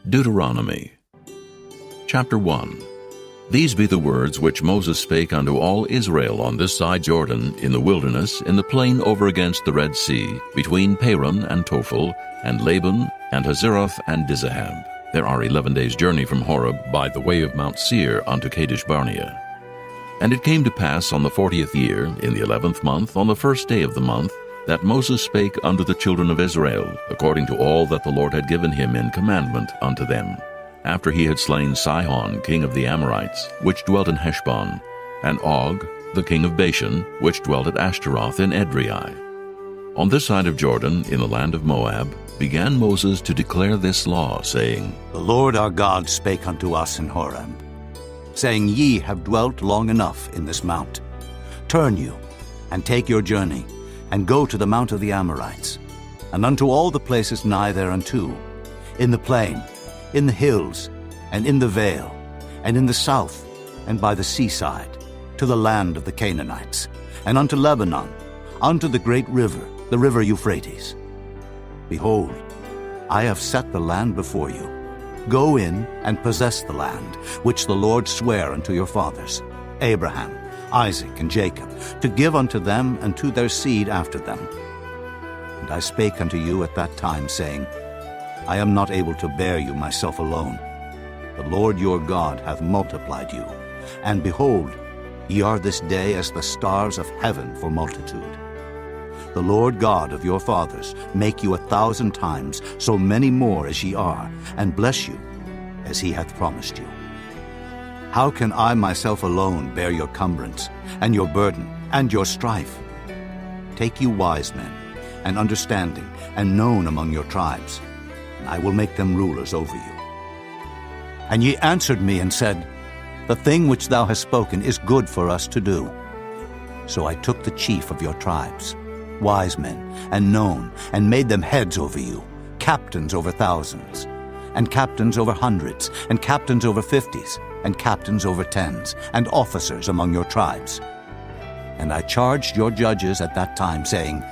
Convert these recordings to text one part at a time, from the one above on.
Deuteronomy. Chapter 1. These be the words which Moses spake unto all Israel on this side Jordan, in the wilderness, in the plain over against the Red Sea, between Paran and Tophel, and Laban, and Hazeroth, and Dizahab. There are 11 days' journey from Horeb by the way of Mount Seir unto Kadesh Barnea. And it came to pass on the 40th year, in the 11th month, on the first day of the month, that Moses spake unto the children of Israel, according to all that the Lord had given him in commandment unto them, after he had slain Sihon king of the Amorites, which dwelt in Heshbon, and Og the king of Bashan, which dwelt at Ashtaroth in Edrei. On this side of Jordan, in the land of Moab, began Moses to declare this law, saying, The Lord our God spake unto us in Horeb, saying, Ye have dwelt long enough in this mount. Turn you, and take your journey, and go to the mount of the Amorites, and unto all the places nigh thereunto, in the plain, in the hills, and in the vale, and in the south, and by the seaside, to the land of the Canaanites, and unto Lebanon, unto the great river, the river Euphrates. Behold, I have set the land before you. Go in and possess the land, which the Lord sware unto your fathers, Abraham, Isaac, and Jacob, to give unto them and to their seed after them. And I spake unto you at that time, saying, I am not able to bear you myself alone. The Lord your God hath multiplied you, and behold, ye are this day as the stars of heaven for multitude. The Lord God of your fathers make you 1,000 times so many more as ye are, and bless you as he hath promised you. How can I myself alone bear your cumbrance, and your burden, and your strife? Take you wise men, and understanding, and known among your tribes, and I will make them rulers over you. And ye answered me and said, The thing which thou hast spoken is good for us to do. So I took the chief of your tribes, wise men, and known, and made them heads over you, captains over thousands, and captains over hundreds, and captains over 50s, and captains over 10s, and officers among your tribes. And I charged your judges at that time, saying,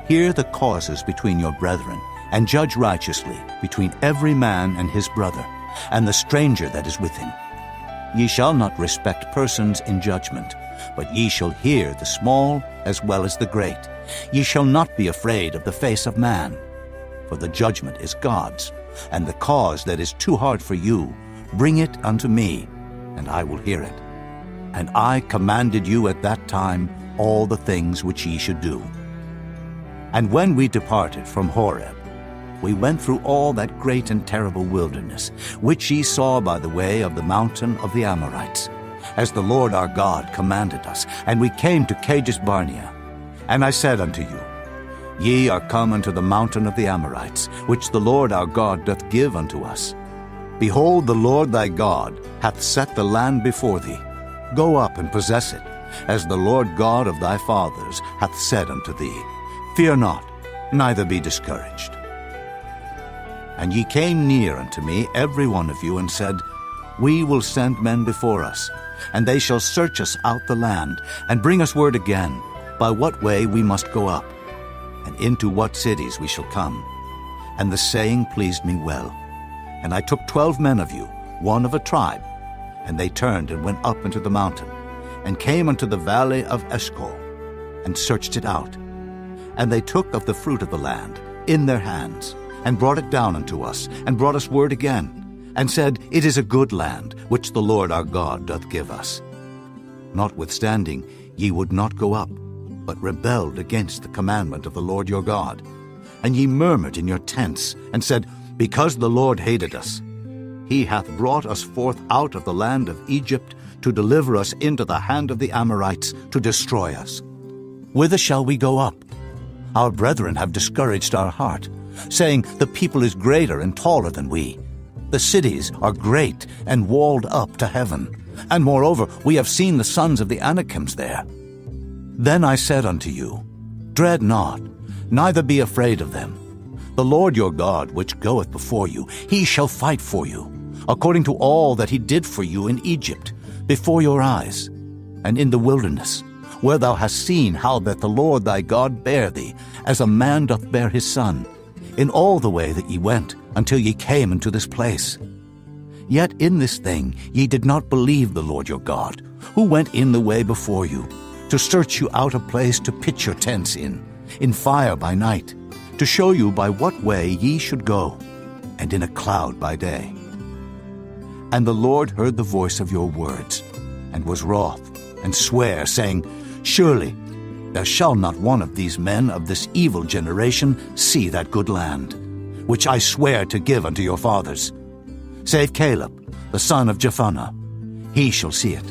Hear the causes between your brethren, and judge righteously between every man and his brother, and the stranger that is with him. Ye shall not respect persons in judgment, but ye shall hear the small as well as the great. Ye shall not be afraid of the face of man, for the judgment is God's, and the cause that is too hard for you, bring it unto me, and I will hear it. And I commanded you at that time all the things which ye should do. And when we departed from Horeb, we went through all that great and terrible wilderness, which ye saw by the way of the mountain of the Amorites, as the Lord our God commanded us. And we came to Kadesh Barnea. And I said unto you, Ye are come unto the mountain of the Amorites, which the Lord our God doth give unto us. Behold, the Lord thy God hath set the land before thee. Go up and possess it, as the Lord God of thy fathers hath said unto thee. Fear not, neither be discouraged. And ye came near unto me, every one of you, and said, We will send men before us, and they shall search us out the land, and bring us word again, by what way we must go up, and into what cities we shall come. And the saying pleased me well. And I took 12 men of you, one of a tribe, and they turned and went up into the mountain, and came unto the valley of Eshcol, and searched it out. And they took of the fruit of the land in their hands, and brought it down unto us, and brought us word again, and said, It is a good land, which the Lord our God doth give us. Notwithstanding, ye would not go up, but rebelled against the commandment of the Lord your God. And ye murmured in your tents, and said, Because the Lord hated us, he hath brought us forth out of the land of Egypt, to deliver us into the hand of the Amorites, to destroy us. Whither shall we go up? Our brethren have discouraged our heart, saying, The people is greater and taller than we. The cities are great and walled up to heaven. And moreover, we have seen the sons of the Anakims there. Then I said unto you, Dread not, neither be afraid of them. The Lord your God, which goeth before you, he shall fight for you, according to all that he did for you in Egypt, before your eyes, and in the wilderness, where thou hast seen how that the Lord thy God bare thee, as a man doth bear his son, in all the way that ye went, until ye came into this place. Yet in this thing ye did not believe the Lord your God, who went in the way before you, to search you out a place to pitch your tents in fire by night, to show you by what way ye should go, and in a cloud by day. And the Lord heard the voice of your words, and was wroth, and sware, saying, Surely there shall not one of these men of this evil generation see that good land, which I swear to give unto your fathers, save Caleb, the son of Jephunneh. He shall see it,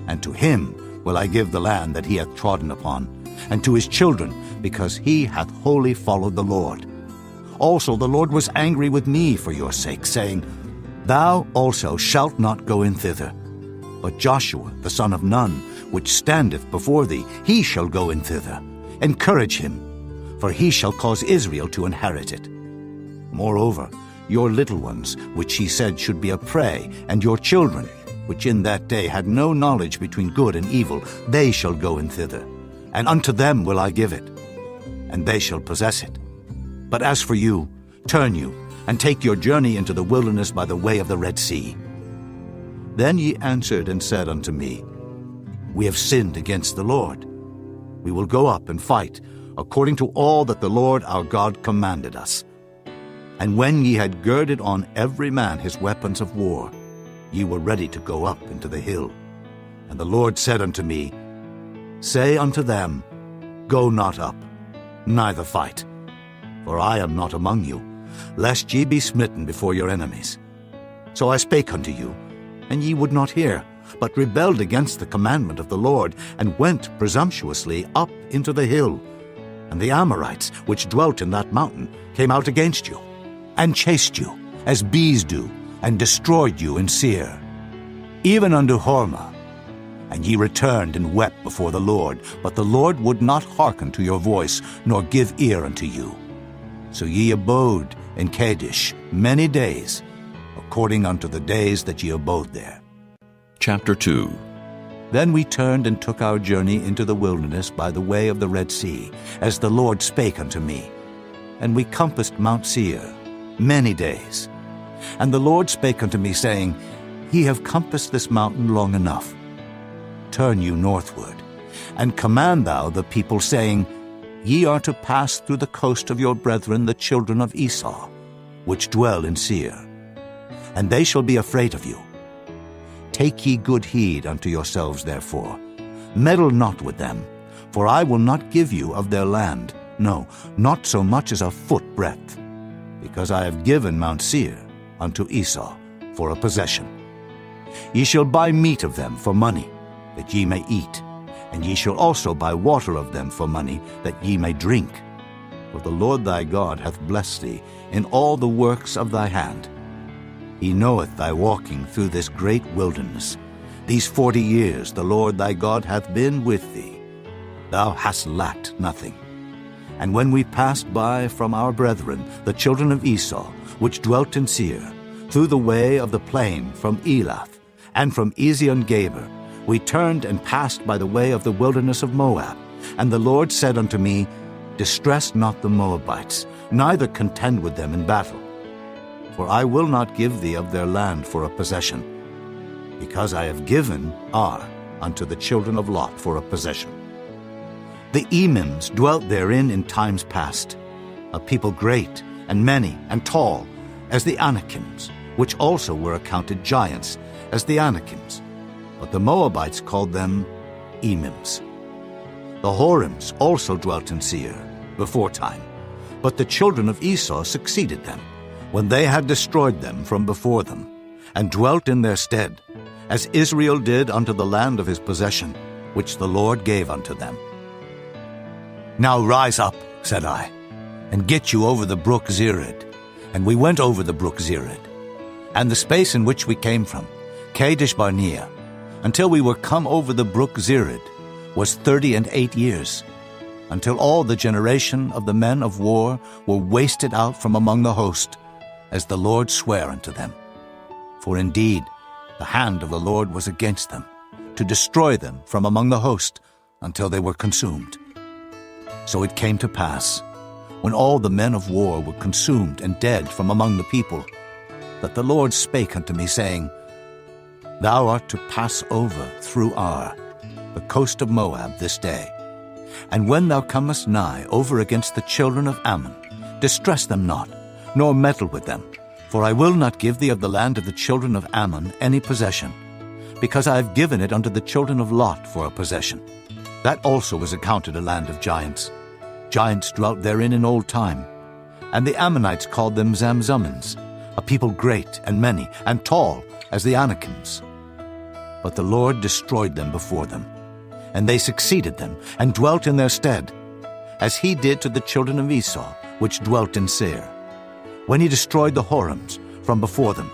and to him will I give the land that he hath trodden upon, and to his children, because he hath wholly followed the Lord. Also the Lord was angry with me for your sake, saying, Thou also shalt not go in thither. But Joshua the son of Nun, which standeth before thee, he shall go in thither. Encourage him, for he shall cause Israel to inherit it. Moreover, your little ones, which he said should be a prey, and your children, which in that day had no knowledge between good and evil, they shall go in thither, and unto them will I give it, and they shall possess it. But as for you, turn you, and take your journey into the wilderness by the way of the Red Sea. Then ye answered and said unto me, We have sinned against the Lord. We will go up and fight, according to all that the Lord our God commanded us. And when ye had girded on every man his weapons of war, ye were ready to go up into the hill. And the Lord said unto me, Say unto them, Go not up, neither fight, for I am not among you, lest ye be smitten before your enemies. So I spake unto you, and ye would not hear, but rebelled against the commandment of the Lord, and went presumptuously up into the hill. And the Amorites, which dwelt in that mountain, came out against you, and chased you, as bees do, and destroyed you in Seir, even unto Hormah. And ye returned and wept before the Lord, but the Lord would not hearken to your voice, nor give ear unto you. So ye abode in Kadesh many days, according unto the days that ye abode there. Chapter 2. Then we turned and took our journey into the wilderness by the way of the Red Sea, as the Lord spake unto me. And we compassed Mount Seir many days. And the Lord spake unto me, saying, Ye have compassed this mountain long enough. Turn you northward, and command thou the people, saying, Ye are to pass through the coast of your brethren the children of Esau, which dwell in Seir, and they shall be afraid of you. Take ye good heed unto yourselves, therefore. Meddle not with them, for I will not give you of their land, no, not so much as a foot breadth, because I have given Mount Seir unto Esau for a possession. Ye shall buy meat of them for money, that ye may eat, and ye shall also buy water of them for money, that ye may drink. For the Lord thy God hath blessed thee in all the works of thy hand. He knoweth thy walking through this great wilderness. These 40 years the Lord thy God hath been with thee. Thou hast lacked nothing. And when we passed by from our brethren, the children of Esau, which dwelt in Seir, through the way of the plain from Elath, and from Ezion-Geber, we turned and passed by the way of the wilderness of Moab. And the Lord said unto me, Distress not the Moabites, neither contend with them in battle. For I will not give thee of their land for a possession, because I have given Ar unto the children of Lot for a possession. The Emims dwelt therein in times past, a people great and many and tall, as the Anakims, which also were accounted giants, as the Anakims. But the Moabites called them Emims. The Horims also dwelt in Seir beforetime, but the children of Esau succeeded them, when they had destroyed them from before them, and dwelt in their stead, as Israel did unto the land of his possession, which the Lord gave unto them. Now rise up, said I, and get you over the brook Zered. And we went over the brook Zered, and the space in which we came from, Kadesh Barnea, until we were come over the brook Zered, was 38 years, until all the generation of the men of war were wasted out from among the host, as the Lord sware unto them. For indeed the hand of the Lord was against them, to destroy them from among the host, until they were consumed. So it came to pass, when all the men of war were consumed and dead from among the people, that the Lord spake unto me, saying, Thou art to pass over through Ar, the coast of Moab, this day. And when thou comest nigh over against the children of Ammon, distress them not, nor meddle with them, for I will not give thee of the land of the children of Ammon any possession, because I have given it unto the children of Lot for a possession. That also was accounted a land of giants. Giants dwelt therein in old time. And the Ammonites called them Zamzummins, a people great and many, and tall as the Anakims. But the Lord destroyed them before them, and they succeeded them, and dwelt in their stead, as he did to the children of Esau, which dwelt in Seir, when he destroyed the Horims from before them,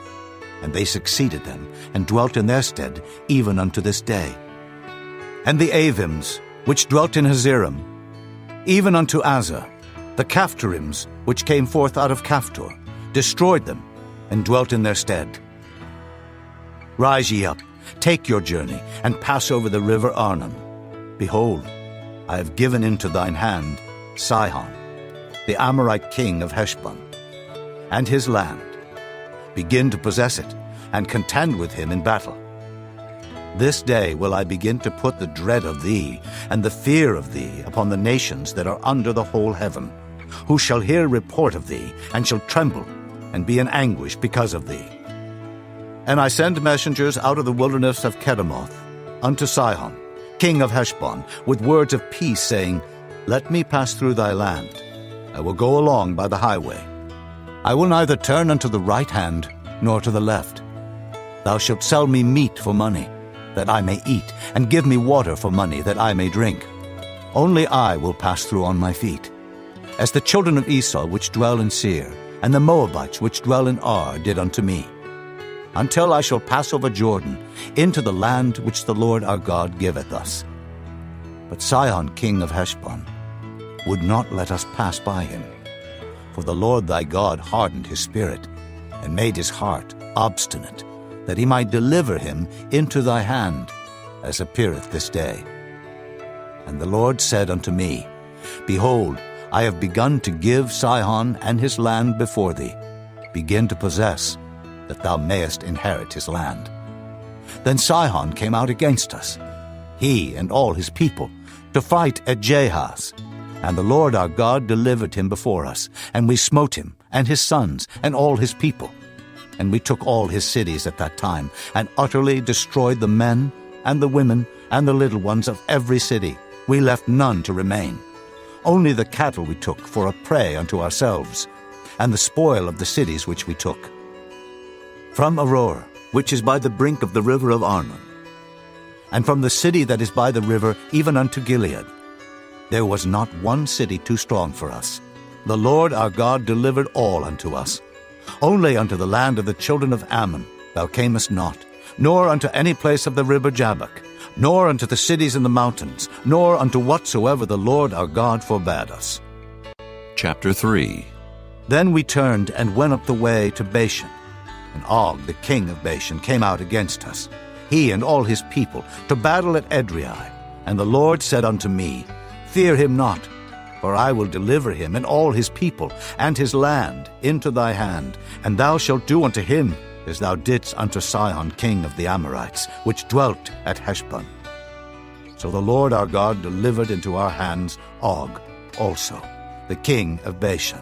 and they succeeded them, and dwelt in their stead, even unto this day. And the Avims, which dwelt in Hazerim, even unto Azar, the Caphtorims, which came forth out of Caphtor, destroyed them, and dwelt in their stead. Rise ye up, take your journey, and pass over the river Arnon. Behold, I have given into thine hand Sihon, the Amorite king of Heshbon, and his land. Begin to possess it, and contend with him in battle. This day will I begin to put the dread of thee, and the fear of thee, upon the nations that are under the whole heaven, who shall hear report of thee, and shall tremble, and be in anguish because of thee. And I send messengers out of the wilderness of Kedemoth unto Sihon, king of Heshbon, with words of peace, saying, Let me pass through thy land. I will go along by the highway. I will neither turn unto the right hand, nor to the left. Thou shalt sell me meat for money, that I may eat, and give me water for money, that I may drink. Only I will pass through on my feet. As the children of Esau which dwell in Seir, and the Moabites which dwell in Ar did unto me, until I shall pass over Jordan into the land which the Lord our God giveth us. But Sihon king of Heshbon would not let us pass by him. For the Lord thy God hardened his spirit, and made his heart obstinate, that he might deliver him into thy hand, as appeareth this day. And the Lord said unto me, Behold, I have begun to give Sihon and his land before thee. Begin to possess, that thou mayest inherit his land. Then Sihon came out against us, he and all his people, to fight at Jahaz. And the Lord our God delivered him before us, and we smote him, and his sons, and all his people. And we took all his cities at that time, and utterly destroyed the men, and the women, and the little ones of every city. We left none to remain. Only the cattle we took for a prey unto ourselves, and the spoil of the cities which we took. From Aurora, which is by the brink of the river of Arnon, and from the city that is by the river even unto Gilead, there was not one city too strong for us. The Lord our God delivered all unto us. Only unto the land of the children of Ammon thou camest not, nor unto any place of the river Jabbok, nor unto the cities in the mountains, nor unto whatsoever the Lord our God forbade us. Chapter 3. Then we turned and went up the way to Bashan. And Og, the king of Bashan, came out against us, he and all his people, to battle at Edrei. And the Lord said unto me, Fear him not, for I will deliver him and all his people and his land into thy hand, and thou shalt do unto him as thou didst unto Sihon king of the Amorites, which dwelt at Heshbon. So the Lord our God delivered into our hands Og also, the king of Bashan,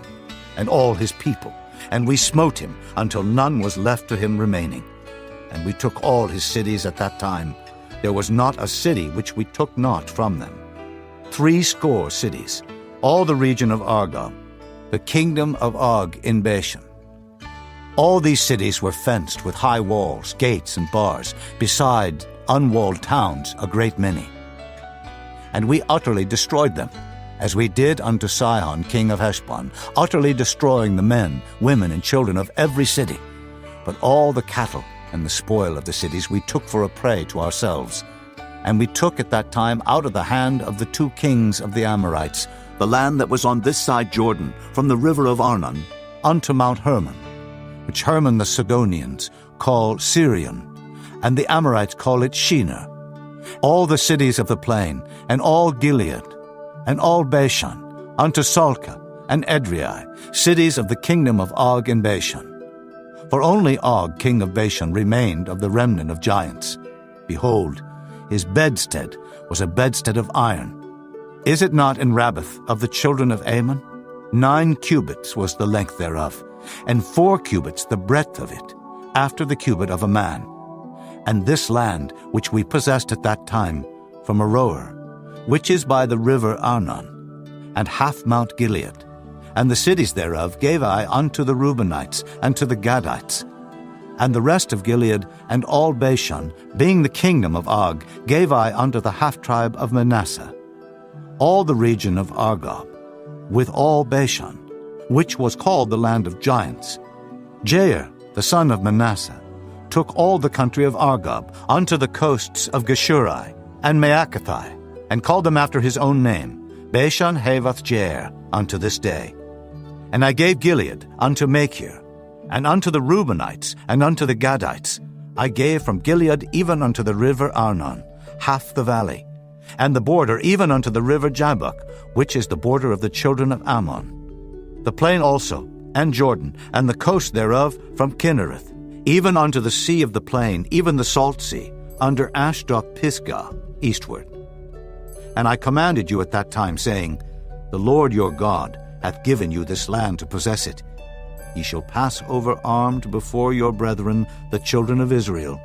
and all his people, and we smote him until none was left to him remaining. And we took all his cities at that time. There was not a city which we took not from them. 80 cities, all the region of Argob, the kingdom of Og in Bashan. All these cities were fenced with high walls, gates, and bars, beside unwalled towns a great many. And we utterly destroyed them, as we did unto Sihon king of Heshbon, utterly destroying the men, women, and children of every city. But all the cattle and the spoil of the cities we took for a prey to ourselves. And we took at that time out of the hand of the 2 kings of the Amorites the land that was on this side Jordan, from the river of Arnon unto Mount Hermon, which Hermon the Sidonians call Sirion, and the Amorites call it Shinar, all the cities of the plain, and all Gilead, and all Bashan, unto Salcah, and Edrei, cities of the kingdom of Og and Bashan. For only Og, king of Bashan, remained of the remnant of giants. Behold, his bedstead was a bedstead of iron. Is it not in Rabbath of the children of Ammon? 9 cubits was the length thereof, and 4 cubits the breadth of it, after the cubit of a man. And this land which we possessed at that time from Aroer, which is by the river Arnon, and half Mount Gilead, and the cities thereof gave I unto the Reubenites and to the Gadites. And the rest of Gilead and all Bashan, being the kingdom of Og, gave I unto the half-tribe of Manasseh. All the region of Argob, with all Bashan, which was called the land of giants. Jair, the son of Manasseh, took all the country of Argob unto the coasts of Geshuri and Maacathai, and called them after his own name, Bashan Havoth Jair, unto this day. And I gave Gilead unto Machir, and unto the Reubenites, and unto the Gadites. I gave from Gilead even unto the river Arnon, half the valley, and the border even unto the river Jabbok, which is the border of the children of Ammon. The plain also, and Jordan, and the coast thereof from Kinnereth, even unto the sea of the plain, even the salt sea, under Ashdod Pisgah, eastward. And I commanded you at that time, saying, The Lord your God hath given you this land to possess it. Ye shall pass over armed before your brethren, the children of Israel,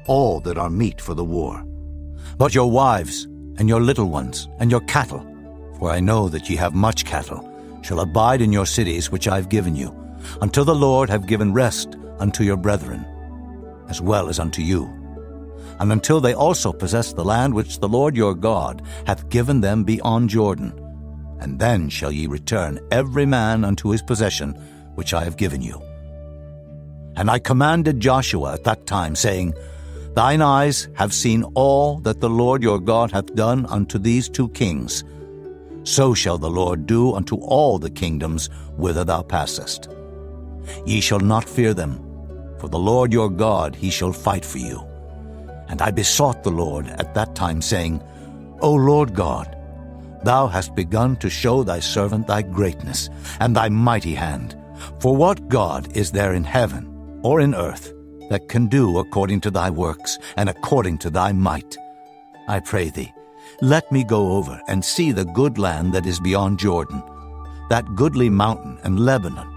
all that are meet for the war. But your wives, and your little ones, and your cattle, for I know that ye have much cattle, shall abide in your cities which I have given you, until the Lord have given rest unto your brethren, as well as unto you, and until they also possess the land which the Lord your God hath given them beyond Jordan. And then shall ye return every man unto his possession which I have given you. And I commanded Joshua at that time, saying, Thine eyes have seen all that the Lord your God hath done unto these 2 kings. So shall the Lord do unto all the kingdoms whither thou passest. Ye shall not fear them, for the Lord your God, he shall fight for you. And I besought the Lord at that time, saying, O Lord God, thou hast begun to show thy servant thy greatness, and thy mighty hand. For what God is there in heaven or in earth that can do according to thy works and according to thy might? I pray thee, let me go over and see the good land that is beyond Jordan, that goodly mountain and Lebanon.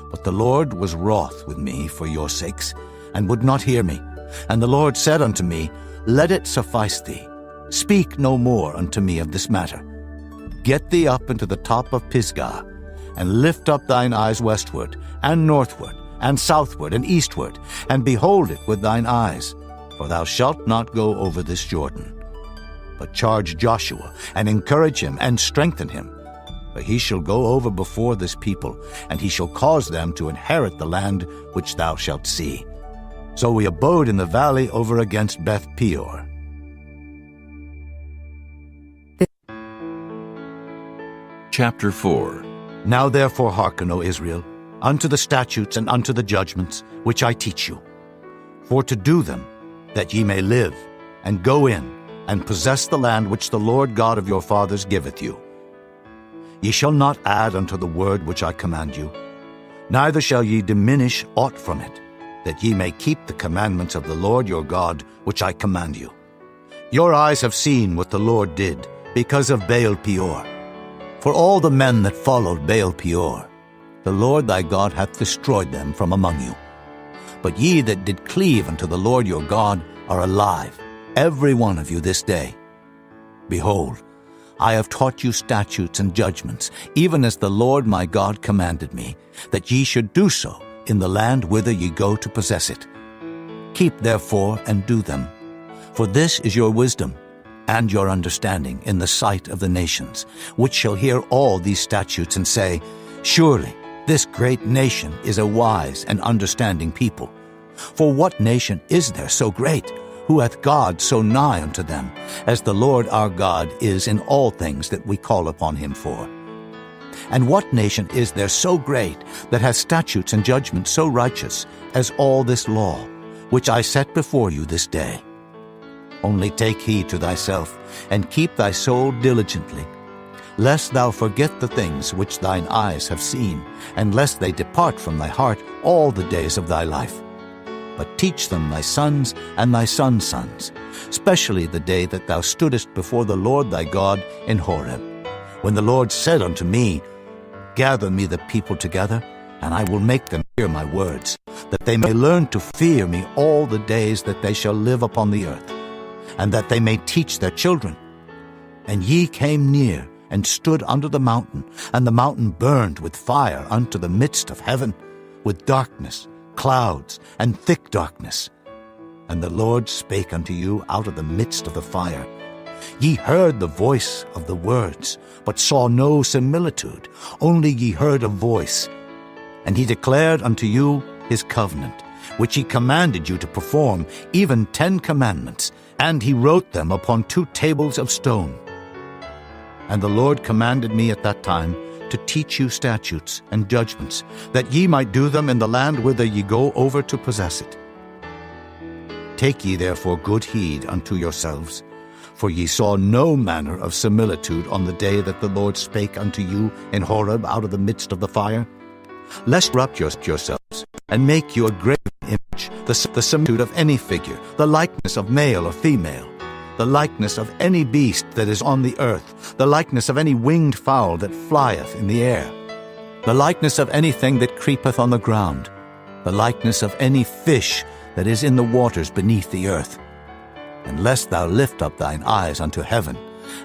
But the Lord was wroth with me for your sakes, and would not hear me. And the Lord said unto me, Let it suffice thee. Speak no more unto me of this matter. Get thee up into the top of Pisgah, and lift up thine eyes westward, and northward, and southward, and eastward, and behold it with thine eyes, for thou shalt not go over this Jordan. But charge Joshua, and encourage him, and strengthen him. For he shall go over before this people, and he shall cause them to inherit the land which thou shalt see. So we abode in the valley over against Beth Peor. Chapter 4. Now therefore hearken, O Israel, unto the statutes and unto the judgments which I teach you, for to do them, that ye may live, and go in, and possess the land which the Lord God of your fathers giveth you. Ye shall not add unto the word which I command you, neither shall ye diminish aught from it, that ye may keep the commandments of the Lord your God which I command you. Your eyes have seen what the Lord did, because of Baal Peor. For all the men that followed Baal Peor, the Lord thy God hath destroyed them from among you. But ye that did cleave unto the Lord your God are alive, every one of you this day. Behold, I have taught you statutes and judgments, even as the Lord my God commanded me, that ye should do so in the land whither ye go to possess it. Keep therefore and do them, for this is your wisdom and your understanding in the sight of the nations, which shall hear all these statutes and say, Surely this great nation is a wise and understanding people. For what nation is there so great, who hath God so nigh unto them, as the Lord our God is in all things that we call upon him for? And what nation is there so great, that hath statutes and judgments so righteous, as all this law, which I set before you this day? Only take heed to thyself, and keep thy soul diligently, lest thou forget the things which thine eyes have seen, and lest they depart from thy heart all the days of thy life. But teach them thy sons and thy sons' sons, especially the day that thou stoodest before the Lord thy God in Horeb, when the Lord said unto me, Gather me the people together, and I will make them hear my words, that they may learn to fear me all the days that they shall live upon the earth, and that they may teach their children. And ye came near, and stood under the mountain, and the mountain burned with fire unto the midst of heaven, with darkness, clouds, and thick darkness. And the Lord spake unto you out of the midst of the fire. Ye heard the voice of the words, but saw no similitude, only ye heard a voice. And he declared unto you his covenant, which he commanded you to perform, even 10 commandments, and he wrote them upon 2 tables of stone. And the Lord commanded me at that time to teach you statutes and judgments, that ye might do them in the land whither ye go over to possess it. Take ye therefore good heed unto yourselves, for ye saw no manner of similitude on the day that the Lord spake unto you in Horeb out of the midst of the fire, lest corrupt yourselves, and make you a graven image, the similitude of any figure, the likeness of male or female, the likeness of any beast that is on the earth, the likeness of any winged fowl that flieth in the air, the likeness of anything that creepeth on the ground, the likeness of any fish that is in the waters beneath the earth. And lest thou lift up thine eyes unto heaven,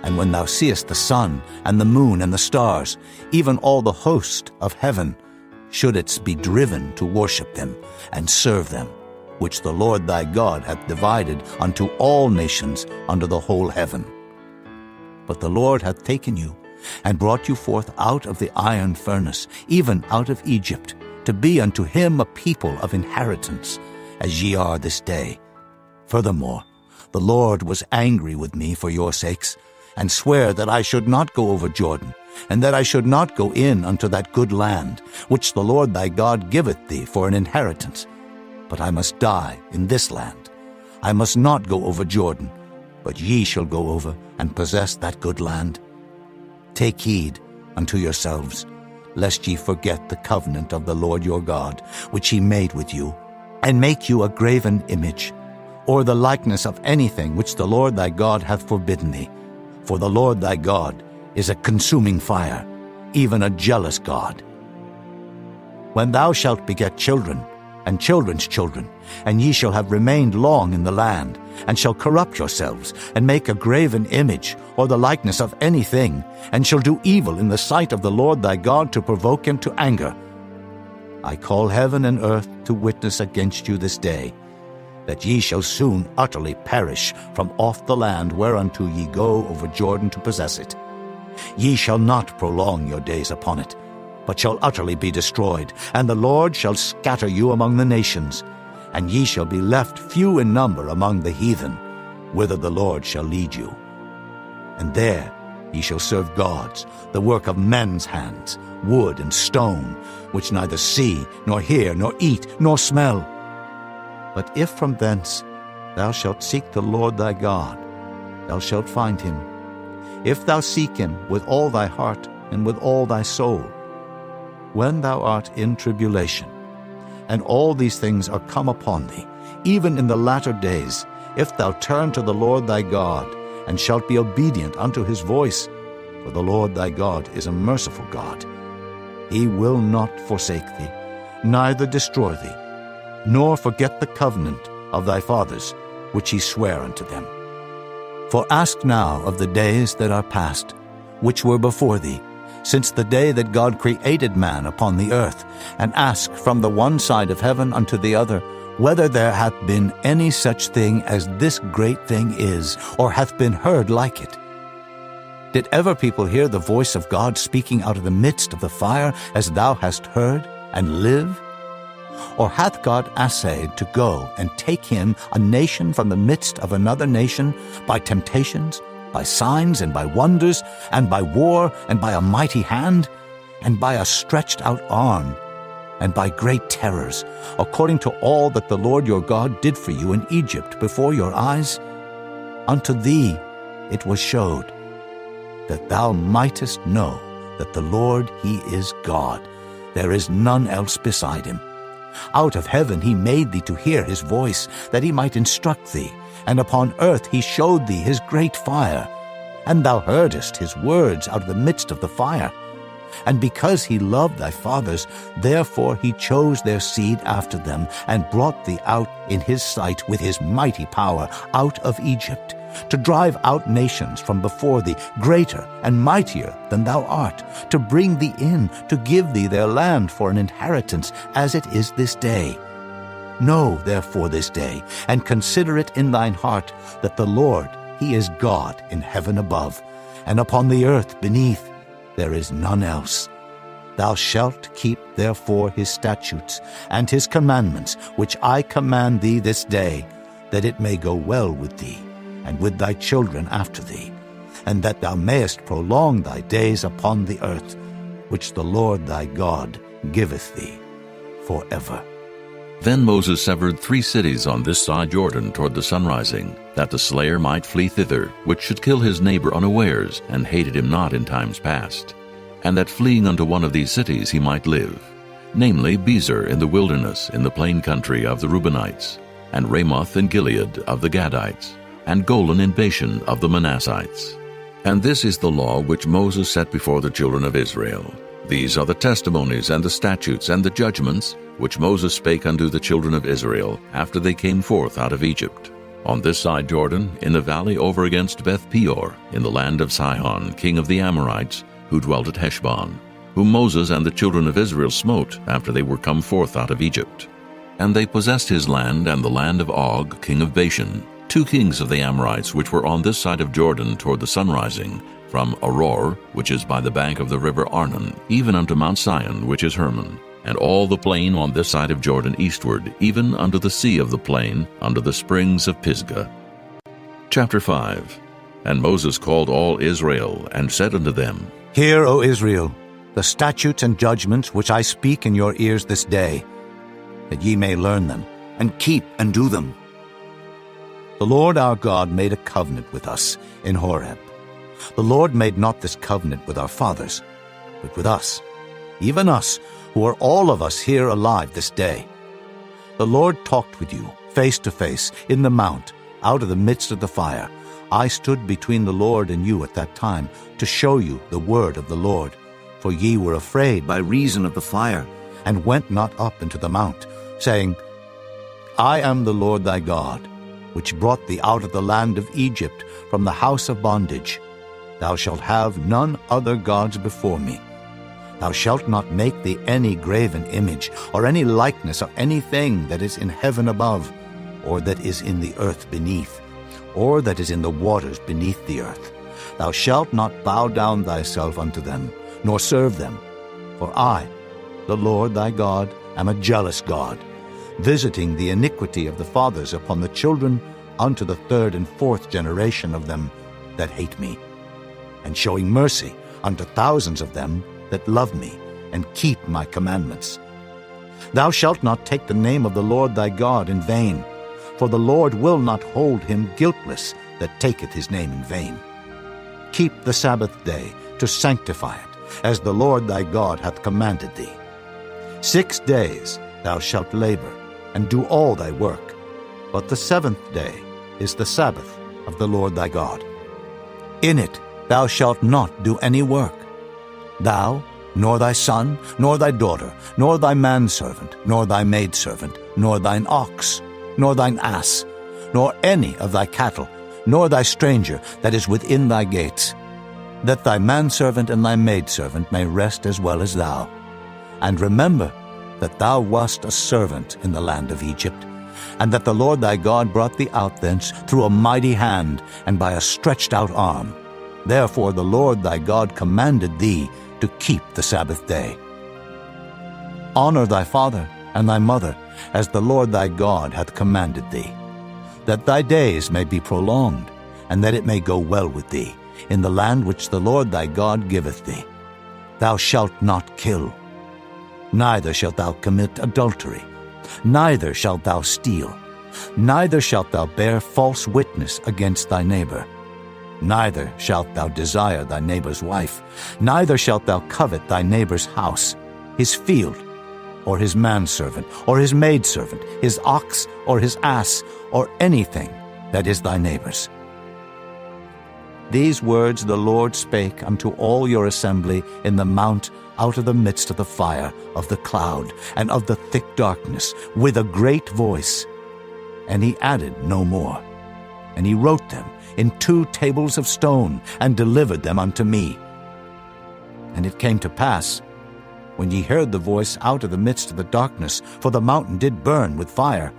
and when thou seest the sun and the moon and the stars, even all the host of heaven, shouldest be driven to worship them and serve them, which the Lord thy God hath divided unto all nations under the whole heaven. But the Lord hath taken you, and brought you forth out of the iron furnace, even out of Egypt, to be unto him a people of inheritance, as ye are this day. Furthermore, the Lord was angry with me for your sakes, and sware that I should not go over Jordan, and that I should not go in unto that good land, which the Lord thy God giveth thee for an inheritance. But I must die in this land. I must not go over Jordan, but ye shall go over and possess that good land. Take heed unto yourselves, lest ye forget the covenant of the Lord your God, which he made with you, and make you a graven image, or the likeness of anything which the Lord thy God hath forbidden thee. For the Lord thy God is a consuming fire, even a jealous God. When thou shalt beget children, and children's children, and ye shall have remained long in the land, and shall corrupt yourselves, and make a graven image, or the likeness of anything, and shall do evil in the sight of the Lord thy God to provoke him to anger, I call heaven and earth to witness against you this day, that ye shall soon utterly perish from off the land whereunto ye go over Jordan to possess it. Ye shall not prolong your days upon it, but shall utterly be destroyed, and the Lord shall scatter you among the nations, and ye shall be left few in number among the heathen, whither the Lord shall lead you. And there ye shall serve gods, the work of men's hands, wood and stone, which neither see, nor hear, nor eat, nor smell. But if from thence thou shalt seek the Lord thy God, thou shalt find him, if thou seek him with all thy heart and with all thy soul. When thou art in tribulation, and all these things are come upon thee, even in the latter days, if thou turn to the Lord thy God, and shalt be obedient unto his voice, for the Lord thy God is a merciful God. He will not forsake thee, neither destroy thee, nor forget the covenant of thy fathers, which he sware unto them. For ask now of the days that are past, which were before thee, since the day that God created man upon the earth, and ask from the one side of heaven unto the other, whether there hath been any such thing as this great thing is, or hath been heard like it. Did ever people hear the voice of God speaking out of the midst of the fire, as thou hast heard, and live? Or hath God assayed to go and take him, a nation from the midst of another nation, by temptations, by signs and by wonders, and by war, and by a mighty hand, and by a stretched out arm, and by great terrors, according to all that the Lord your God did for you in Egypt before your eyes? Unto thee it was showed. that thou mightest know that the Lord, he is God. There is none else beside him. Out of heaven he made thee to hear his voice, that he might instruct thee, and upon earth he showed thee his great fire. And thou heardest his words out of the midst of the fire. And because he loved thy fathers, therefore he chose their seed after them, and brought thee out in his sight with his mighty power out of Egypt, to drive out nations from before thee, greater and mightier than thou art, to bring thee in, to give thee their land for an inheritance, as it is this day. Know therefore this day, and consider it in thine heart, that the Lord, he is God in heaven above, and upon the earth beneath. There is none else. Thou shalt keep therefore his statutes and his commandments, which I command thee this day, that it may go well with thee, and with thy children after thee, and that thou mayest prolong thy days upon the earth, which the Lord thy God giveth thee forever. Then Moses severed 3 cities on this side Jordan toward the sunrising, that the slayer might flee thither, which should kill his neighbor unawares, and hated him not in times past, and that fleeing unto one of these cities he might live, namely Bezer in the wilderness in the plain country of the Reubenites, and Ramoth in Gilead of the Gadites, and Golan in Bashan of the Manassites. And this is the law which Moses set before the children of Israel. These are the testimonies and the statutes and the judgments which Moses spake unto the children of Israel after they came forth out of Egypt, on this side Jordan, in the valley over against Beth Peor, in the land of Sihon, king of the Amorites, who dwelt at Heshbon, whom Moses and the children of Israel smote after they were come forth out of Egypt. And they possessed his land and the land of Og, king of Bashan, 2 kings of the Amorites which were on this side of Jordan toward the sunrising, from Aror, which is by the bank of the river Arnon, even unto Mount Sion, which is Hermon, and all the plain on this side of Jordan eastward, even unto the sea of the plain, unto the springs of Pisgah. Chapter 5. And Moses called all Israel, and said unto them, Hear, O Israel, the statutes and judgments which I speak in your ears this day, that ye may learn them, and keep and do them. The Lord our God made a covenant with us in Horeb. The Lord made not this covenant with our fathers, but with us, even us, who are all of us here alive this day. The Lord talked with you face to face in the mount, out of the midst of the fire. I stood between the Lord and you at that time, to show you the word of the Lord. For ye were afraid by reason of the fire, and went not up into the mount, saying, I am the Lord thy God, which brought thee out of the land of Egypt, from the house of bondage. Thou shalt have none other gods before me. Thou shalt not make thee any graven image, or any likeness of anything that is in heaven above, or that is in the earth beneath, or that is in the waters beneath the earth. Thou shalt not bow down thyself unto them, nor serve them. For I, the Lord thy God, am a jealous God, visiting the iniquity of the fathers upon the children unto the 3rd and 4th generation of them that hate me, and showing mercy unto thousands of them that love me, and keep my commandments. Thou shalt not take the name of the Lord thy God in vain, for the Lord will not hold him guiltless that taketh his name in vain. Keep the Sabbath day to sanctify it, as the Lord thy God hath commanded thee. 6 days thou shalt labor, and do all thy work, but the 7th day is the Sabbath of the Lord thy God. In it thou shalt not do any work, thou, nor thy son, nor thy daughter, nor thy manservant, nor thy maidservant, nor thine ox, nor thine ass, nor any of thy cattle, nor thy stranger that is within thy gates, that thy manservant and thy maidservant may rest as well as thou. And remember that thou wast a servant in the land of Egypt, and that the Lord thy God brought thee out thence through a mighty hand and by a stretched out arm. Therefore the Lord thy God commanded thee to keep the Sabbath day. Honor thy father and thy mother, as the Lord thy God hath commanded thee, that thy days may be prolonged, and that it may go well with thee, in the land which the Lord thy God giveth thee. Thou shalt not kill, neither shalt thou commit adultery, neither shalt thou steal, neither shalt thou bear false witness against thy neighbor. Neither shalt thou desire thy neighbor's wife, neither shalt thou covet thy neighbor's house, his field, or his manservant, or his maidservant, his ox, or his ass, or anything that is thy neighbor's. These words the Lord spake unto all your assembly in the mount out of the midst of the fire, of the cloud, and of the thick darkness, with a great voice. And he added no more. And he wrote them in 2 tables of stone, and delivered them unto me. And it came to pass, when ye heard the voice out of the midst of the darkness, for the mountain did burn with fire,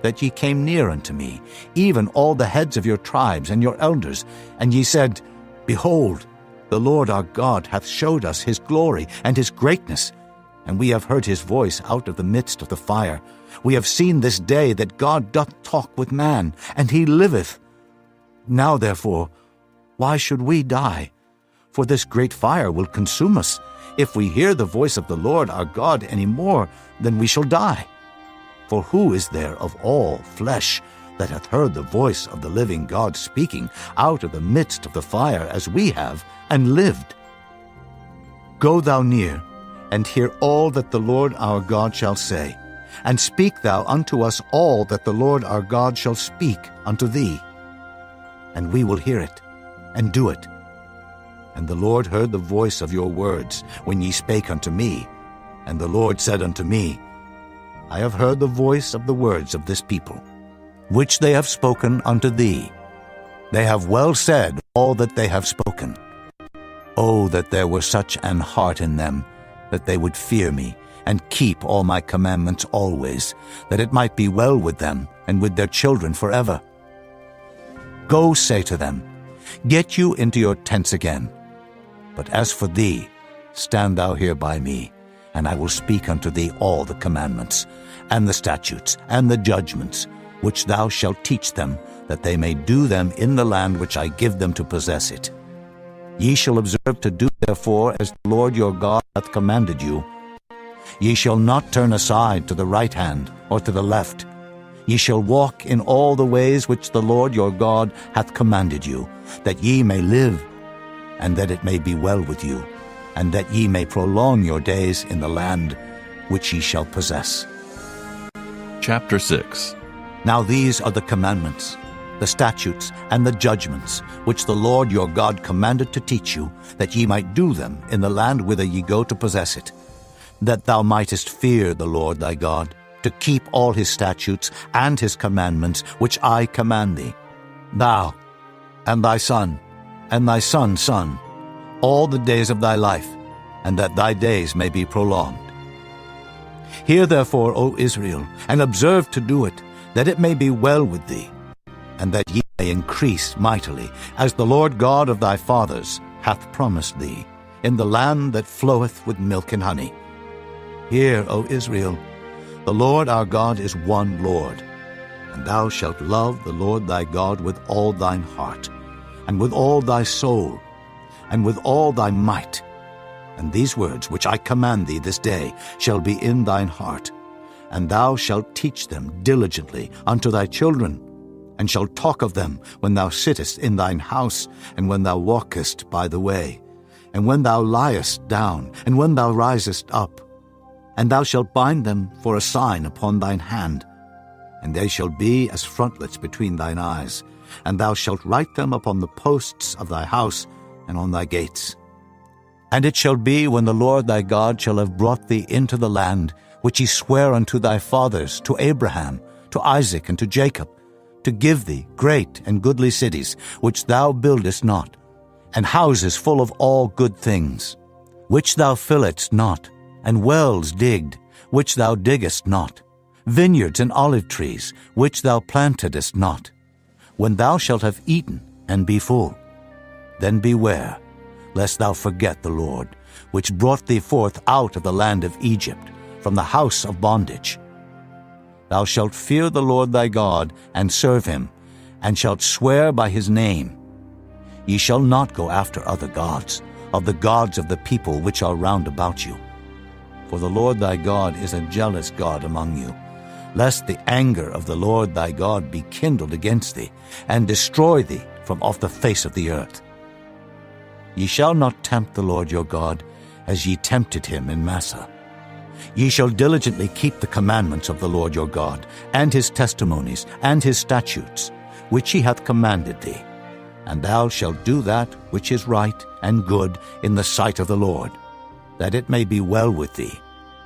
that ye came near unto me, even all the heads of your tribes and your elders, and ye said, Behold, the Lord our God hath showed us his glory and his greatness, and we have heard his voice out of the midst of the fire. We have seen this day that God doth talk with man, and he liveth. Now therefore, why should we die? For this great fire will consume us. If we hear the voice of the Lord our God any more, then we shall die. For who is there of all flesh that hath heard the voice of the living God speaking out of the midst of the fire as we have, and lived? Go thou near, and hear all that the Lord our God shall say, and speak thou unto us all that the Lord our God shall speak unto thee. And we will hear it, and do it. And the Lord heard the voice of your words when ye spake unto me. And the Lord said unto me, I have heard the voice of the words of this people, which they have spoken unto thee. They have well said all that they have spoken. Oh, that there were such an heart in them, that they would fear me, and keep all my commandments always, that it might be well with them, and with their children forever. Go say to them, Get you into your tents again. But as for thee, stand thou here by me, and I will speak unto thee all the commandments, and the statutes, and the judgments, which thou shalt teach them, that they may do them in the land which I give them to possess it. Ye shall observe to do therefore as the Lord your God hath commanded you. Ye shall not turn aside to the right hand or to the left. Ye shall walk in all the ways which the Lord your God hath commanded you, that ye may live, and that it may be well with you, and that ye may prolong your days in the land which ye shall possess. Chapter 6. Now these are the commandments, the statutes, and the judgments, which the Lord your God commanded to teach you, that ye might do them in the land whither ye go to possess it, that thou mightest fear the Lord thy God, to keep all his statutes and his commandments, which I command thee, thou, and thy son, and thy son's son, all the days of thy life, and that thy days may be prolonged. Hear therefore, O Israel, and observe to do it, that it may be well with thee, and that ye may increase mightily, as the Lord God of thy fathers hath promised thee, in the land that floweth with milk and honey. Hear, O Israel, the Lord our God is one Lord, and thou shalt love the Lord thy God with all thine heart, and with all thy soul, and with all thy might. And these words which I command thee this day shall be in thine heart, and thou shalt teach them diligently unto thy children, and shalt talk of them when thou sittest in thine house, and when thou walkest by the way, and when thou liest down, and when thou risest up. And thou shalt bind them for a sign upon thine hand, and they shall be as frontlets between thine eyes, and thou shalt write them upon the posts of thy house and on thy gates. And it shall be, when the Lord thy God shall have brought thee into the land, which he sware unto thy fathers, to Abraham, to Isaac, and to Jacob, to give thee great and goodly cities, which thou buildest not, and houses full of all good things, which thou filledst not, and wells digged, which thou diggest not, vineyards and olive trees, which thou plantedest not. When thou shalt have eaten and be full, then beware, lest thou forget the Lord, which brought thee forth out of the land of Egypt, from the house of bondage. Thou shalt fear the Lord thy God, and serve him, and shalt swear by his name. Ye shall not go after other gods, of the gods of the people which are round about you. For the Lord thy God is a jealous God among you, lest the anger of the Lord thy God be kindled against thee, and destroy thee from off the face of the earth. Ye shall not tempt the Lord your God, as ye tempted him in Massah. Ye shall diligently keep the commandments of the Lord your God, and his testimonies, and his statutes, which he hath commanded thee. And thou shalt do that which is right and good in the sight of the Lord, that it may be well with thee,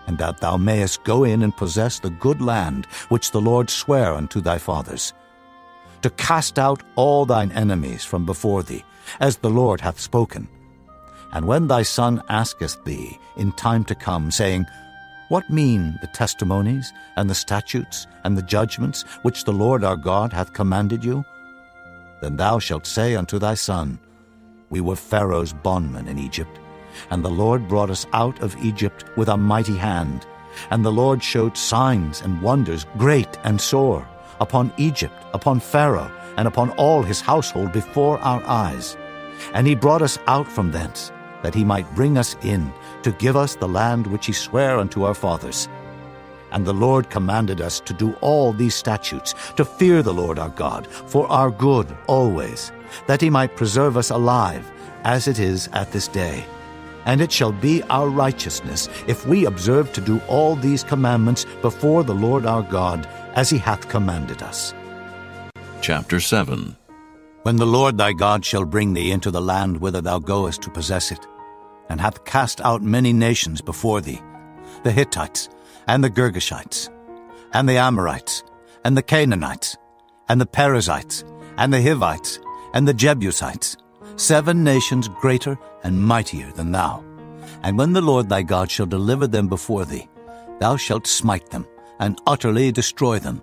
and that thou mayest go in and possess the good land which the Lord sware unto thy fathers, to cast out all thine enemies from before thee, as the Lord hath spoken. And when thy son asketh thee in time to come, saying, What mean the testimonies, and the statutes, and the judgments, which the Lord our God hath commanded you? Then thou shalt say unto thy son, We were Pharaoh's bondmen in Egypt, and the Lord brought us out of Egypt with a mighty hand. And the Lord showed signs and wonders great and sore upon Egypt, upon Pharaoh, and upon all his household before our eyes. And he brought us out from thence, that he might bring us in, to give us the land which he sware unto our fathers. And the Lord commanded us to do all these statutes, to fear the Lord our God, for our good always, that he might preserve us alive, as it is at this day. And it shall be our righteousness, if we observe to do all these commandments before the Lord our God, as he hath commanded us. Chapter 7. When the Lord thy God shall bring thee into the land whither thou goest to possess it, and hath cast out many nations before thee, the Hittites, and the Girgashites, and the Amorites, and the Canaanites, and the Perizzites, and the Hivites, and the Jebusites, 7 nations greater and mightier than thou. And when the Lord thy God shall deliver them before thee, thou shalt smite them, and utterly destroy them.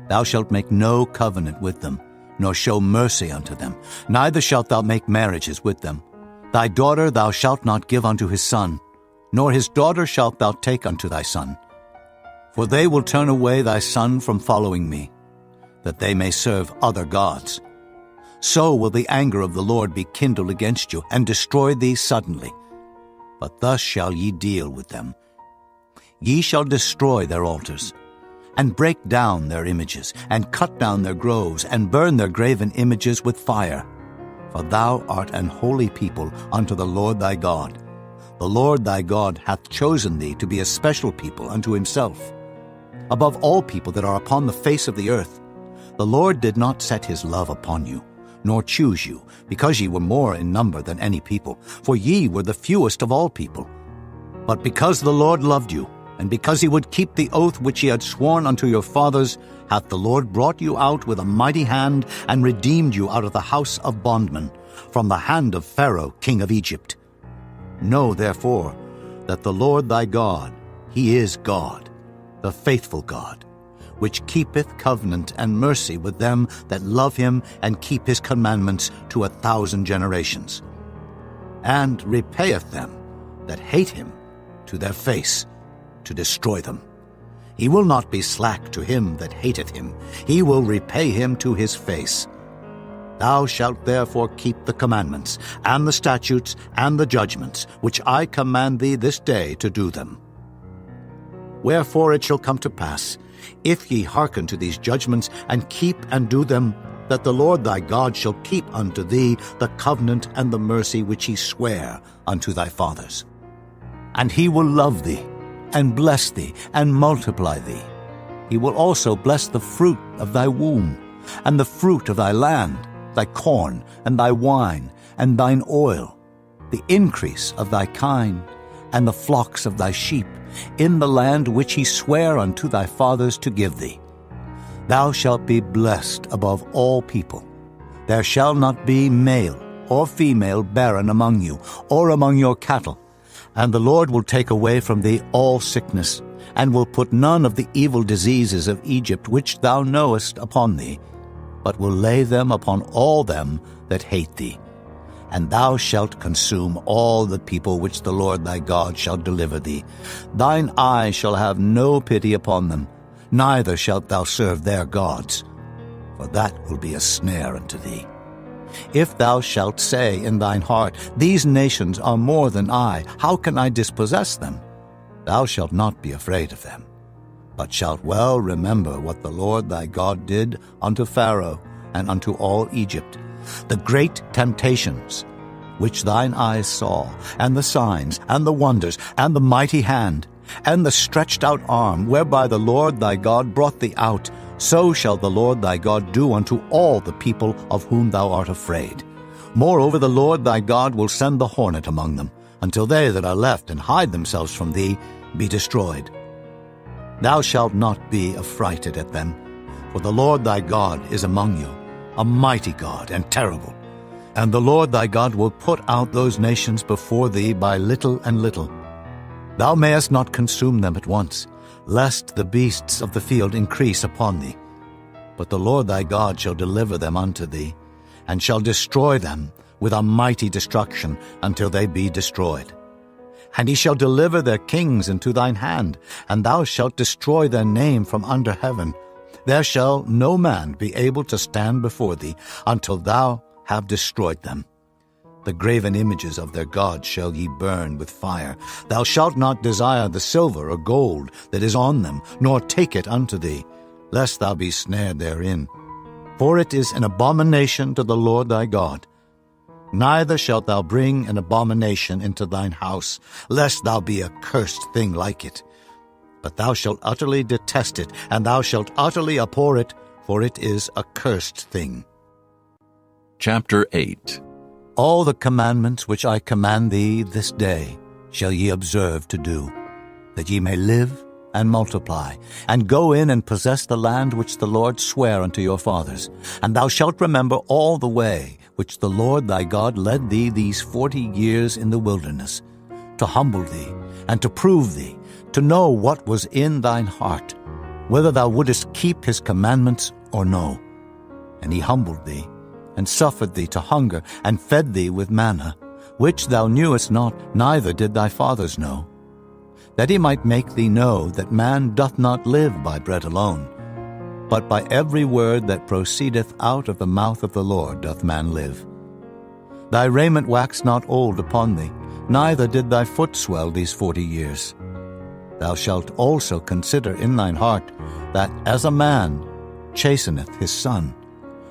Thou shalt make no covenant with them, nor show mercy unto them, neither shalt thou make marriages with them. Thy daughter thou shalt not give unto his son, nor his daughter shalt thou take unto thy son. For they will turn away thy son from following me, that they may serve other gods. So will the anger of the Lord be kindled against you, and destroy thee suddenly. But thus shall ye deal with them. Ye shall destroy their altars, and break down their images, and cut down their groves, and burn their graven images with fire. For thou art an holy people unto the Lord thy God. The Lord thy God hath chosen thee to be a special people unto himself. Above all people that are upon the face of the earth, the Lord did not set his love upon you, nor choose you, because ye were more in number than any people, for ye were the fewest of all people. But because the Lord loved you, and because he would keep the oath which he had sworn unto your fathers, hath the Lord brought you out with a mighty hand, and redeemed you out of the house of bondmen, from the hand of Pharaoh king of Egypt. Know therefore that the Lord thy God, he is God, the faithful God, which keepeth covenant and mercy with them that love him and keep his commandments to 1,000 generations, and repayeth them that hate him to their face, to destroy them. He will not be slack to him that hateth him. He will repay him to his face. Thou shalt therefore keep the commandments, and the statutes, and the judgments, which I command thee this day to do them. Wherefore it shall come to pass, if ye hearken to these judgments, and keep and do them, that the Lord thy God shall keep unto thee the covenant and the mercy which he sware unto thy fathers. And he will love thee, and bless thee, and multiply thee. He will also bless the fruit of thy womb, and the fruit of thy land, thy corn, and thy wine, and thine oil, the increase of thy kine, and the flocks of thy sheep, in the land which he sware unto thy fathers to give thee. Thou shalt be blessed above all people. There shall not be male or female barren among you, or among your cattle. And the Lord will take away from thee all sickness, and will put none of the evil diseases of Egypt which thou knowest upon thee, but will lay them upon all them that hate thee. And thou shalt consume all the people which the Lord thy God shall deliver thee. Thine eye shall have no pity upon them, neither shalt thou serve their gods, for that will be a snare unto thee. If thou shalt say in thine heart, These nations are more than I, how can I dispossess them? Thou shalt not be afraid of them, but shalt well remember what the Lord thy God did unto Pharaoh and unto all Egypt, the great temptations which thine eyes saw, and the signs, and the wonders, and the mighty hand, and the stretched out arm, whereby the Lord thy God brought thee out, so shall the Lord thy God do unto all the people of whom thou art afraid. Moreover, the Lord thy God will send the hornet among them, until they that are left and hide themselves from thee be destroyed. Thou shalt not be affrighted at them, for the Lord thy God is among you, a mighty God and terrible. And the Lord thy God will put out those nations before thee by little and little. Thou mayest not consume them at once, lest the beasts of the field increase upon thee. But the Lord thy God shall deliver them unto thee, and shall destroy them with a mighty destruction until they be destroyed. And he shall deliver their kings into thine hand, and thou shalt destroy their name from under heaven. There shall no man be able to stand before thee until thou have destroyed them. The graven images of their gods shall ye burn with fire. Thou shalt not desire the silver or gold that is on them, nor take it unto thee, lest thou be snared therein. For it is an abomination to the Lord thy God. Neither shalt thou bring an abomination into thine house, lest thou be a cursed thing like it. But thou shalt utterly detest it, and thou shalt utterly abhor it, for it is a cursed thing. Chapter 8. All the commandments which I command thee this day shall ye observe to do, that ye may live and multiply, and go in and possess the land which the Lord sware unto your fathers. And thou shalt remember all the way which the Lord thy God led thee these 40 years in the wilderness, to humble thee, and to prove thee, to know what was in thine heart, whether thou wouldest keep his commandments or no. And he humbled thee, and suffered thee to hunger, and fed thee with manna, which thou knewest not, neither did thy fathers know, that he might make thee know that man doth not live by bread alone, but by every word that proceedeth out of the mouth of the Lord doth man live. Thy raiment waxed not old upon thee, neither did thy foot swell these 40 years. Thou shalt also consider in thine heart that as a man chasteneth his son,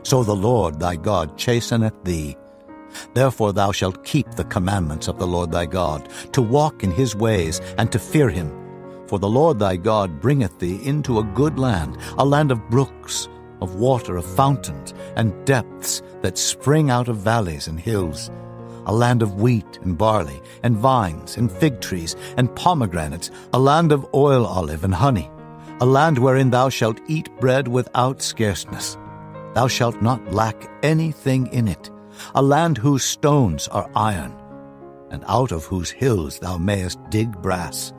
so the Lord thy God chasteneth thee. Therefore thou shalt keep the commandments of the Lord thy God, to walk in his ways, and to fear him. For the Lord thy God bringeth thee into a good land, a land of brooks, of water, of fountains, and depths that spring out of valleys and hills, a land of wheat and barley, and vines, and fig trees, and pomegranates, a land of oil olive and honey, a land wherein thou shalt eat bread without scarceness. Thou shalt not lack anything in it, a land whose stones are iron, and out of whose hills thou mayest dig brass.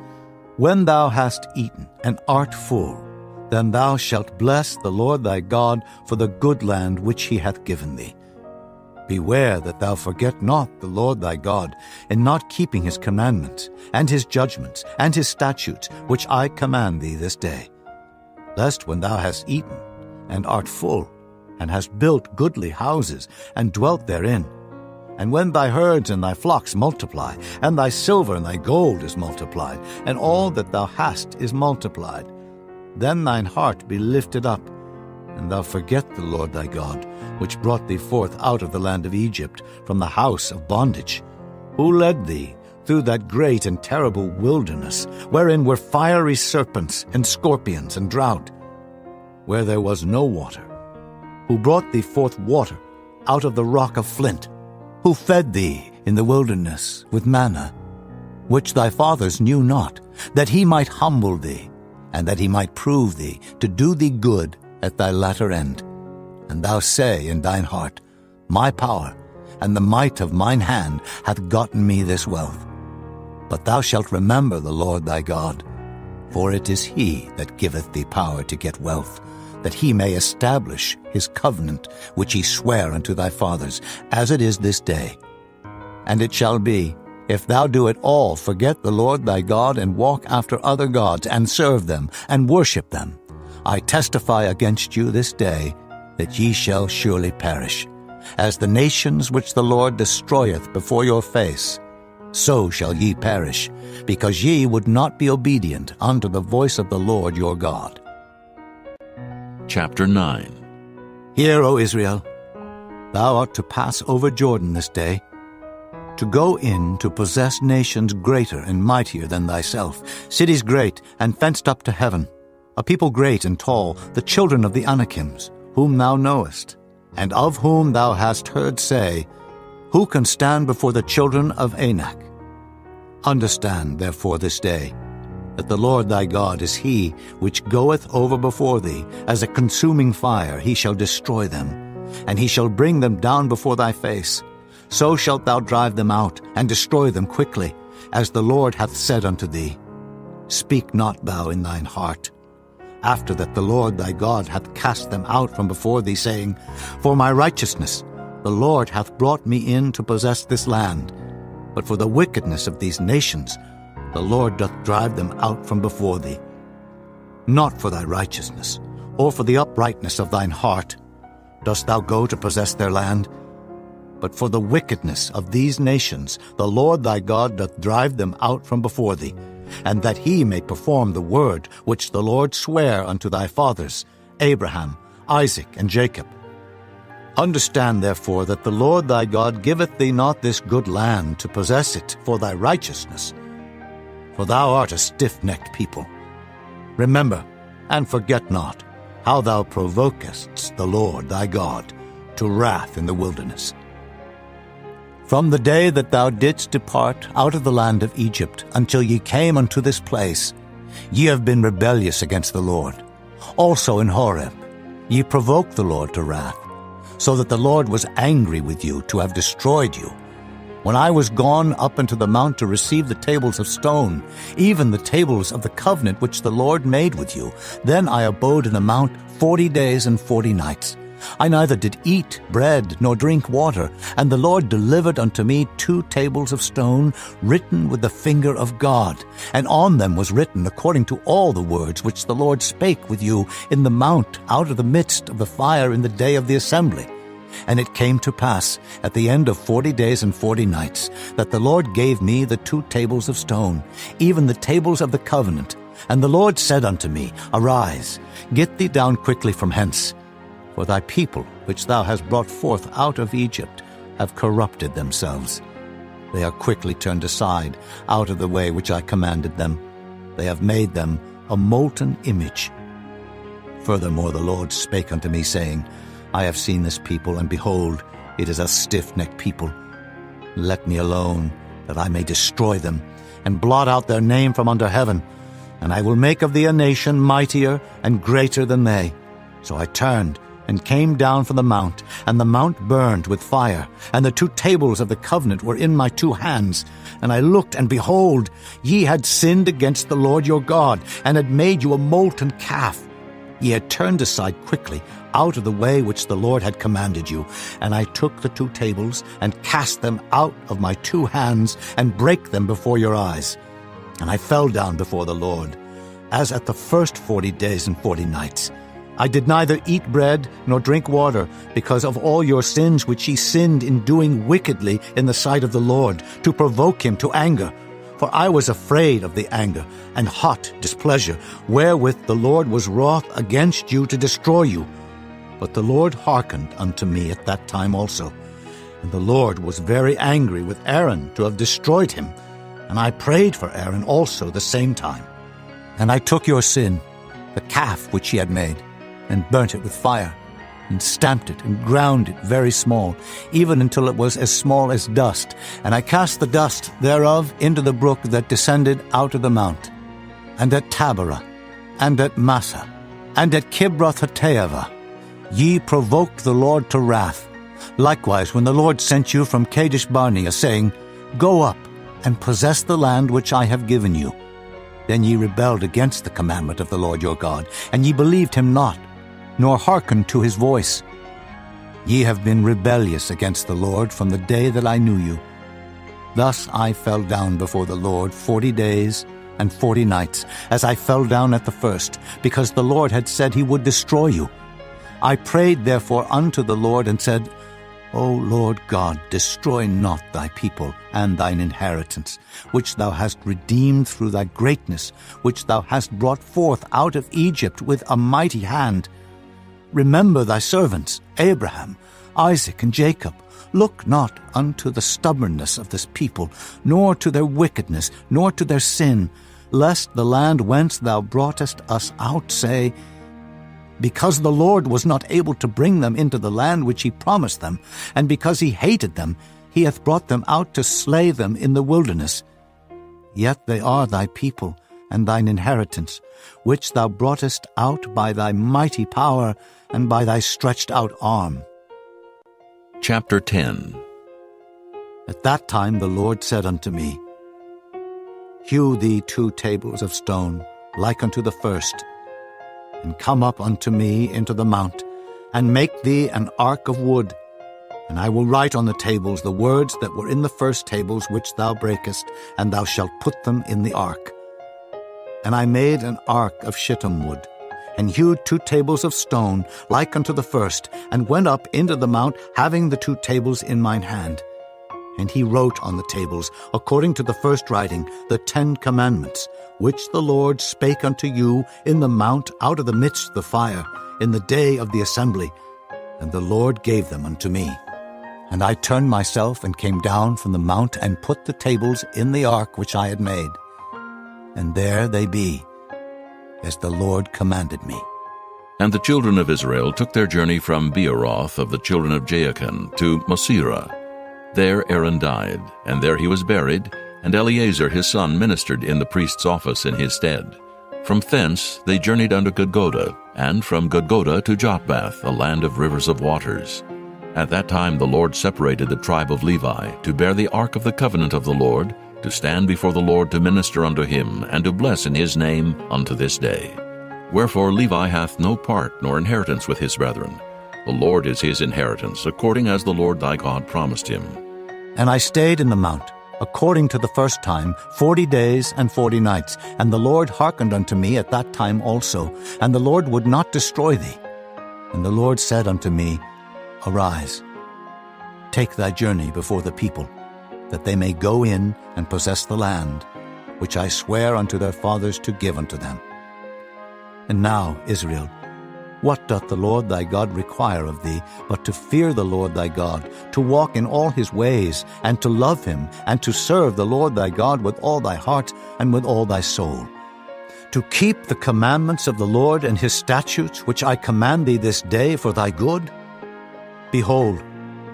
When thou hast eaten and art full, then thou shalt bless the Lord thy God for the good land which he hath given thee. Beware that thou forget not the Lord thy God in not keeping his commandments, and his judgments, and his statutes, which I command thee this day. Lest when thou hast eaten and art full, and hast built goodly houses, and dwelt therein, and when thy herds and thy flocks multiply, and thy silver and thy gold is multiplied, and all that thou hast is multiplied, then thine heart be lifted up, and thou forget the Lord thy God, which brought thee forth out of the land of Egypt, from the house of bondage, who led thee through that great and terrible wilderness, wherein were fiery serpents and scorpions and drought, where there was no water, who brought thee forth water out of the rock of flint, who fed thee in the wilderness with manna, which thy fathers knew not, that he might humble thee, and that he might prove thee, to do thee good at thy latter end. And thou say in thine heart, My power and the might of mine hand hath gotten me this wealth. But thou shalt remember the Lord thy God, for it is he that giveth thee power to get wealth, that he may establish his covenant which he sware unto thy fathers, as it is this day. And it shall be, if thou do at all forget the Lord thy God, and walk after other gods, and serve them, and worship them, I testify against you this day, that ye shall surely perish. As the nations which the Lord destroyeth before your face, so shall ye perish, because ye would not be obedient unto the voice of the Lord your God. Chapter 9. Hear, O Israel, Thou art to pass over Jordan this day, to go in to possess nations greater and mightier than thyself, cities great and fenced up to heaven, a people great and tall, the children of the Anakims, whom thou knowest, and of whom thou hast heard say, Who can stand before the children of Anak? Understand, therefore, this day, that the Lord thy God is he which goeth over before thee, as a consuming fire he shall destroy them, and he shall bring them down before thy face. So shalt thou drive them out, and destroy them quickly, as the Lord hath said unto thee. Speak not thou in thine heart, after that the Lord thy God hath cast them out from before thee, saying, For my righteousness the Lord hath brought me in to possess this land. But for the wickedness of these nations the Lord doth drive them out from before thee. Not for thy righteousness, or for the uprightness of thine heart, dost thou go to possess their land, but for the wickedness of these nations the Lord thy God doth drive them out from before thee, and that he may perform the word which the Lord sware unto thy fathers, Abraham, Isaac, and Jacob. Understand therefore that the Lord thy God giveth thee not this good land to possess it for thy righteousness, for thou art a stiff-necked people. Remember, and forget not, how thou provokest the Lord thy God to wrath in the wilderness. From the day that thou didst depart out of the land of Egypt until ye came unto this place, ye have been rebellious against the Lord. Also in Horeb ye provoked the Lord to wrath, so that the Lord was angry with you to have destroyed you. When I was gone up into the mount to receive the tables of stone, even the tables of the covenant which the Lord made with you, then I abode in the mount 40 days and 40 nights. I neither did eat bread nor drink water, and the Lord delivered unto me 2 tables of stone, written with the finger of God, and on them was written according to all the words which the Lord spake with you in the mount out of the midst of the fire in the day of the assembly. And it came to pass, at the end of 40 days and 40 nights, that the Lord gave me the 2 tables of stone, even the tables of the covenant. And the Lord said unto me, Arise, get thee down quickly from hence. For thy people, which thou hast brought forth out of Egypt, have corrupted themselves. They are quickly turned aside out of the way which I commanded them. They have made them a molten image. Furthermore the Lord spake unto me, saying, I have seen this people, and behold, it is a stiff-necked people. Let me alone, that I may destroy them, and blot out their name from under heaven. And I will make of thee a nation mightier and greater than they. So I turned, and came down from the mount, and the mount burned with fire, and the 2 tables of the covenant were in my 2 hands. And I looked, and behold, ye had sinned against the Lord your God, and had made you a molten calf. Ye had turned aside quickly out of the way which the Lord had commanded you. And I took the 2 tables, and cast them out of my 2 hands, and brake them before your eyes. And I fell down before the Lord, as at the first 40 days and 40 nights. I did neither eat bread nor drink water, because of all your sins which ye sinned in doing wickedly in the sight of the Lord, to provoke him to anger. For I was afraid of the anger and hot displeasure, wherewith the Lord was wroth against you to destroy you. But the Lord hearkened unto me at that time also. And the Lord was very angry with Aaron to have destroyed him. And I prayed for Aaron also the same time. And I took your sin, the calf which ye had made, and burnt it with fire, and stamped it, and ground it very small, even until it was as small as dust. And I cast the dust thereof into the brook that descended out of the mount. And at Taberah, and at Massa, and at Kibroth-hattaavah, ye provoked the Lord to wrath. Likewise, when the Lord sent you from Kadesh-barnea, saying, Go up, and possess the land which I have given you. Then ye rebelled against the commandment of the Lord your God, and ye believed him not, nor hearkened to his voice. Ye have been rebellious against the Lord from the day that I knew you. Thus I fell down before the Lord 40 days and 40 nights, as I fell down at the first, because the Lord had said he would destroy you. I prayed therefore unto the Lord, and said, O Lord God, destroy not thy people and thine inheritance, which thou hast redeemed through thy greatness, which thou hast brought forth out of Egypt with a mighty hand. Remember thy servants, Abraham, Isaac and Jacob, look not unto the stubbornness of this people, nor to their wickedness, nor to their sin, lest the land whence thou broughtest us out say, because the Lord was not able to bring them into the land which he promised them, and because he hated them, he hath brought them out to slay them in the wilderness. Yet they are thy people, and thine inheritance, which thou broughtest out by thy mighty power and by thy stretched out arm. Chapter 10. At that time the Lord said unto me, Hew thee 2 tables of stone, like unto the first, and come up unto me into the mount, and make thee an ark of wood. And I will write on the tables the words that were in the first tables which thou breakest, and thou shalt put them in the ark. And I made an ark of shittim wood, and hewed 2 tables of stone, like unto the first, and went up into the mount, having the 2 tables in mine hand. And he wrote on the tables, according to the first writing, the 10 commandments, which the Lord spake unto you in the mount out of the midst of the fire, in the day of the assembly. And the Lord gave them unto me. And I turned myself and came down from the mount, and put the tables in the ark which I had made. And there they be, as the Lord commanded me. And the children of Israel took their journey from Beeroth of the children of Jaachan to Mosera. There Aaron died, and there he was buried, and Eleazar his son ministered in the priest's office in his stead. From thence they journeyed unto Gudgodah, and from Gudgodah to Jotbath, a land of rivers of waters. At that time the Lord separated the tribe of Levi, to bear the ark of the covenant of the Lord, to stand before the Lord to minister unto him, and to bless in his name unto this day. Wherefore Levi hath no part nor inheritance with his brethren. The Lord is his inheritance, according as the Lord thy God promised him. And I stayed in the mount, according to the first time, 40 days and 40 nights. And the Lord hearkened unto me at that time also, and the Lord would not destroy thee. And the Lord said unto me, Arise, take thy journey before the people, that they may go in and possess the land, which I swear unto their fathers to give unto them. And now, Israel, what doth the Lord thy God require of thee, but to fear the Lord thy God, to walk in all his ways, and to love him, and to serve the Lord thy God with all thy heart and with all thy soul, to keep the commandments of the Lord and his statutes, which I command thee this day for thy good? Behold,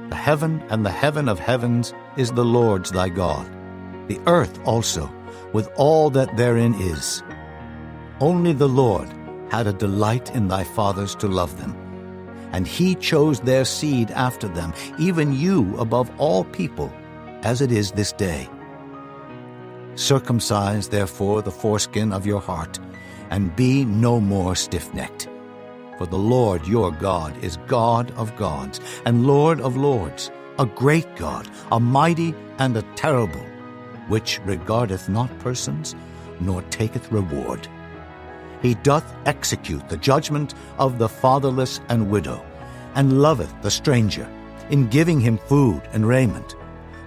the heaven and the heaven of heavens is the Lord's thy God, the earth also, with all that therein is. Only the Lord had a delight in thy fathers to love them, and he chose their seed after them, even you above all people, as it is this day. Circumcise therefore the foreskin of your heart, and be no more stiff-necked. For the Lord your God is God of gods, and Lord of lords, a great God, a mighty and a terrible, which regardeth not persons, nor taketh reward. He doth execute the judgment of the fatherless and widow, and loveth the stranger, in giving him food and raiment.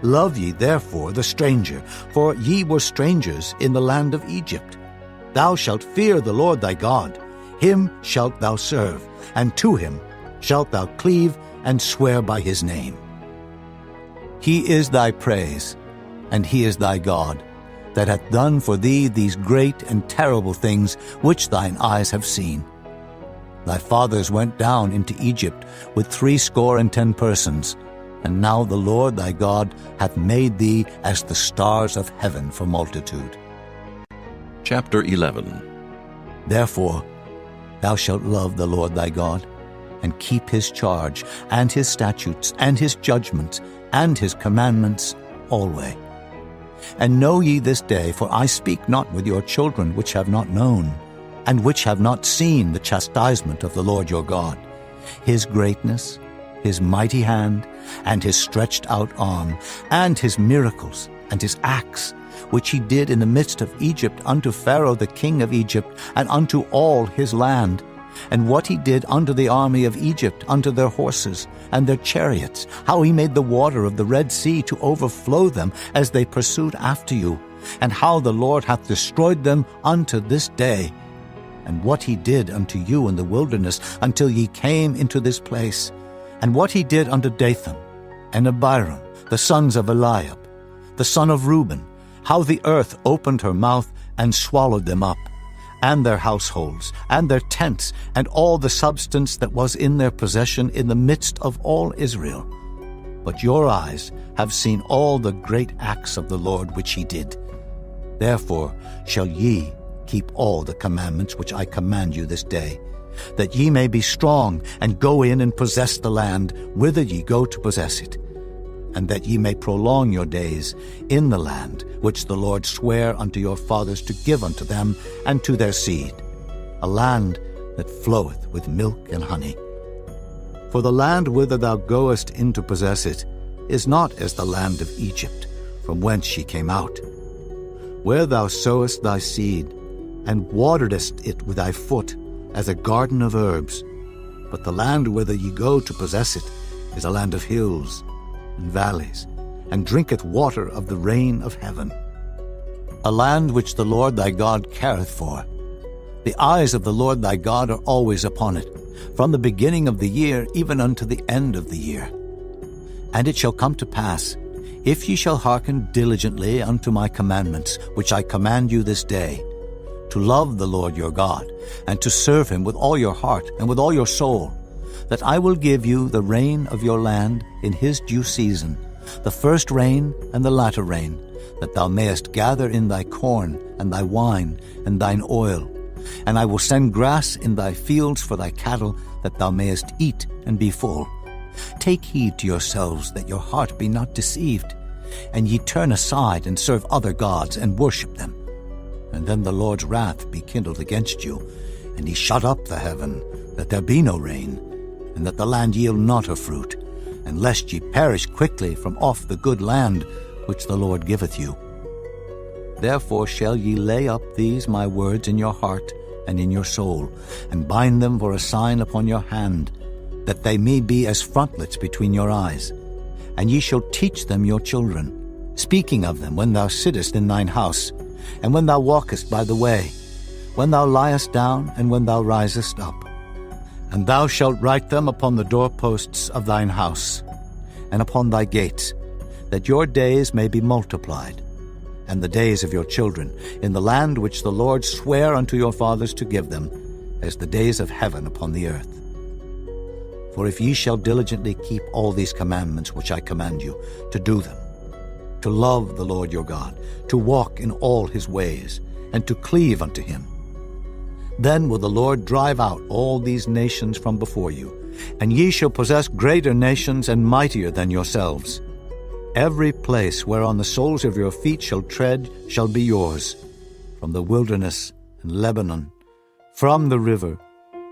Love ye therefore the stranger, for ye were strangers in the land of Egypt. Thou shalt fear the Lord thy God, him shalt thou serve, and to him shalt thou cleave and swear by his name. He is thy praise, and he is thy God, that hath done for thee these great and terrible things which thine eyes have seen. Thy fathers went down into Egypt with 70 persons, and now the Lord thy God hath made thee as the stars of heaven for multitude. Chapter 11. Therefore thou shalt love the Lord thy God, and keep his charge, and his statutes, and his judgments, and his commandments alway. And know ye this day, for I speak not with your children which have not known, and which have not seen the chastisement of the Lord your God, his greatness, his mighty hand, and his stretched out arm, and his miracles, and his acts, which he did in the midst of Egypt unto Pharaoh the king of Egypt, and unto all his land, and what he did unto the army of Egypt, unto their horses and their chariots, how he made the water of the Red Sea to overflow them as they pursued after you, and how the Lord hath destroyed them unto this day, and what he did unto you in the wilderness until ye came into this place, and what he did unto Dathan and Abiram, the sons of Eliab, the son of Reuben, how the earth opened her mouth and swallowed them up, and their households, and their tents, and all the substance that was in their possession in the midst of all Israel. But your eyes have seen all the great acts of the Lord which he did. Therefore shall ye keep all the commandments which I command you this day, that ye may be strong, and go in and possess the land whither ye go to possess it, and that ye may prolong your days in the land which the Lord sware unto your fathers to give unto them and to their seed, a land that floweth with milk and honey. For the land whither thou goest in to possess it is not as the land of Egypt, from whence ye came out, where thou sowest thy seed, and wateredest it with thy foot, as a garden of herbs. But the land whither ye go to possess it is a land of hills and valleys, and drinketh water of the rain of heaven, a land which the Lord thy God careth for. The eyes of the Lord thy God are always upon it, from the beginning of the year even unto the end of the year. And it shall come to pass, if ye shall hearken diligently unto my commandments, which I command you this day, to love the Lord your God, and to serve him with all your heart and with all your soul, that I will give you the rain of your land in his due season, the first rain and the latter rain, that thou mayest gather in thy corn and thy wine and thine oil. And I will send grass in thy fields for thy cattle, that thou mayest eat and be full. Take heed to yourselves that your heart be not deceived, and ye turn aside and serve other gods and worship them. And then the Lord's wrath be kindled against you, and he shut up the heaven, that there be no rain, and that the land yield not her fruit, and lest ye perish quickly from off the good land which the Lord giveth you. Therefore shall ye lay up these my words in your heart and in your soul, and bind them for a sign upon your hand, that they may be as frontlets between your eyes. And ye shall teach them your children, speaking of them when thou sittest in thine house, and when thou walkest by the way, when thou liest down, and when thou risest up. And thou shalt write them upon the doorposts of thine house, and upon thy gates, that your days may be multiplied, and the days of your children, in the land which the Lord sware unto your fathers to give them, as the days of heaven upon the earth. For if ye shall diligently keep all these commandments which I command you, to do them, to love the Lord your God, to walk in all his ways, and to cleave unto him, then will the Lord drive out all these nations from before you, and ye shall possess greater nations and mightier than yourselves. Every place whereon the soles of your feet shall tread shall be yours, from the wilderness and Lebanon, from the river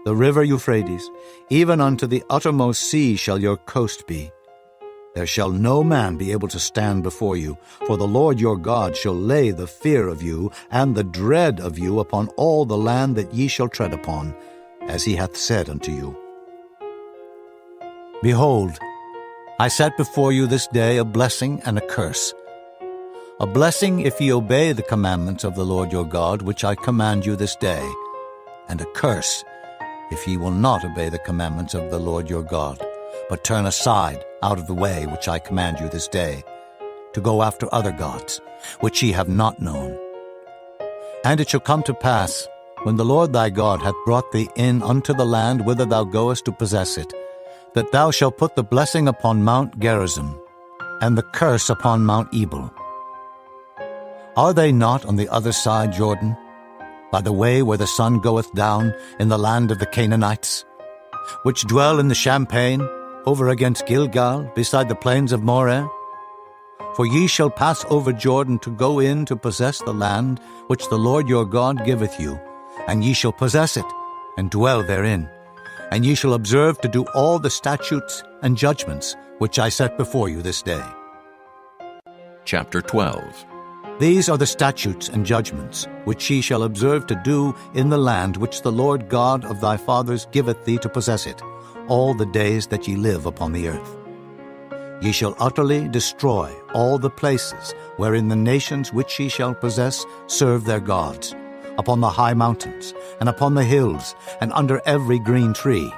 Euphrates, even unto the uttermost sea shall your coast be. There shall no man be able to stand before you, for the Lord your God shall lay the fear of you and the dread of you upon all the land that ye shall tread upon, as he hath said unto you. Behold, I set before you this day a blessing and a curse. A blessing if ye obey the commandments of the Lord your God, which I command you this day, and a curse if ye will not obey the commandments of the Lord your God, but turn aside out of the way which I command you this day, to go after other gods, which ye have not known. And it shall come to pass, when the Lord thy God hath brought thee in unto the land whither thou goest to possess it, that thou shalt put the blessing upon Mount Gerizim, and the curse upon Mount Ebal. Are they not on the other side Jordan, by the way where the sun goeth down, in the land of the Canaanites, which dwell in the champaign, over against Gilgal, beside the plains of Moreh? For ye shall pass over Jordan to go in to possess the land which the Lord your God giveth you, and ye shall possess it, and dwell therein. And ye shall observe to do all the statutes and judgments which I set before you this day. Chapter 12. These are the statutes and judgments which ye shall observe to do in the land which the Lord God of thy fathers giveth thee to possess it, all the days that ye live upon the earth. Ye shall utterly destroy all the places wherein the nations which ye shall possess serve their gods, upon the high mountains, and upon the hills, and under every green tree.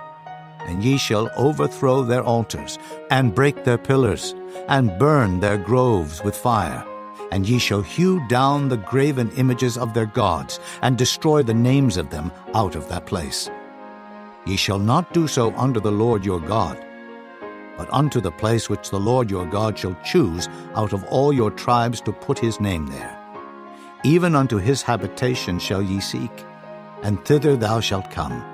and ye shall overthrow their altars, and break their pillars, and burn their groves with fire. And ye shall hew down the graven images of their gods, and destroy the names of them out of that place. Ye shall not do so unto the Lord your God, but unto the place which the Lord your God shall choose out of all your tribes to put his name there. Even unto his habitation shall ye seek, and thither thou shalt come.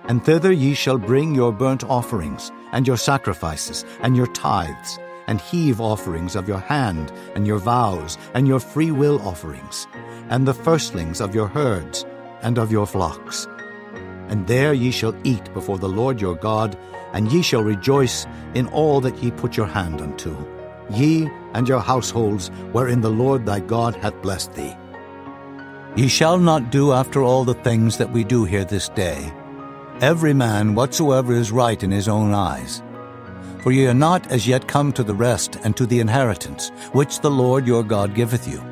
And thither ye shall bring your burnt offerings, and your sacrifices, and your tithes, and heave offerings of your hand, and your vows, and your freewill offerings, and the firstlings of your herds, and of your flocks. And there ye shall eat before the Lord your God, and ye shall rejoice in all that ye put your hand unto, ye and your households wherein the Lord thy God hath blessed thee. Ye shall not do after all the things that we do here this day, every man whatsoever is right in his own eyes. For ye are not as yet come to the rest and to the inheritance, which the Lord your God giveth you.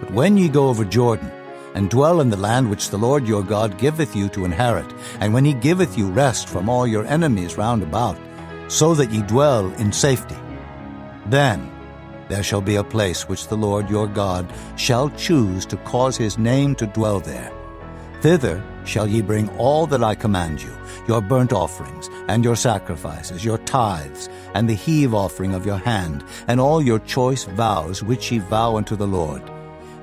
But when ye go over Jordan, and dwell in the land which the Lord your God giveth you to inherit, and when he giveth you rest from all your enemies round about, so that ye dwell in safety, then there shall be a place which the Lord your God shall choose to cause his name to dwell there. Thither shall ye bring all that I command you, your burnt offerings, and your sacrifices, your tithes, and the heave offering of your hand, and all your choice vows which ye vow unto the Lord.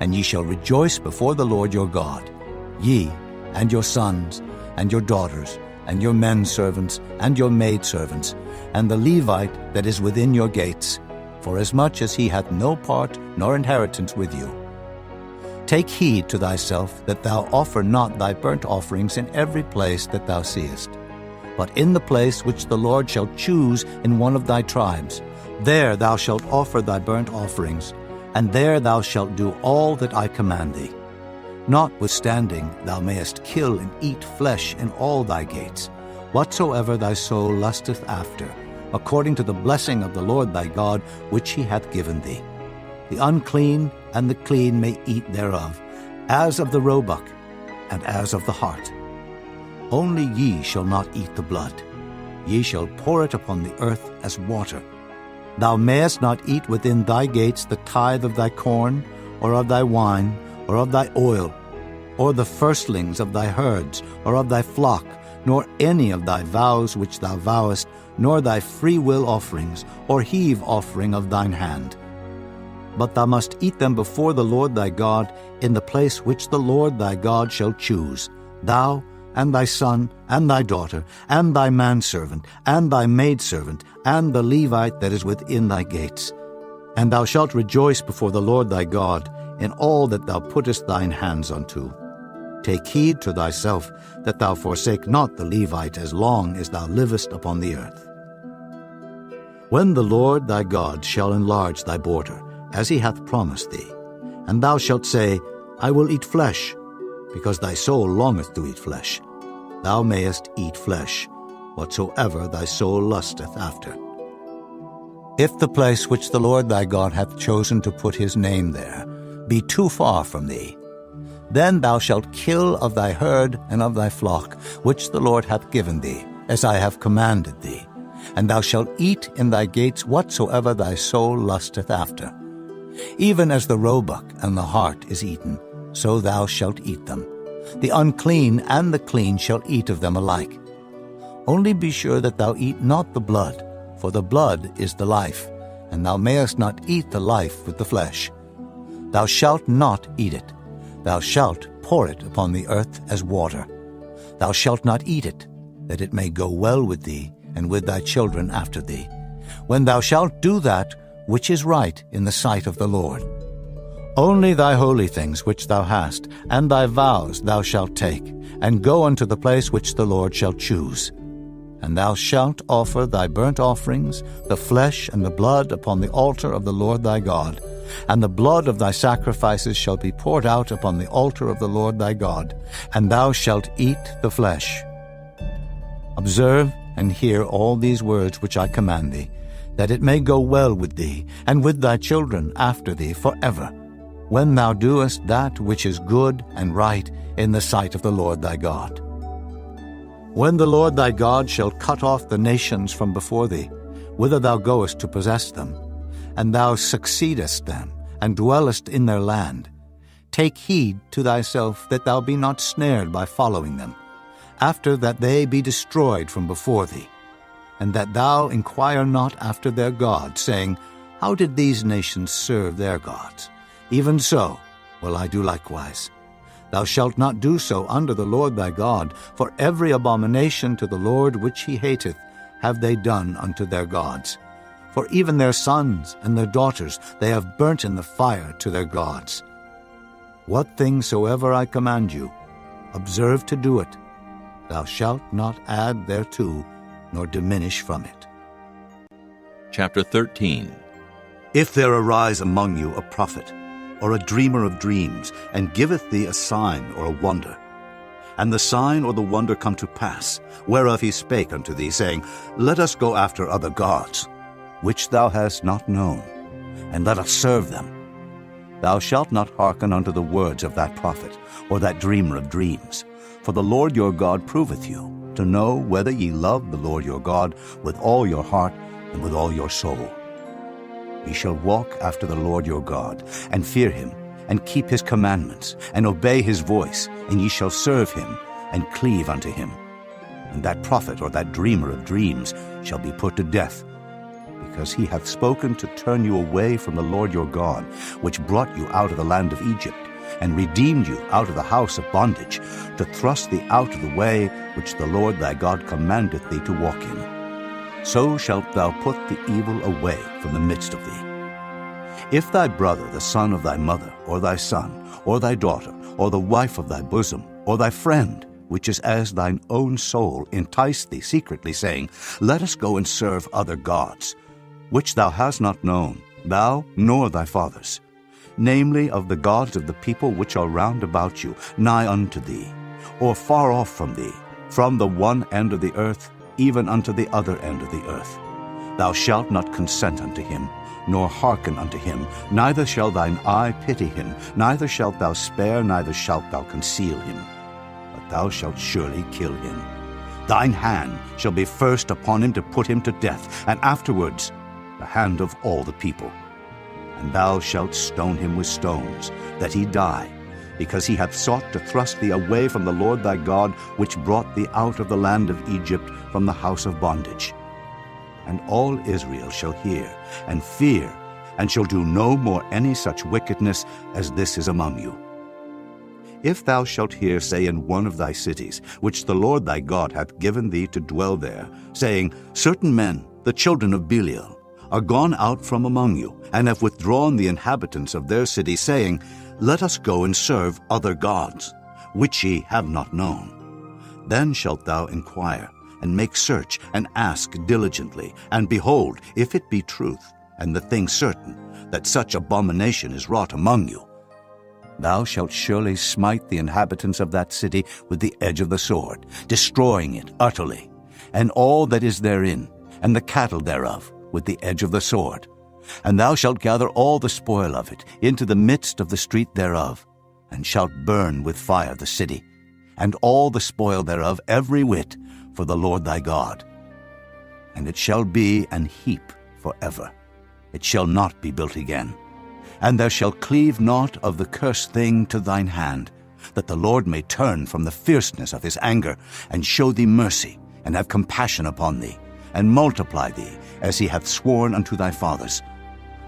And ye shall rejoice before the Lord your God, ye, and your sons, and your daughters, and your men servants, and your maidservants, and the Levite that is within your gates, forasmuch as he hath no part nor inheritance with you. Take heed to thyself that thou offer not thy burnt offerings in every place that thou seest, but in the place which the Lord shall choose in one of thy tribes. There thou shalt offer thy burnt offerings, and there thou shalt do all that I command thee. Notwithstanding, thou mayest kill and eat flesh in all thy gates, whatsoever thy soul lusteth after, according to the blessing of the Lord thy God, which he hath given thee. The unclean and the clean may eat thereof, as of the roebuck, and as of the hart. Only ye shall not eat the blood. Ye shall pour it upon the earth as water. Thou mayest not eat within thy gates the tithe of thy corn, or of thy wine, or of thy oil, or the firstlings of thy herds, or of thy flock, nor any of thy vows which thou vowest, nor thy freewill offerings, or heave offering of thine hand. But thou must eat them before the Lord thy God in the place which the Lord thy God shall choose, thou, and thy son, and thy daughter, and thy manservant, and thy maidservant, and the Levite that is within thy gates. And thou shalt rejoice before the Lord thy God in all that thou puttest thine hands unto. Take heed to thyself that thou forsake not the Levite as long as thou livest upon the earth. When the Lord thy God shall enlarge thy border, as he hath promised thee, and thou shalt say, I will eat flesh, because thy soul longeth to eat flesh, thou mayest eat flesh, whatsoever thy soul lusteth after. If the place which the Lord thy God hath chosen to put his name there be too far from thee, then thou shalt kill of thy herd and of thy flock, which the Lord hath given thee, as I have commanded thee, and thou shalt eat in thy gates whatsoever thy soul lusteth after. Even as the roebuck and the hart is eaten, so thou shalt eat them. The unclean and the clean shall eat of them alike. Only be sure that thou eat not the blood, for the blood is the life, and thou mayest not eat the life with the flesh. Thou shalt not eat it. Thou shalt pour it upon the earth as water. Thou shalt not eat it, that it may go well with thee and with thy children after thee, when thou shalt do that which is right in the sight of the Lord. Only thy holy things which thou hast, and thy vows thou shalt take, and go unto the place which the Lord shall choose. And thou shalt offer thy burnt offerings, the flesh and the blood upon the altar of the Lord thy God, and the blood of thy sacrifices shall be poured out upon the altar of the Lord thy God, and thou shalt eat the flesh. Observe and hear all these words which I command thee, that it may go well with thee, and with thy children after thee forever, when thou doest that which is good and right in the sight of the Lord thy God. When the Lord thy God shall cut off the nations from before thee, whither thou goest to possess them, and thou succeedest them, and dwellest in their land, take heed to thyself that thou be not snared by following them, after that they be destroyed from before thee, and that thou inquire not after their gods, saying, How did these nations serve their gods? Even so will I do likewise. Thou shalt not do so unto the Lord thy God, for every abomination to the Lord which he hateth have they done unto their gods. For even their sons and their daughters they have burnt in the fire to their gods. What thing soever I command you, observe to do it. Thou shalt not add thereto, nor diminish from it. Chapter 13. If there arise among you a prophet, or a dreamer of dreams, and giveth thee a sign or a wonder, and the sign or the wonder come to pass, whereof he spake unto thee, saying, Let us go after other gods, which thou hast not known, and let us serve them. Thou shalt not hearken unto the words of that prophet, or that dreamer of dreams. For the Lord your God proveth you, to know whether ye love the Lord your God with all your heart and with all your soul. Ye shall walk after the Lord your God, and fear him, and keep his commandments, and obey his voice, and ye shall serve him, and cleave unto him. And that prophet or that dreamer of dreams shall be put to death, because he hath spoken to turn you away from the Lord your God, which brought you out of the land of Egypt, and redeemed you out of the house of bondage, to thrust thee out of the way which the Lord thy God commandeth thee to walk in. So shalt thou put the evil away from the midst of thee. If thy brother, the son of thy mother, or thy son, or thy daughter, or the wife of thy bosom, or thy friend, which is as thine own soul, entice thee secretly, saying, Let us go and serve other gods, which thou hast not known, thou nor thy fathers, namely of the gods of the people which are round about you, nigh unto thee, or far off from thee, from the one end of the earth even unto the other end of the earth. Thou shalt not consent unto him, nor hearken unto him, neither shall thine eye pity him, neither shalt thou spare, neither shalt thou conceal him. But thou shalt surely kill him. Thine hand shall be first upon him to put him to death, and afterwards the hand of all the people. And thou shalt stone him with stones, that he die, because he hath sought to thrust thee away from the Lord thy God, which brought thee out of the land of Egypt, from the house of bondage. And all Israel shall hear, and fear, and shall do no more any such wickedness as this is among you. If thou shalt hear say in one of thy cities, which the Lord thy God hath given thee to dwell there, saying, Certain men, the children of Belial, are gone out from among you, and have withdrawn the inhabitants of their city, saying, Let us go and serve other gods, which ye have not known. Then shalt thou inquire, and make search, and ask diligently, and behold, if it be truth, and the thing certain, that such abomination is wrought among you, thou shalt surely smite the inhabitants of that city with the edge of the sword, destroying it utterly, and all that is therein, and the cattle thereof, with the edge of the sword. And thou shalt gather all the spoil of it into the midst of the street thereof, and shalt burn with fire the city, and all the spoil thereof every whit, for the Lord thy God. And it shall be an heap forever. It shall not be built again. And there shall cleave naught of the cursed thing to thine hand, that the Lord may turn from the fierceness of his anger, and show thee mercy, and have compassion upon thee, and multiply thee, as he hath sworn unto thy fathers,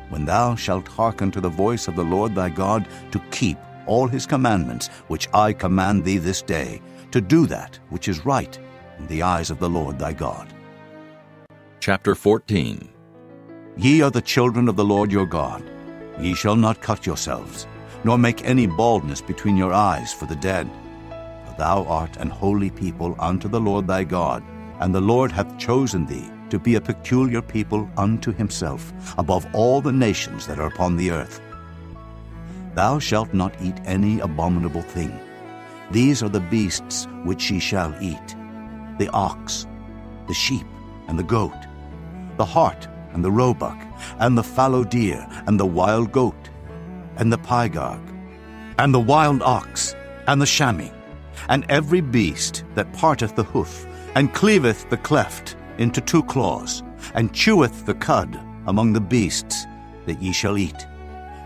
when thou shalt hearken to the voice of the Lord thy God, to keep all his commandments which I command thee this day, to do that which is right in the eyes of the Lord thy God. Chapter 14. Ye are the children of the Lord your God. Ye shall not cut yourselves, nor make any baldness between your eyes for the dead. For thou art an holy people unto the Lord thy God, and the Lord hath chosen thee to be a peculiar people unto himself, above all the nations that are upon the earth. Thou shalt not eat any abominable thing. These are the beasts which ye shall eat: the ox, the sheep, and the goat, the hart, and the roebuck, and the fallow deer, and the wild goat, and the pygarg, and the wild ox, and the chamois, and every beast that parteth the hoof, and cleaveth the cleft into 2 claws, and cheweth the cud among the beasts that ye shall eat.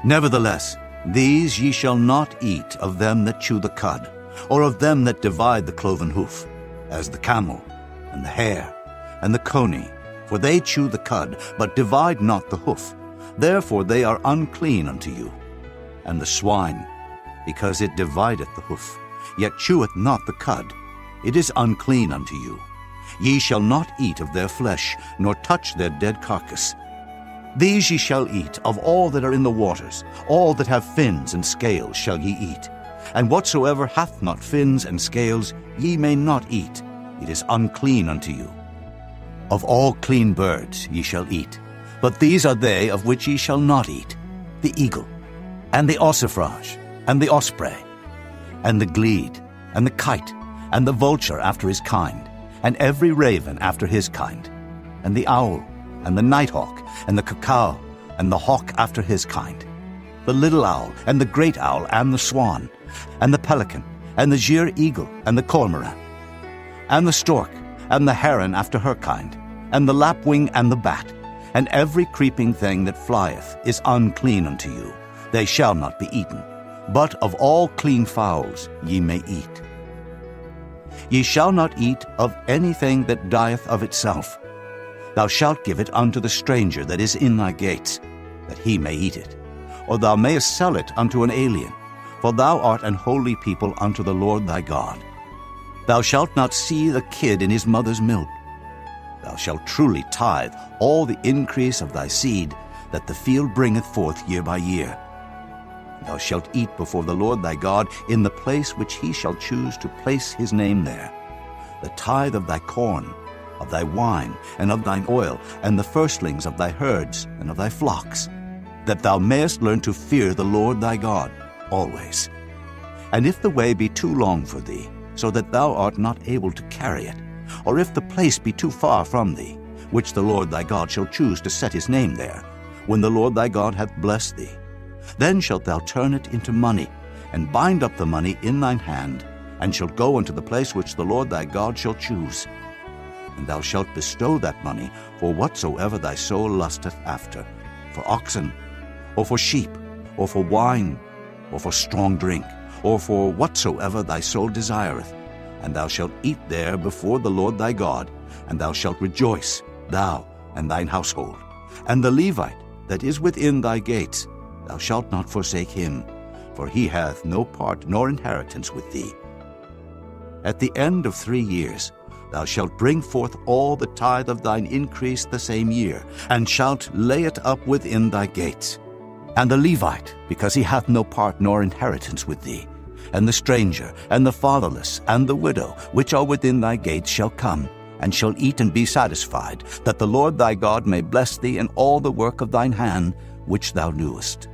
Nevertheless, these ye shall not eat of them that chew the cud, or of them that divide the cloven hoof, as the camel, and the hare, and the coney, for they chew the cud, but divide not the hoof. Therefore they are unclean unto you. And the swine, because it divideth the hoof, yet cheweth not the cud, it is unclean unto you. Ye shall not eat of their flesh, nor touch their dead carcass. These ye shall eat of all that are in the waters, all that have fins and scales shall ye eat. And whatsoever hath not fins and scales ye may not eat, it is unclean unto you. Of all clean birds ye shall eat, but these are they of which ye shall not eat: the eagle, and the ossifrage, and the osprey, and the glede, and the kite, and the vulture after his kind, and every raven after his kind, and the owl, and the nighthawk, and the cuckoo, and the hawk after his kind, the little owl, and the great owl, and the swan, and the pelican, and the gier eagle, and the cormorant, and the stork, and the heron after her kind, and the lapwing, and the bat, and every creeping thing that flieth is unclean unto you. They shall not be eaten. But of all clean fowls ye may eat. Ye shall not eat of anything that dieth of itself. Thou shalt give it unto the stranger that is in thy gates, that he may eat it. Or thou mayest sell it unto an alien, for thou art an holy people unto the Lord thy God. Thou shalt not see the kid in his mother's milk. Thou shalt truly tithe all the increase of thy seed that the field bringeth forth year by year. Thou shalt eat before the Lord thy God in the place which he shall choose to place his name there. The tithe of thy corn, of thy wine, and of thine oil, and the firstlings of thy herds and of thy flocks, that thou mayest learn to fear the Lord thy God always. And if the way be too long for thee, so that thou art not able to carry it, or if the place be too far from thee, which the Lord thy God shall choose to set his name there, when the Lord thy God hath blessed thee, then shalt thou turn it into money, and bind up the money in thine hand, and shalt go unto the place which the Lord thy God shall choose. And thou shalt bestow that money for whatsoever thy soul lusteth after, for oxen, or for sheep, or for wine, or for strong drink, or for whatsoever thy soul desireth. And thou shalt eat there before the Lord thy God, and thou shalt rejoice, thou and thine household. And the Levite that is within thy gates, thou shalt not forsake him, for he hath no part nor inheritance with thee. At the end of 3 years thou shalt bring forth all the tithe of thine increase the same year, and shalt lay it up within thy gates. And the Levite, because he hath no part nor inheritance with thee, and the stranger, and the fatherless, and the widow, which are within thy gates, shall come, and shall eat and be satisfied, that the Lord thy God may bless thee in all the work of thine hand, which thou doest.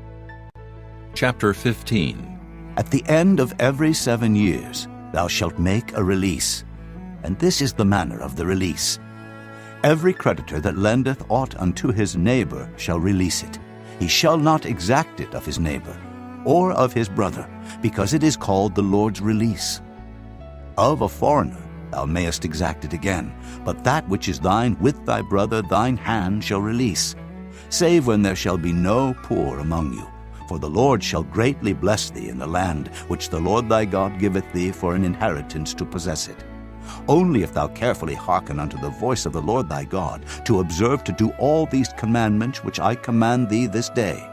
Chapter 15. At the end of every 7 years thou shalt make a release, and this is the manner of the release. Every creditor that lendeth aught unto his neighbor shall release it. He shall not exact it of his neighbor, or of his brother, because it is called the Lord's release. Of a foreigner thou mayest exact it again, but that which is thine with thy brother thine hand shall release, save when there shall be no poor among you. For the Lord shall greatly bless thee in the land which the Lord thy God giveth thee for an inheritance to possess it. Only if thou carefully hearken unto the voice of the Lord thy God, to observe to do all these commandments which I command thee this day.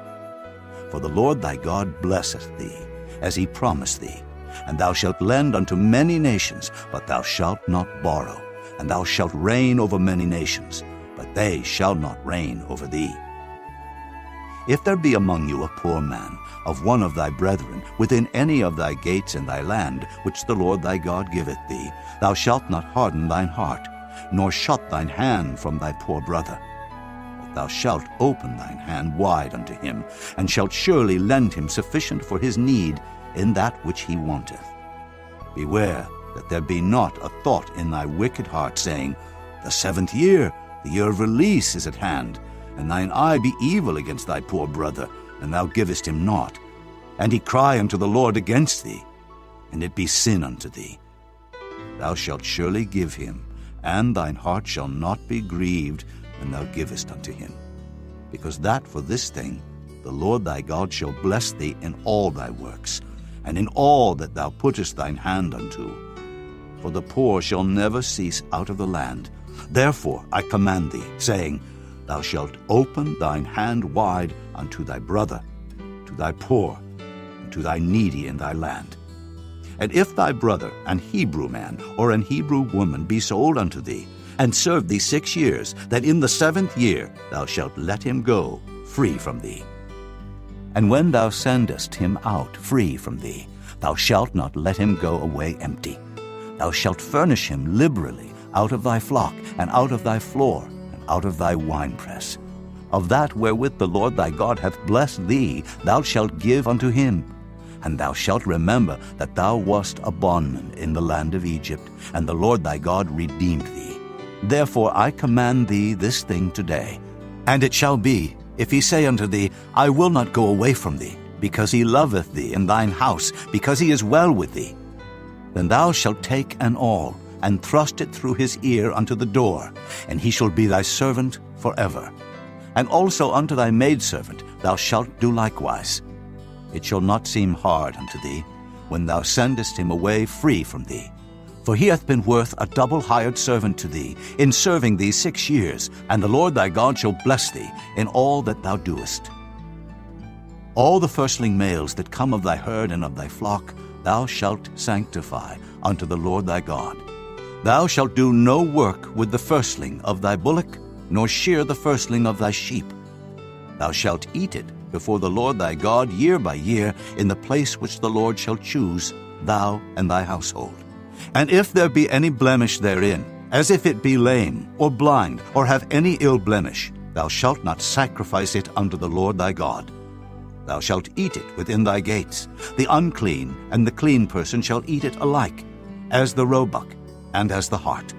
For the Lord thy God blesseth thee, as he promised thee. And thou shalt lend unto many nations, but thou shalt not borrow. And thou shalt reign over many nations, but they shall not reign over thee. If there be among you a poor man, of one of thy brethren, within any of thy gates in thy land, which the Lord thy God giveth thee, thou shalt not harden thine heart, nor shut thine hand from thy poor brother. But thou shalt open thine hand wide unto him, and shalt surely lend him sufficient for his need in that which he wanteth. Beware that there be not a thought in thy wicked heart, saying, The 7th year, the year of release, is at hand, and thine eye be evil against thy poor brother, and thou givest him naught. And he cry unto the Lord against thee, and it be sin unto thee. Thou shalt surely give him, and thine heart shall not be grieved when thou givest unto him. Because that for this thing the Lord thy God shall bless thee in all thy works, and in all that thou puttest thine hand unto. For the poor shall never cease out of the land. Therefore I command thee, saying, Thou shalt open thine hand wide unto thy brother, to thy poor, and to thy needy in thy land. And if thy brother, an Hebrew man or an Hebrew woman, be sold unto thee, and serve thee 6 years, that in the 7th year thou shalt let him go free from thee. And when thou sendest him out free from thee, thou shalt not let him go away empty. Thou shalt furnish him liberally out of thy flock, and out of thy floor, and out of thy winepress. Of that wherewith the Lord thy God hath blessed thee, thou shalt give unto him. And thou shalt remember that thou wast a bondman in the land of Egypt, and the Lord thy God redeemed thee. Therefore I command thee this thing today. And it shall be, if he say unto thee, I will not go away from thee, because he loveth thee in thine house, because he is well with thee, then thou shalt take an awl, and thrust it through his ear unto the door, and he shall be thy servant forever. And also unto thy maidservant thou shalt do likewise. It shall not seem hard unto thee, when thou sendest him away free from thee. For he hath been worth a double hired servant to thee, in serving thee 6 years, and the Lord thy God shall bless thee in all that thou doest. All the firstling males that come of thy herd and of thy flock thou shalt sanctify unto the Lord thy God. Thou shalt do no work with the firstling of thy bullock, nor shear the firstling of thy sheep. Thou shalt eat it before the Lord thy God year by year in the place which the Lord shall choose, thou and thy household. And if there be any blemish therein, as if it be lame, or blind, or have any ill blemish, thou shalt not sacrifice it unto the Lord thy God. Thou shalt eat it within thy gates. The unclean and the clean person shall eat it alike, as the roebuck and as the hart.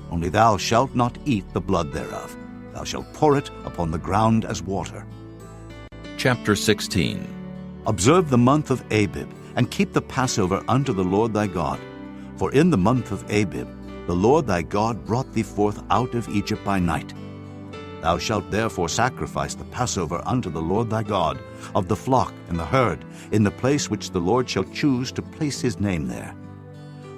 Only thou shalt not eat the blood thereof. Thou shalt pour it upon the ground as water. Chapter 16. Observe the month of Abib, and keep the Passover unto the Lord thy God. For in the month of Abib the Lord thy God brought thee forth out of Egypt by night. Thou shalt therefore sacrifice the Passover unto the Lord thy God, of the flock and the herd, in the place which the Lord shall choose to place his name there.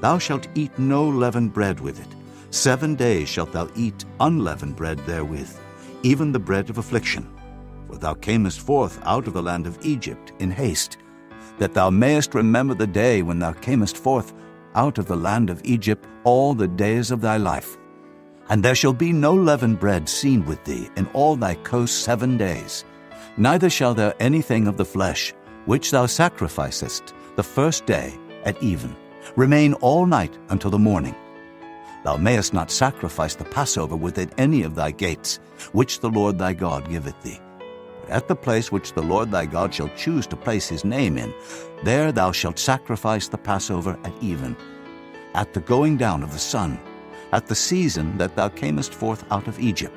Thou shalt eat no leavened bread with it. 7 days shalt thou eat unleavened bread therewith, even the bread of affliction. For thou camest forth out of the land of Egypt in haste, that thou mayest remember the day when thou camest forth out of the land of Egypt all the days of thy life. And there shall be no leavened bread seen with thee in all thy coasts 7 days. Neither shall there anything of the flesh, which thou sacrificest the first day at even, remain all night until the morning. Thou mayest not sacrifice the Passover within any of thy gates, which the Lord thy God giveth thee. But at the place which the Lord thy God shall choose to place his name in, there thou shalt sacrifice the Passover at even, at the going down of the sun, at the season that thou camest forth out of Egypt.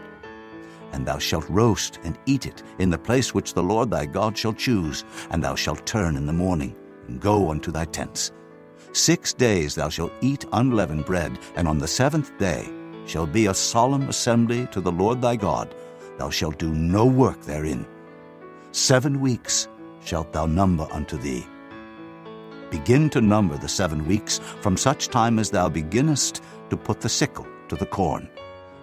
And thou shalt roast and eat it in the place which the Lord thy God shall choose, and thou shalt turn in the morning, and go unto thy tents. 6 days thou shalt eat unleavened bread, and on the 7th day shall be a solemn assembly to the Lord thy God. Thou shalt do no work therein. 7 weeks shalt thou number unto thee. Begin to number the 7 weeks from such time as thou beginnest to put the sickle to the corn.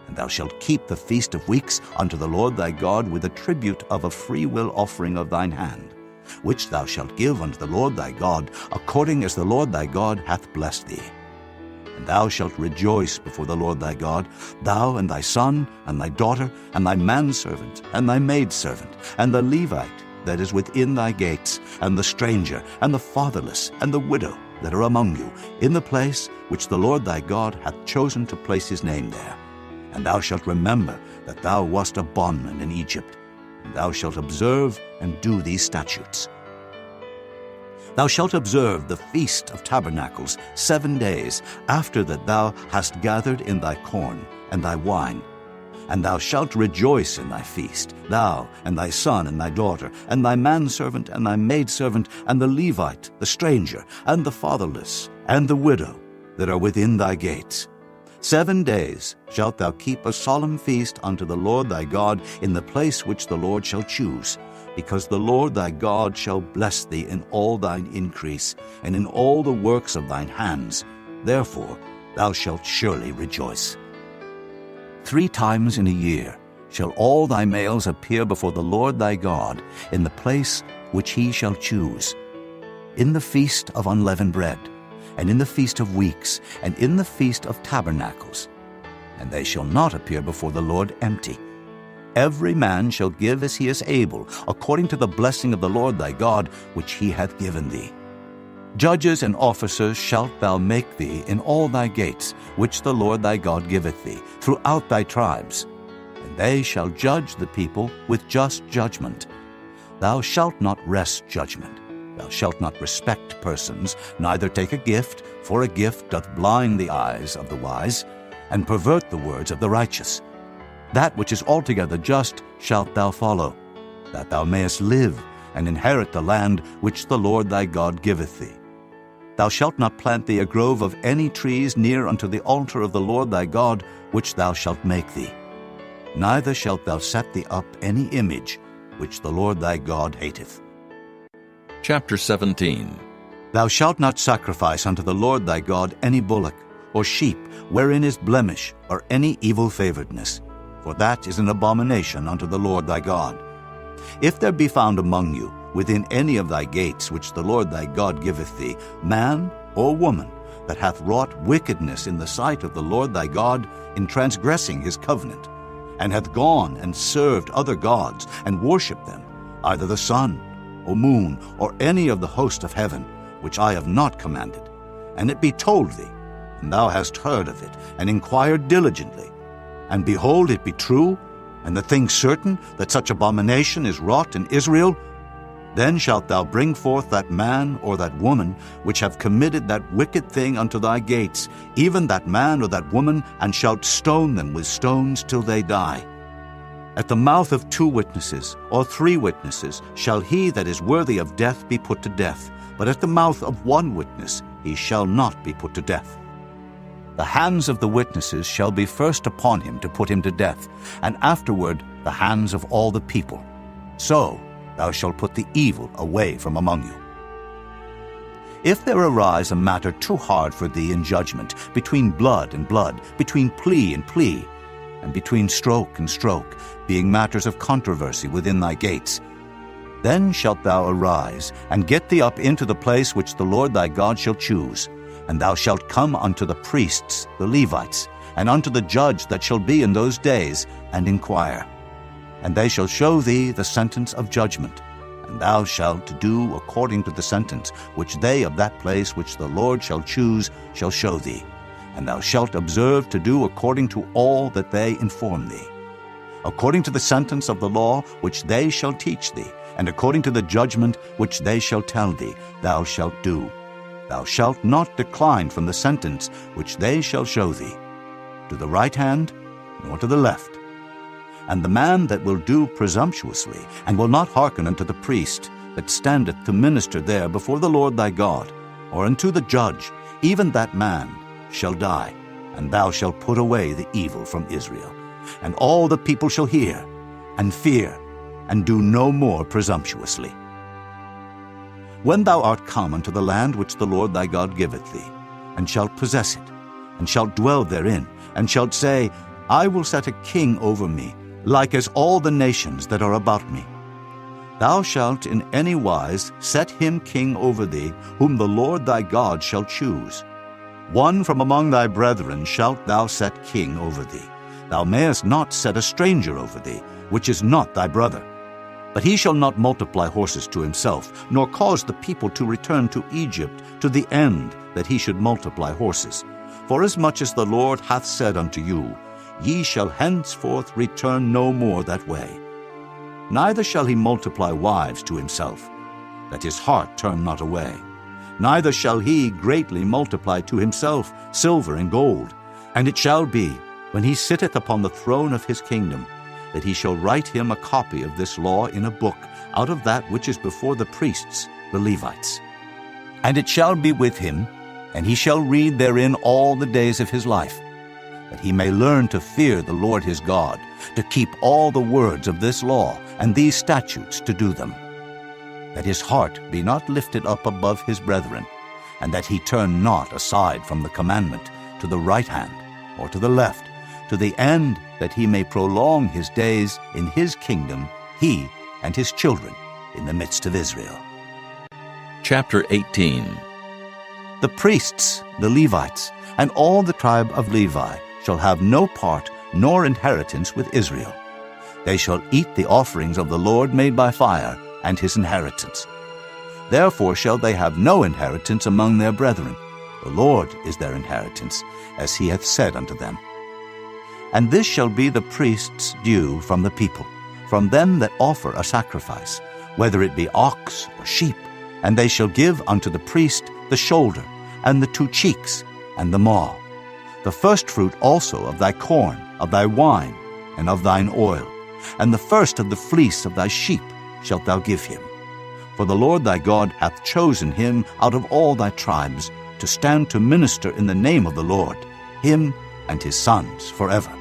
And thou shalt keep the feast of weeks unto the Lord thy God with a tribute of a freewill offering of thine hand, which thou shalt give unto the Lord thy God, according as the Lord thy God hath blessed thee. And thou shalt rejoice before the Lord thy God, thou and thy son, and thy daughter, and thy manservant, and thy maidservant, and the Levite that is within thy gates, and the stranger, and the fatherless, and the widow that are among you, in the place which the Lord thy God hath chosen to place his name there. And thou shalt remember that thou wast a bondman in Egypt, and thou shalt observe and do these statutes. Thou shalt observe the Feast of Tabernacles 7 days, after that thou hast gathered in thy corn and thy wine. And thou shalt rejoice in thy feast, thou and thy son and thy daughter, and thy manservant and thy maidservant, and the Levite, the stranger, and the fatherless, and the widow that are within thy gates. 7 days shalt thou keep a solemn feast unto the Lord thy God in the place which the Lord shall choose, because the Lord thy God shall bless thee in all thine increase, and in all the works of thine hands. Therefore thou shalt surely rejoice. 3 times in a year shall all thy males appear before the Lord thy God in the place which he shall choose, in the feast of unleavened bread, and in the feast of weeks, and in the feast of tabernacles. And they shall not appear before the Lord empty. Every man shall give as he is able, according to the blessing of the Lord thy God, which he hath given thee. Judges and officers shalt thou make thee in all thy gates, which the Lord thy God giveth thee, throughout thy tribes. And they shall judge the people with just judgment. Thou shalt not wrest judgment. Thou shalt not respect persons, neither take a gift, for a gift doth blind the eyes of the wise, and pervert the words of the righteous. That which is altogether just shalt thou follow, that thou mayest live, and inherit the land which the Lord thy God giveth thee. Thou shalt not plant thee a grove of any trees near unto the altar of the Lord thy God, which thou shalt make thee. Neither shalt thou set thee up any image, which the Lord thy God hateth. Chapter 17. Thou shalt not sacrifice unto the Lord thy God any bullock, or sheep, wherein is blemish, or any evil favoredness, for that is an abomination unto the Lord thy God. If there be found among you, within any of thy gates which the Lord thy God giveth thee, man or woman, that hath wrought wickedness in the sight of the Lord thy God, in transgressing his covenant, and hath gone and served other gods, and worshipped them, either the sun, or moon, or any of the host of heaven, which I have not commanded, and it be told thee, and thou hast heard of it, and inquired diligently, and behold, it be true, and the thing certain, that such abomination is wrought in Israel, then shalt thou bring forth that man or that woman which have committed that wicked thing unto thy gates, even that man or that woman, and shalt stone them with stones till they die. At the mouth of 2 witnesses, or 3 witnesses, shall he that is worthy of death be put to death, but at the mouth of 1 witness he shall not be put to death. The hands of the witnesses shall be first upon him to put him to death, and afterward the hands of all the people. So thou shalt put the evil away from among you. If there arise a matter too hard for thee in judgment, between blood and blood, between plea and plea, and between stroke and stroke, being matters of controversy within thy gates, then shalt thou arise, and get thee up into the place which the Lord thy God shall choose, and thou shalt come unto the priests, the Levites, and unto the judge that shall be in those days, and inquire. And they shall show thee the sentence of judgment, and thou shalt do according to the sentence which they of that place which the Lord shall choose shall show thee, and thou shalt observe to do according to all that they inform thee. According to the sentence of the law which they shall teach thee, and according to the judgment which they shall tell thee, thou shalt do. Thou shalt not decline from the sentence which they shall show thee, to the right hand, nor to the left. And the man that will do presumptuously, and will not hearken unto the priest that standeth to minister there before the Lord thy God, or unto the judge, even that man shall die, and thou shalt put away the evil from Israel. And all the people shall hear, and fear, and do no more presumptuously. When thou art come unto the land which the Lord thy God giveth thee, and shalt possess it, and shalt dwell therein, and shalt say, I will set a king over me, like as all the nations that are about me. Thou shalt in any wise set him king over thee, whom the Lord thy God shall choose. One from among thy brethren shalt thou set king over thee. Thou mayest not set a stranger over thee, which is not thy brother. But he shall not multiply horses to himself, nor cause the people to return to Egypt, to the end that he should multiply horses. Forasmuch as the Lord hath said unto you, Ye shall henceforth return no more that way. Neither shall he multiply wives to himself, that his heart turn not away. Neither shall he greatly multiply to himself silver and gold. And it shall be, when he sitteth upon the throne of his kingdom, that he shall write him a copy of this law in a book, out of that which is before the priests, the Levites. And it shall be with him, and he shall read therein all the days of his life, that he may learn to fear the Lord his God, to keep all the words of this law and these statutes to do them, that his heart be not lifted up above his brethren, and that he turn not aside from the commandment to the right hand or to the left, to the end that he may prolong his days in his kingdom, he and his children in the midst of Israel. Chapter 18. The priests, the Levites, and all the tribe of Levi shall have no part nor inheritance with Israel. They shall eat the offerings of the Lord made by fire, and his inheritance. Therefore shall they have no inheritance among their brethren. The Lord is their inheritance, as he hath said unto them. And this shall be the priest's due from the people, from them that offer a sacrifice, whether it be ox or sheep, and they shall give unto the priest the shoulder, and the 2 cheeks, and the maw, the firstfruit also of thy corn, of thy wine, and of thine oil, and the first of the fleece of thy sheep shalt thou give him. For the Lord thy God hath chosen him out of all thy tribes to stand to minister in the name of the Lord, him and his sons forever.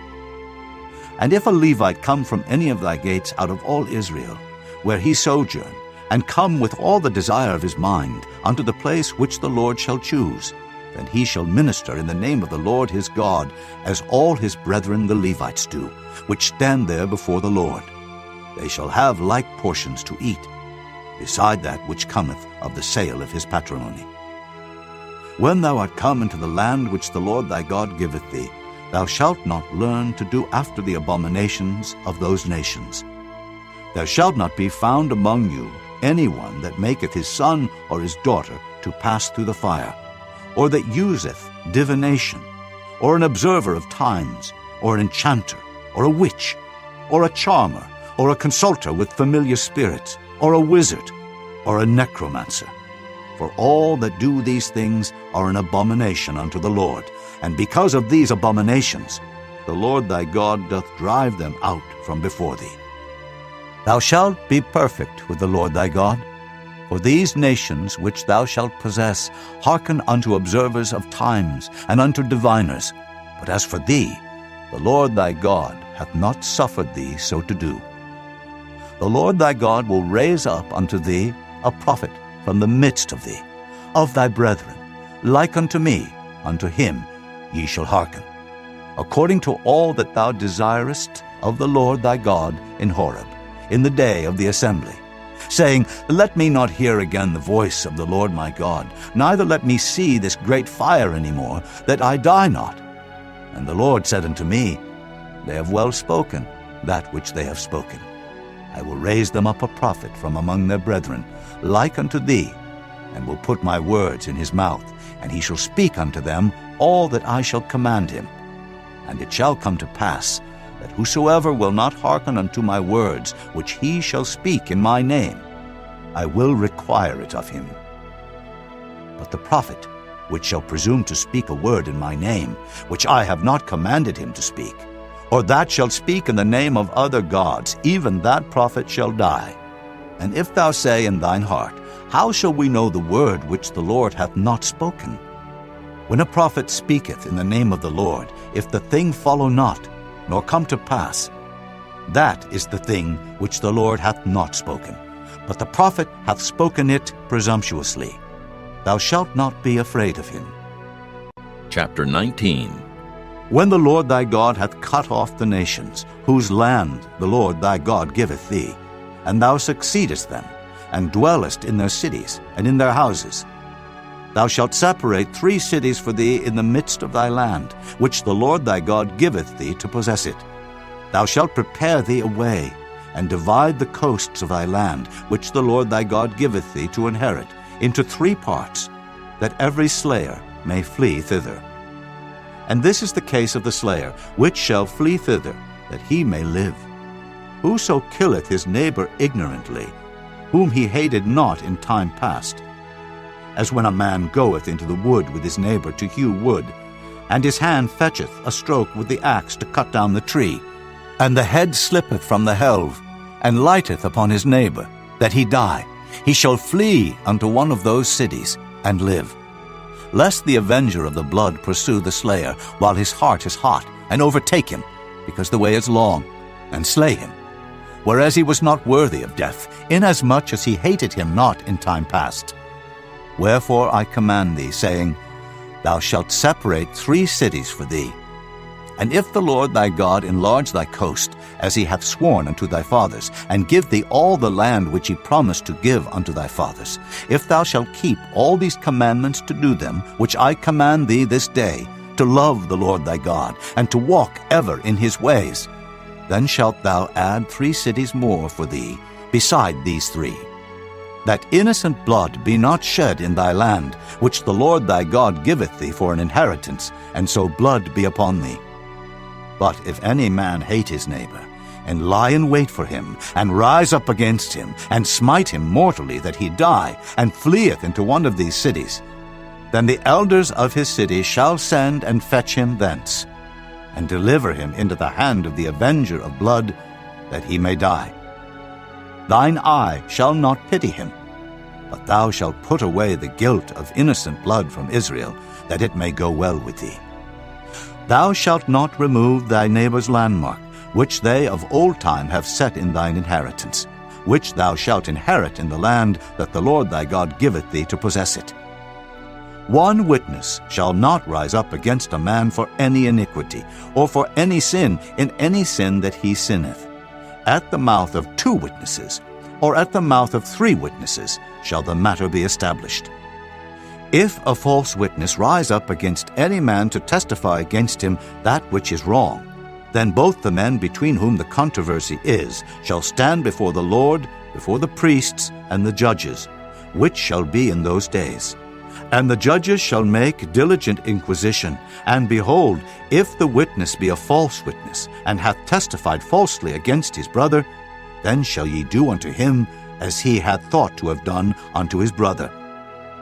And if a Levite come from any of thy gates out of all Israel, where he sojourn, and come with all the desire of his mind unto the place which the Lord shall choose, then he shall minister in the name of the Lord his God, as all his brethren the Levites do, which stand there before the Lord. They shall have like portions to eat, beside that which cometh of the sale of his patrimony. When thou art come into the land which the Lord thy God giveth thee, thou shalt not learn to do after the abominations of those nations. There shall not be found among you any one that maketh his son or his daughter to pass through the fire, or that useth divination, or an observer of times, or an enchanter, or a witch, or a charmer, or a consulter with familiar spirits, or a wizard, or a necromancer. For all that do these things are an abomination unto the Lord, and because of these abominations the Lord thy God doth drive them out from before thee. Thou shalt be perfect with the Lord thy God, for these nations which thou shalt possess hearken unto observers of times and unto diviners. But as for thee, the Lord thy God hath not suffered thee so to do. The Lord thy God will raise up unto thee a prophet from the midst of thee, of thy brethren, like unto me, unto him ye shall hearken, according to all that thou desirest of the Lord thy God in Horeb, in the day of the assembly, saying, Let me not hear again the voice of the Lord my God, neither let me see this great fire any more, that I die not. And the Lord said unto me, They have well spoken that which they have spoken. I will raise them up a prophet from among their brethren, like unto thee, and will put my words in his mouth, and he shall speak unto them all that I shall command him. And it shall come to pass, that whosoever will not hearken unto my words, which he shall speak in my name, I will require it of him. But the prophet, which shall presume to speak a word in my name, which I have not commanded him to speak, or that shall speak in the name of other gods, even that prophet shall die. And if thou say in thine heart, How shall we know the word which the Lord hath not spoken? When a prophet speaketh in the name of the Lord, if the thing follow not, nor come to pass, that is the thing which the Lord hath not spoken. But the prophet hath spoken it presumptuously. Thou shalt not be afraid of him. Chapter 19. When the Lord thy God hath cut off the nations, whose land the Lord thy God giveth thee, and thou succeedest them, and dwellest in their cities and in their houses, thou shalt separate 3 cities for thee in the midst of thy land, which the Lord thy God giveth thee to possess it. Thou shalt prepare thee a way, and divide the coasts of thy land, which the Lord thy God giveth thee to inherit, into 3 parts, that every slayer may flee thither. And this is the case of the slayer, which shall flee thither, that he may live. Whoso killeth his neighbor ignorantly, whom he hated not in time past, as when a man goeth into the wood with his neighbor to hew wood, and his hand fetcheth a stroke with the axe to cut down the tree, and the head slippeth from the helve, and lighteth upon his neighbor, that he die, he shall flee unto one of those cities, and live. Lest the avenger of the blood pursue the slayer, while his heart is hot, and overtake him, because the way is long, and slay him, whereas he was not worthy of death, inasmuch as he hated him not in time past. Wherefore I command thee, saying, Thou shalt separate 3 cities for thee. And if the Lord thy God enlarge thy coast, as he hath sworn unto thy fathers, and give thee all the land which he promised to give unto thy fathers, if thou shalt keep all these commandments to do them, which I command thee this day, to love the Lord thy God, and to walk ever in his ways, then shalt thou add 3 cities more for thee, beside these 3, that innocent blood be not shed in thy land, which the Lord thy God giveth thee for an inheritance, and so blood be upon thee. But if any man hate his neighbor, and lie in wait for him, and rise up against him, and smite him mortally that he die, and fleeth into one of these cities, then the elders of his city shall send and fetch him thence, and deliver him into the hand of the avenger of blood, that he may die. Thine eye shall not pity him, but thou shalt put away the guilt of innocent blood from Israel, that it may go well with thee. Thou shalt not remove thy neighbor's landmark, which they of old time have set in thine inheritance, which thou shalt inherit in the land that the Lord thy God giveth thee to possess it. One witness shall not rise up against a man for any iniquity, or for any sin in any sin that he sinneth. At the mouth of 2 witnesses, or at the mouth of 3 witnesses, shall the matter be established. If a false witness rise up against any man to testify against him that which is wrong, then both the men between whom the controversy is shall stand before the Lord, before the priests and the judges, which shall be in those days. And the judges shall make diligent inquisition, and behold, if the witness be a false witness, and hath testified falsely against his brother, then shall ye do unto him as he hath thought to have done unto his brother.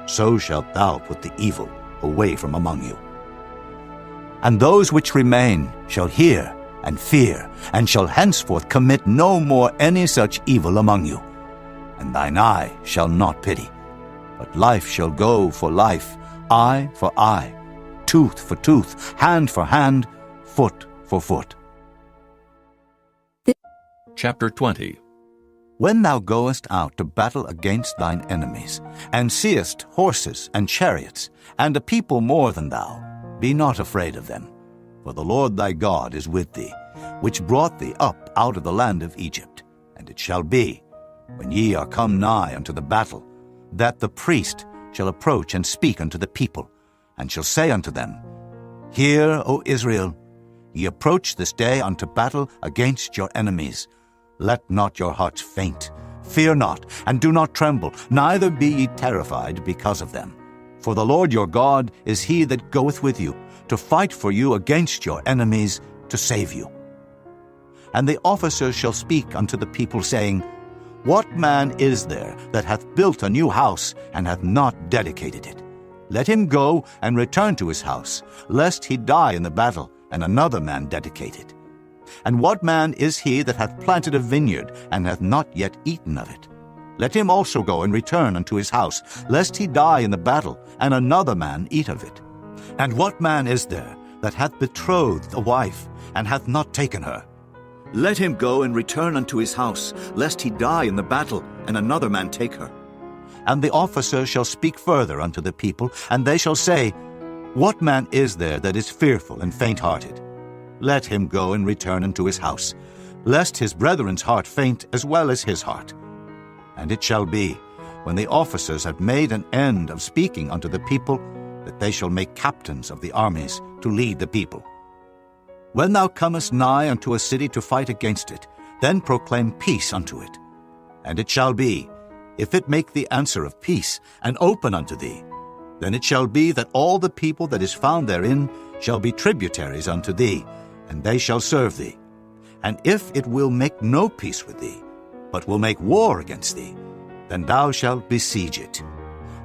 So shalt thou put the evil away from among you. And those which remain shall hear and fear, and shall henceforth commit no more any such evil among you. And thine eye shall not pity, but life shall go for life, eye for eye, tooth for tooth, hand for hand, foot for foot. Chapter 20. When thou goest out to battle against thine enemies, and seest horses and chariots, and a people more than thou, be not afraid of them. For the Lord thy God is with thee, which brought thee up out of the land of Egypt. And it shall be, when ye are come nigh unto the battle, that the priest shall approach and speak unto the people, and shall say unto them, Hear, O Israel, ye approach this day unto battle against your enemies. Let not your hearts faint, fear not, and do not tremble, neither be ye terrified because of them. For the Lord your God is he that goeth with you, to fight for you against your enemies, to save you. And the officers shall speak unto the people, saying, What man is there that hath built a new house, and hath not dedicated it? Let him go and return to his house, lest he die in the battle, and another man dedicate it. And what man is he that hath planted a vineyard, and hath not yet eaten of it? Let him also go and return unto his house, lest he die in the battle, and another man eat of it. And what man is there that hath betrothed a wife, and hath not taken her? Let him go and return unto his house, lest he die in the battle, and another man take her. And the officer shall speak further unto the people, and they shall say, What man is there that is fearful and faint-hearted? Let him go and return unto his house, lest his brethren's heart faint as well as his heart. And it shall be, when the officers have made an end of speaking unto the people, that they shall make captains of the armies to lead the people. When thou comest nigh unto a city to fight against it, then proclaim peace unto it. And it shall be, if it make the answer of peace, and open unto thee, then it shall be that all the people that is found therein shall be tributaries unto thee, and they shall serve thee. And if it will make no peace with thee, but will make war against thee, then thou shalt besiege it.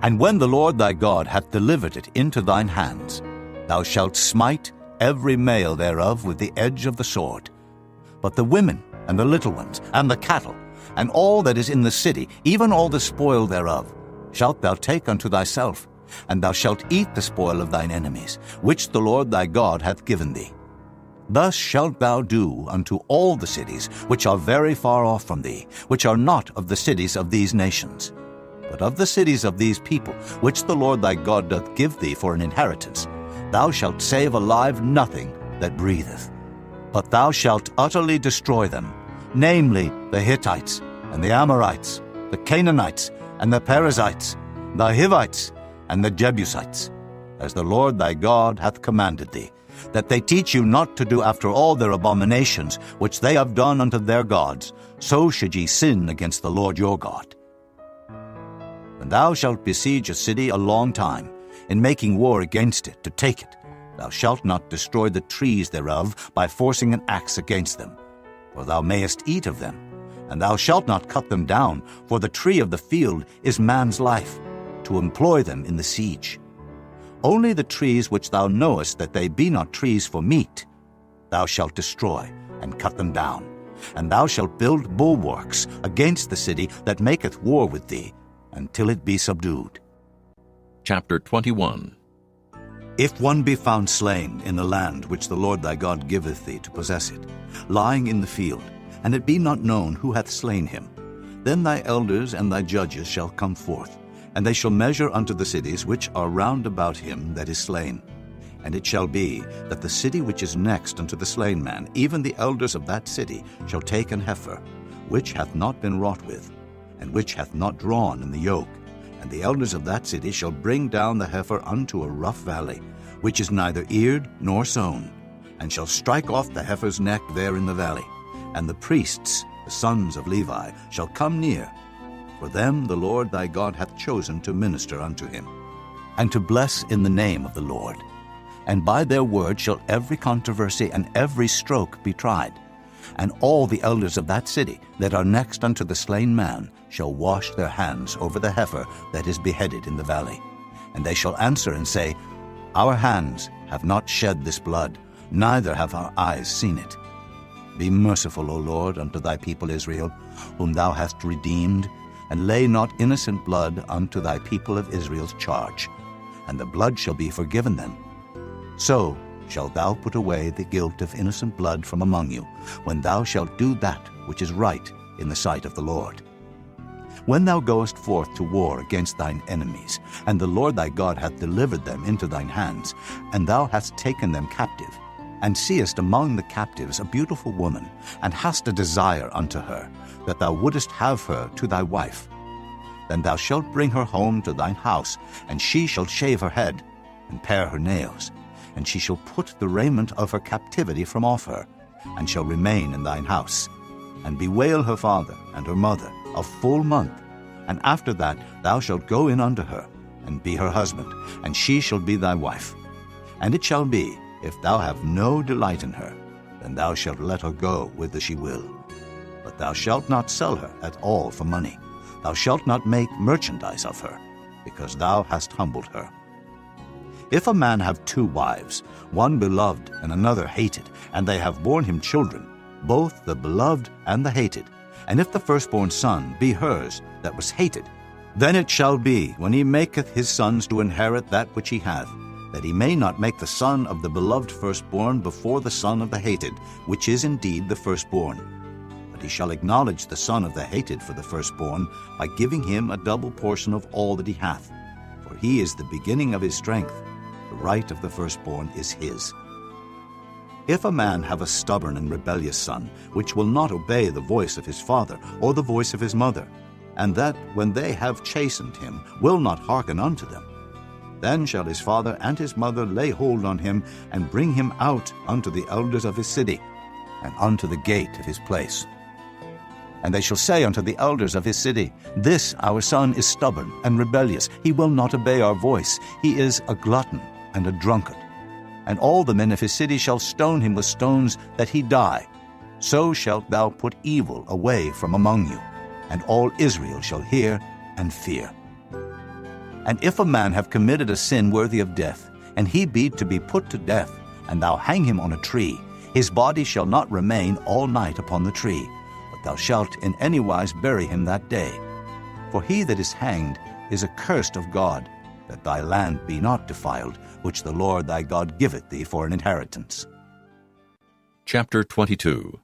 And when the Lord thy God hath delivered it into thine hands, thou shalt smite every male thereof with the edge of the sword. But the women, and the little ones, and the cattle, and all that is in the city, even all the spoil thereof, shalt thou take unto thyself, and thou shalt eat the spoil of thine enemies, which the Lord thy God hath given thee. Thus shalt thou do unto all the cities which are very far off from thee, which are not of the cities of these nations. But of the cities of these people, which the Lord thy God doth give thee for an inheritance, thou shalt save alive nothing that breatheth. But thou shalt utterly destroy them, namely the Hittites, and the Amorites, the Canaanites, and the Perizzites, the Hivites, and the Jebusites, as the Lord thy God hath commanded thee, that they teach you not to do after all their abominations which they have done unto their gods, so should ye sin against the Lord your God. When thou shalt besiege a city a long time, in making war against it to take it, thou shalt not destroy the trees thereof by forcing an axe against them, for thou mayest eat of them, and thou shalt not cut them down, for the tree of the field is man's life, to employ them in the siege. Only the trees which thou knowest that they be not trees for meat, thou shalt destroy and cut them down, and thou shalt build bulwarks against the city that maketh war with thee, until it be subdued. Chapter 21. If one be found slain in the land which the Lord thy God giveth thee to possess it, lying in the field, and it be not known who hath slain him, then thy elders and thy judges shall come forth, and they shall measure unto the cities which are round about him that is slain. And it shall be that the city which is next unto the slain man, even the elders of that city, shall take an heifer, which hath not been wrought with, and which hath not drawn in the yoke. And the elders of that city shall bring down the heifer unto a rough valley, which is neither eared nor sown, and shall strike off the heifer's neck there in the valley. And the priests, the sons of Levi, shall come near, for them the Lord thy God hath chosen to minister unto him, and to bless in the name of the Lord. And by their word shall every controversy and every stroke be tried. And all the elders of that city that are next unto the slain man shall wash their hands over the heifer that is beheaded in the valley. And they shall answer and say, Our hands have not shed this blood, neither have our eyes seen it. Be merciful, O Lord, unto thy people Israel, whom thou hast redeemed, and lay not innocent blood unto thy people of Israel's charge, and the blood shall be forgiven them. So shalt thou put away the guilt of innocent blood from among you, when thou shalt do that which is right in the sight of the Lord. When thou goest forth to war against thine enemies, and the Lord thy God hath delivered them into thine hands, and thou hast taken them captive, and seest among the captives a beautiful woman, and hast a desire unto her, that thou wouldest have her to thy wife, then thou shalt bring her home to thine house, and she shall shave her head, and pare her nails, and she shall put the raiment of her captivity from off her, and shall remain in thine house, and bewail her father and her mother a full month. And after that thou shalt go in unto her, and be her husband, and she shall be thy wife. And it shall be, if thou have no delight in her, then thou shalt let her go whither she will. But thou shalt not sell her at all for money. Thou shalt not make merchandise of her, because thou hast humbled her. If a man have 2 wives, one beloved and another hated, and they have borne him children, both the beloved and the hated, and if the firstborn son be hers that was hated, then it shall be, when he maketh his sons to inherit that which he hath, that he may not make the son of the beloved firstborn before the son of the hated, which is indeed the firstborn. But he shall acknowledge the son of the hated for the firstborn, by giving him a double portion of all that he hath. For he is the beginning of his strength. The right of the firstborn is his. If a man have a stubborn and rebellious son, which will not obey the voice of his father or the voice of his mother, and that, when they have chastened him, will not hearken unto them, then shall his father and his mother lay hold on him, and bring him out unto the elders of his city, and unto the gate of his place. And they shall say unto the elders of his city, This our son is stubborn and rebellious. He will not obey our voice. He is a glutton and a drunkard. And all the men of his city shall stone him with stones, that he die. So shalt thou put evil away from among you, and all Israel shall hear and fear. And if a man have committed a sin worthy of death, and he be to be put to death, and thou hang him on a tree, his body shall not remain all night upon the tree, but thou shalt in any wise bury him that day. For he that is hanged is accursed of God, that thy land be not defiled, which the Lord thy God giveth thee for an inheritance. Chapter 22.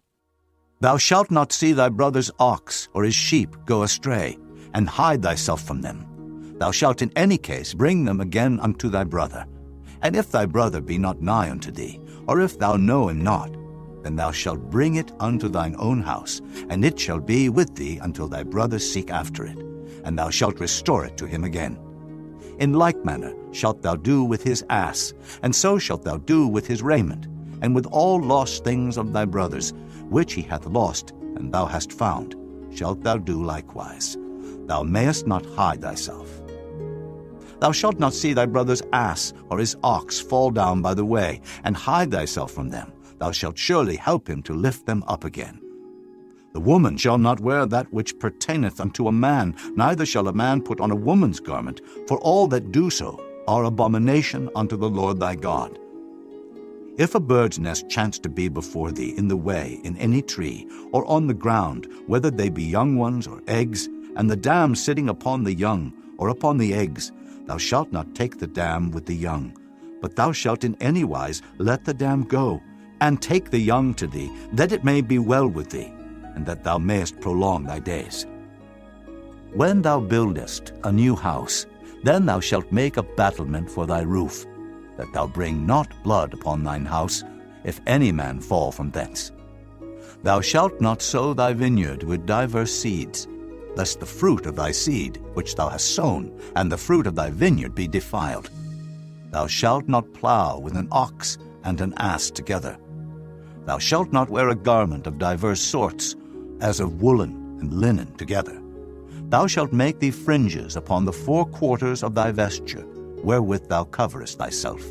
Thou shalt not see thy brother's ox or his sheep go astray, and hide thyself from them. Thou shalt in any case bring them again unto thy brother. And if thy brother be not nigh unto thee, or if thou know him not, then thou shalt bring it unto thine own house, and it shall be with thee until thy brother seek after it, and thou shalt restore it to him again. In like manner shalt thou do with his ass, and so shalt thou do with his raiment, and with all lost things of thy brother's, which he hath lost, and thou hast found, shalt thou do likewise. Thou mayest not hide thyself. Thou shalt not see thy brother's ass or his ox fall down by the way, and hide thyself from them. Thou shalt surely help him to lift them up again. The woman shall not wear that which pertaineth unto a man, neither shall a man put on a woman's garment, for all that do so are abomination unto the Lord thy God. If a bird's nest chance to be before thee in the way, in any tree, or on the ground, whether they be young ones or eggs, and the dam sitting upon the young, or upon the eggs, thou shalt not take the dam with the young, but thou shalt in any wise let the dam go, and take the young to thee, that it may be well with thee, and that thou mayest prolong thy days. When thou buildest a new house, then thou shalt make a battlement for thy roof, that thou bring not blood upon thine house, if any man fall from thence. Thou shalt not sow thy vineyard with divers seeds, lest the fruit of thy seed which thou hast sown, and the fruit of thy vineyard be defiled. Thou shalt not plow with an ox and an ass together. Thou shalt not wear a garment of divers sorts, as of woolen and linen together. Thou shalt make thee fringes upon the four quarters of thy vesture, wherewith thou coverest thyself.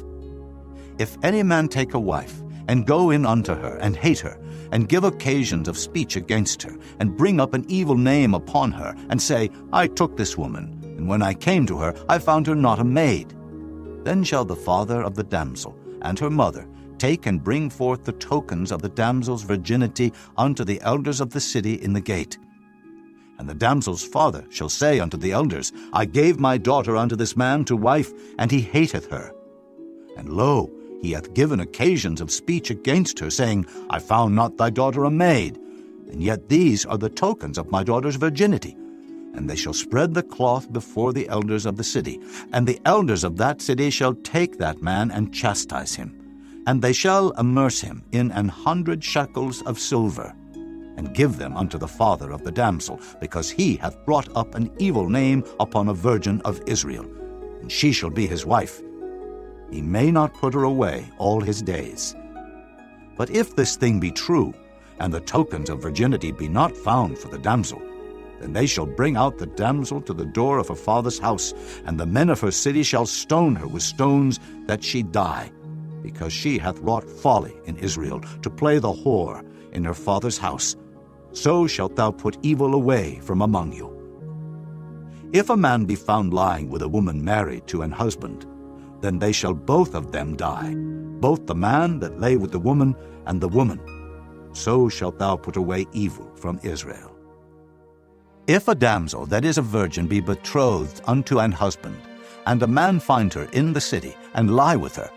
If any man take a wife, and go in unto her, and hate her, and give occasions of speech against her, and bring up an evil name upon her, and say, I took this woman, and when I came to her, I found her not a maid, then shall the father of the damsel and her mother take and bring forth the tokens of the damsel's virginity unto the elders of the city in the gate. And the damsel's father shall say unto the elders, I gave my daughter unto this man to wife, and he hateth her. And lo, he hath given occasions of speech against her, saying, I found not thy daughter a maid, and yet these are the tokens of my daughter's virginity. And they shall spread the cloth before the elders of the city, and the elders of that city shall take that man and chastise him. And they shall immerse him in 100 shekels of silver, and give them unto the father of the damsel, because he hath brought up an evil name upon a virgin of Israel, and she shall be his wife. He may not put her away all his days. But if this thing be true, and the tokens of virginity be not found for the damsel, then they shall bring out the damsel to the door of her father's house, and the men of her city shall stone her with stones, that she die, because she hath wrought folly in Israel, to play the whore in her father's house. So shalt thou put evil away from among you. If a man be found lying with a woman married to an husband, then they shall both of them die, both the man that lay with the woman, and the woman. So shalt thou put away evil from Israel. If a damsel that is a virgin be betrothed unto an husband, and a man find her in the city, and lie with her,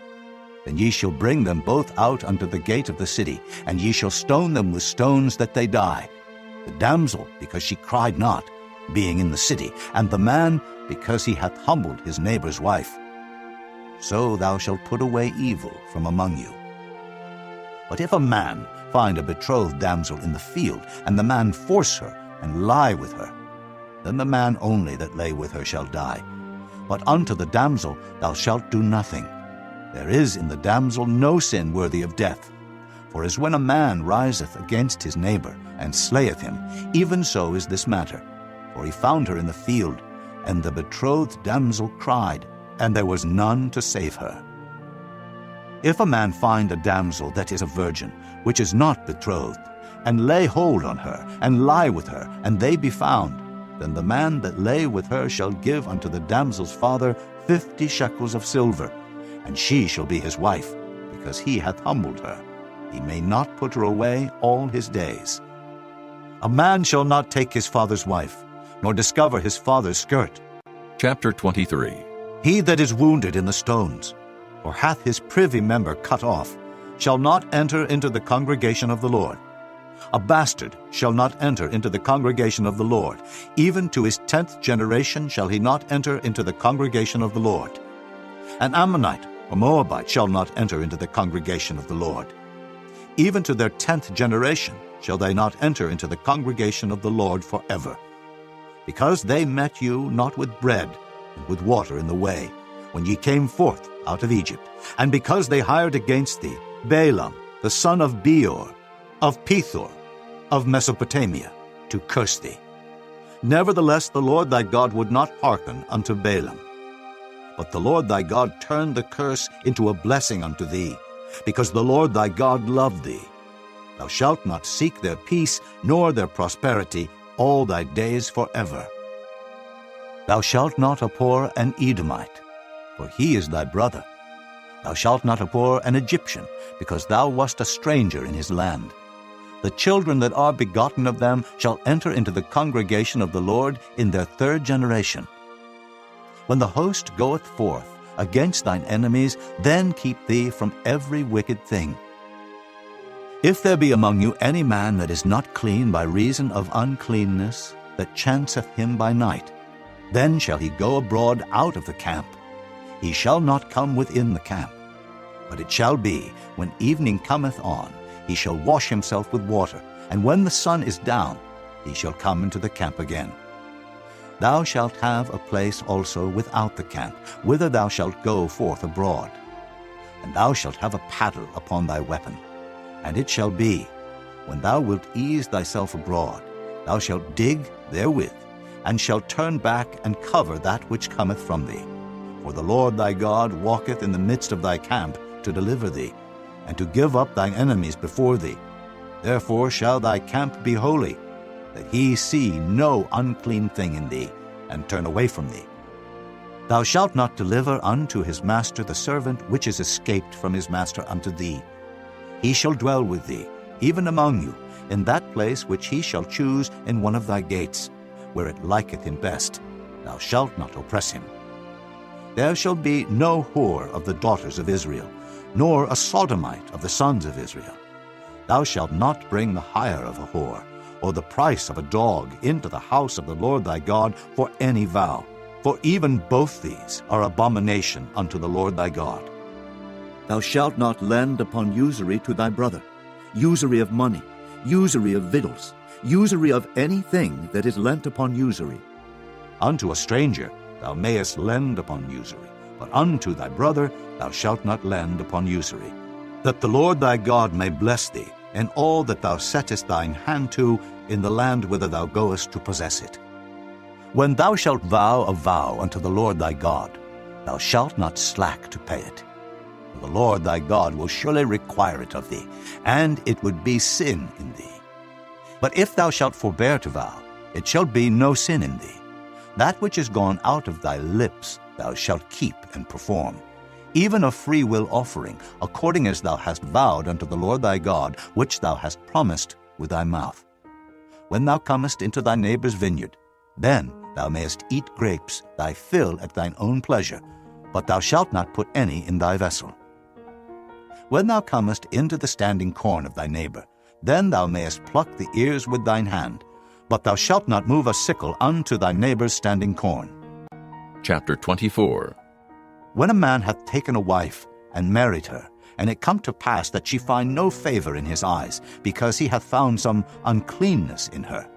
then ye shall bring them both out unto the gate of the city, and ye shall stone them with stones that they die, the damsel because she cried not, being in the city, and the man because he hath humbled his neighbor's wife. So thou shalt put away evil from among you. But if a man find a betrothed damsel in the field, and the man force her, and lie with her, then the man only that lay with her shall die. But unto the damsel thou shalt do nothing. There is in the damsel no sin worthy of death. For as when a man riseth against his neighbor, and slayeth him, even so is this matter. For he found her in the field, and the betrothed damsel cried, and there was none to save her. If a man find a damsel that is a virgin, which is not betrothed, and lay hold on her, and lie with her, and they be found, then the man that lay with her shall give unto the damsel's father 50 shekels of silver, and she shall be his wife, because he hath humbled her. He may not put her away all his days. A man shall not take his father's wife, nor discover his father's skirt. Chapter 23. He that is wounded in the stones, or hath his privy member cut off, shall not enter into the congregation of the Lord. A bastard shall not enter into the congregation of the Lord. Even to his 10th generation shall he not enter into the congregation of the Lord. An Ammonite or Moabite shall not enter into the congregation of the Lord. Even to their 10th generation shall they not enter into the congregation of the Lord forever. Because they met you not with bread and with water in the way, when ye came forth out of Egypt, and because they hired against thee Balaam, the son of Beor, of Pethor, of Mesopotamia, to curse thee. Nevertheless the Lord thy God would not hearken unto Balaam. But the Lord thy God turned the curse into a blessing unto thee, because the Lord thy God loved thee. Thou shalt not seek their peace nor their prosperity all thy days forever. Thou shalt not abhor an Edomite, for he is thy brother. Thou shalt not abhor an Egyptian, because thou wast a stranger in his land. The children that are begotten of them shall enter into the congregation of the Lord in their 3rd generation. When the host goeth forth against thine enemies, then keep thee from every wicked thing. If there be among you any man that is not clean by reason of uncleanness, that chanceth him by night, then shall he go abroad out of the camp. He shall not come within the camp. But it shall be, when evening cometh on, he shall wash himself with water, and when the sun is down, he shall come into the camp again. Thou shalt have a place also without the camp, whither thou shalt go forth abroad. And thou shalt have a paddle upon thy weapon. And it shall be, when thou wilt ease thyself abroad, thou shalt dig therewith, and shalt turn back and cover that which cometh from thee. For the Lord thy God walketh in the midst of thy camp to deliver thee, and to give up thine enemies before thee. Therefore shall thy camp be holy, that he see no unclean thing in thee, and turn away from thee. Thou shalt not deliver unto his master the servant which is escaped from his master unto thee. He shall dwell with thee, even among you, in that place which he shall choose in one of thy gates, where it liketh him best. Thou shalt not oppress him. There shall be no whore of the daughters of Israel, nor a sodomite of the sons of Israel. Thou shalt not bring the hire of a whore, or the price of a dog into the house of the Lord thy God for any vow. For even both these are abomination unto the Lord thy God. Thou shalt not lend upon usury to thy brother, usury of money, usury of victuals, usury of anything that is lent upon usury. Unto a stranger thou mayest lend upon usury, but unto thy brother thou shalt not lend upon usury. That the Lord thy God may bless thee in all that thou settest thine hand to in the land whither thou goest to possess it. When thou shalt vow a vow unto the Lord thy God, thou shalt not slack to pay it. For the Lord thy God will surely require it of thee, and it would be sin in thee. But if thou shalt forbear to vow, it shall be no sin in thee. That which is gone out of thy lips thou shalt keep and perform, even a freewill offering, according as thou hast vowed unto the Lord thy God, which thou hast promised with thy mouth. When thou comest into thy neighbor's vineyard, then thou mayest eat grapes, thy fill at thine own pleasure, but thou shalt not put any in thy vessel. When thou comest into the standing corn of thy neighbor, then thou mayest pluck the ears with thine hand, but thou shalt not move a sickle unto thy neighbor's standing corn. Chapter 24. When a man hath taken a wife and married her, and it come to pass that she find no favor in his eyes, because he hath found some uncleanness in her,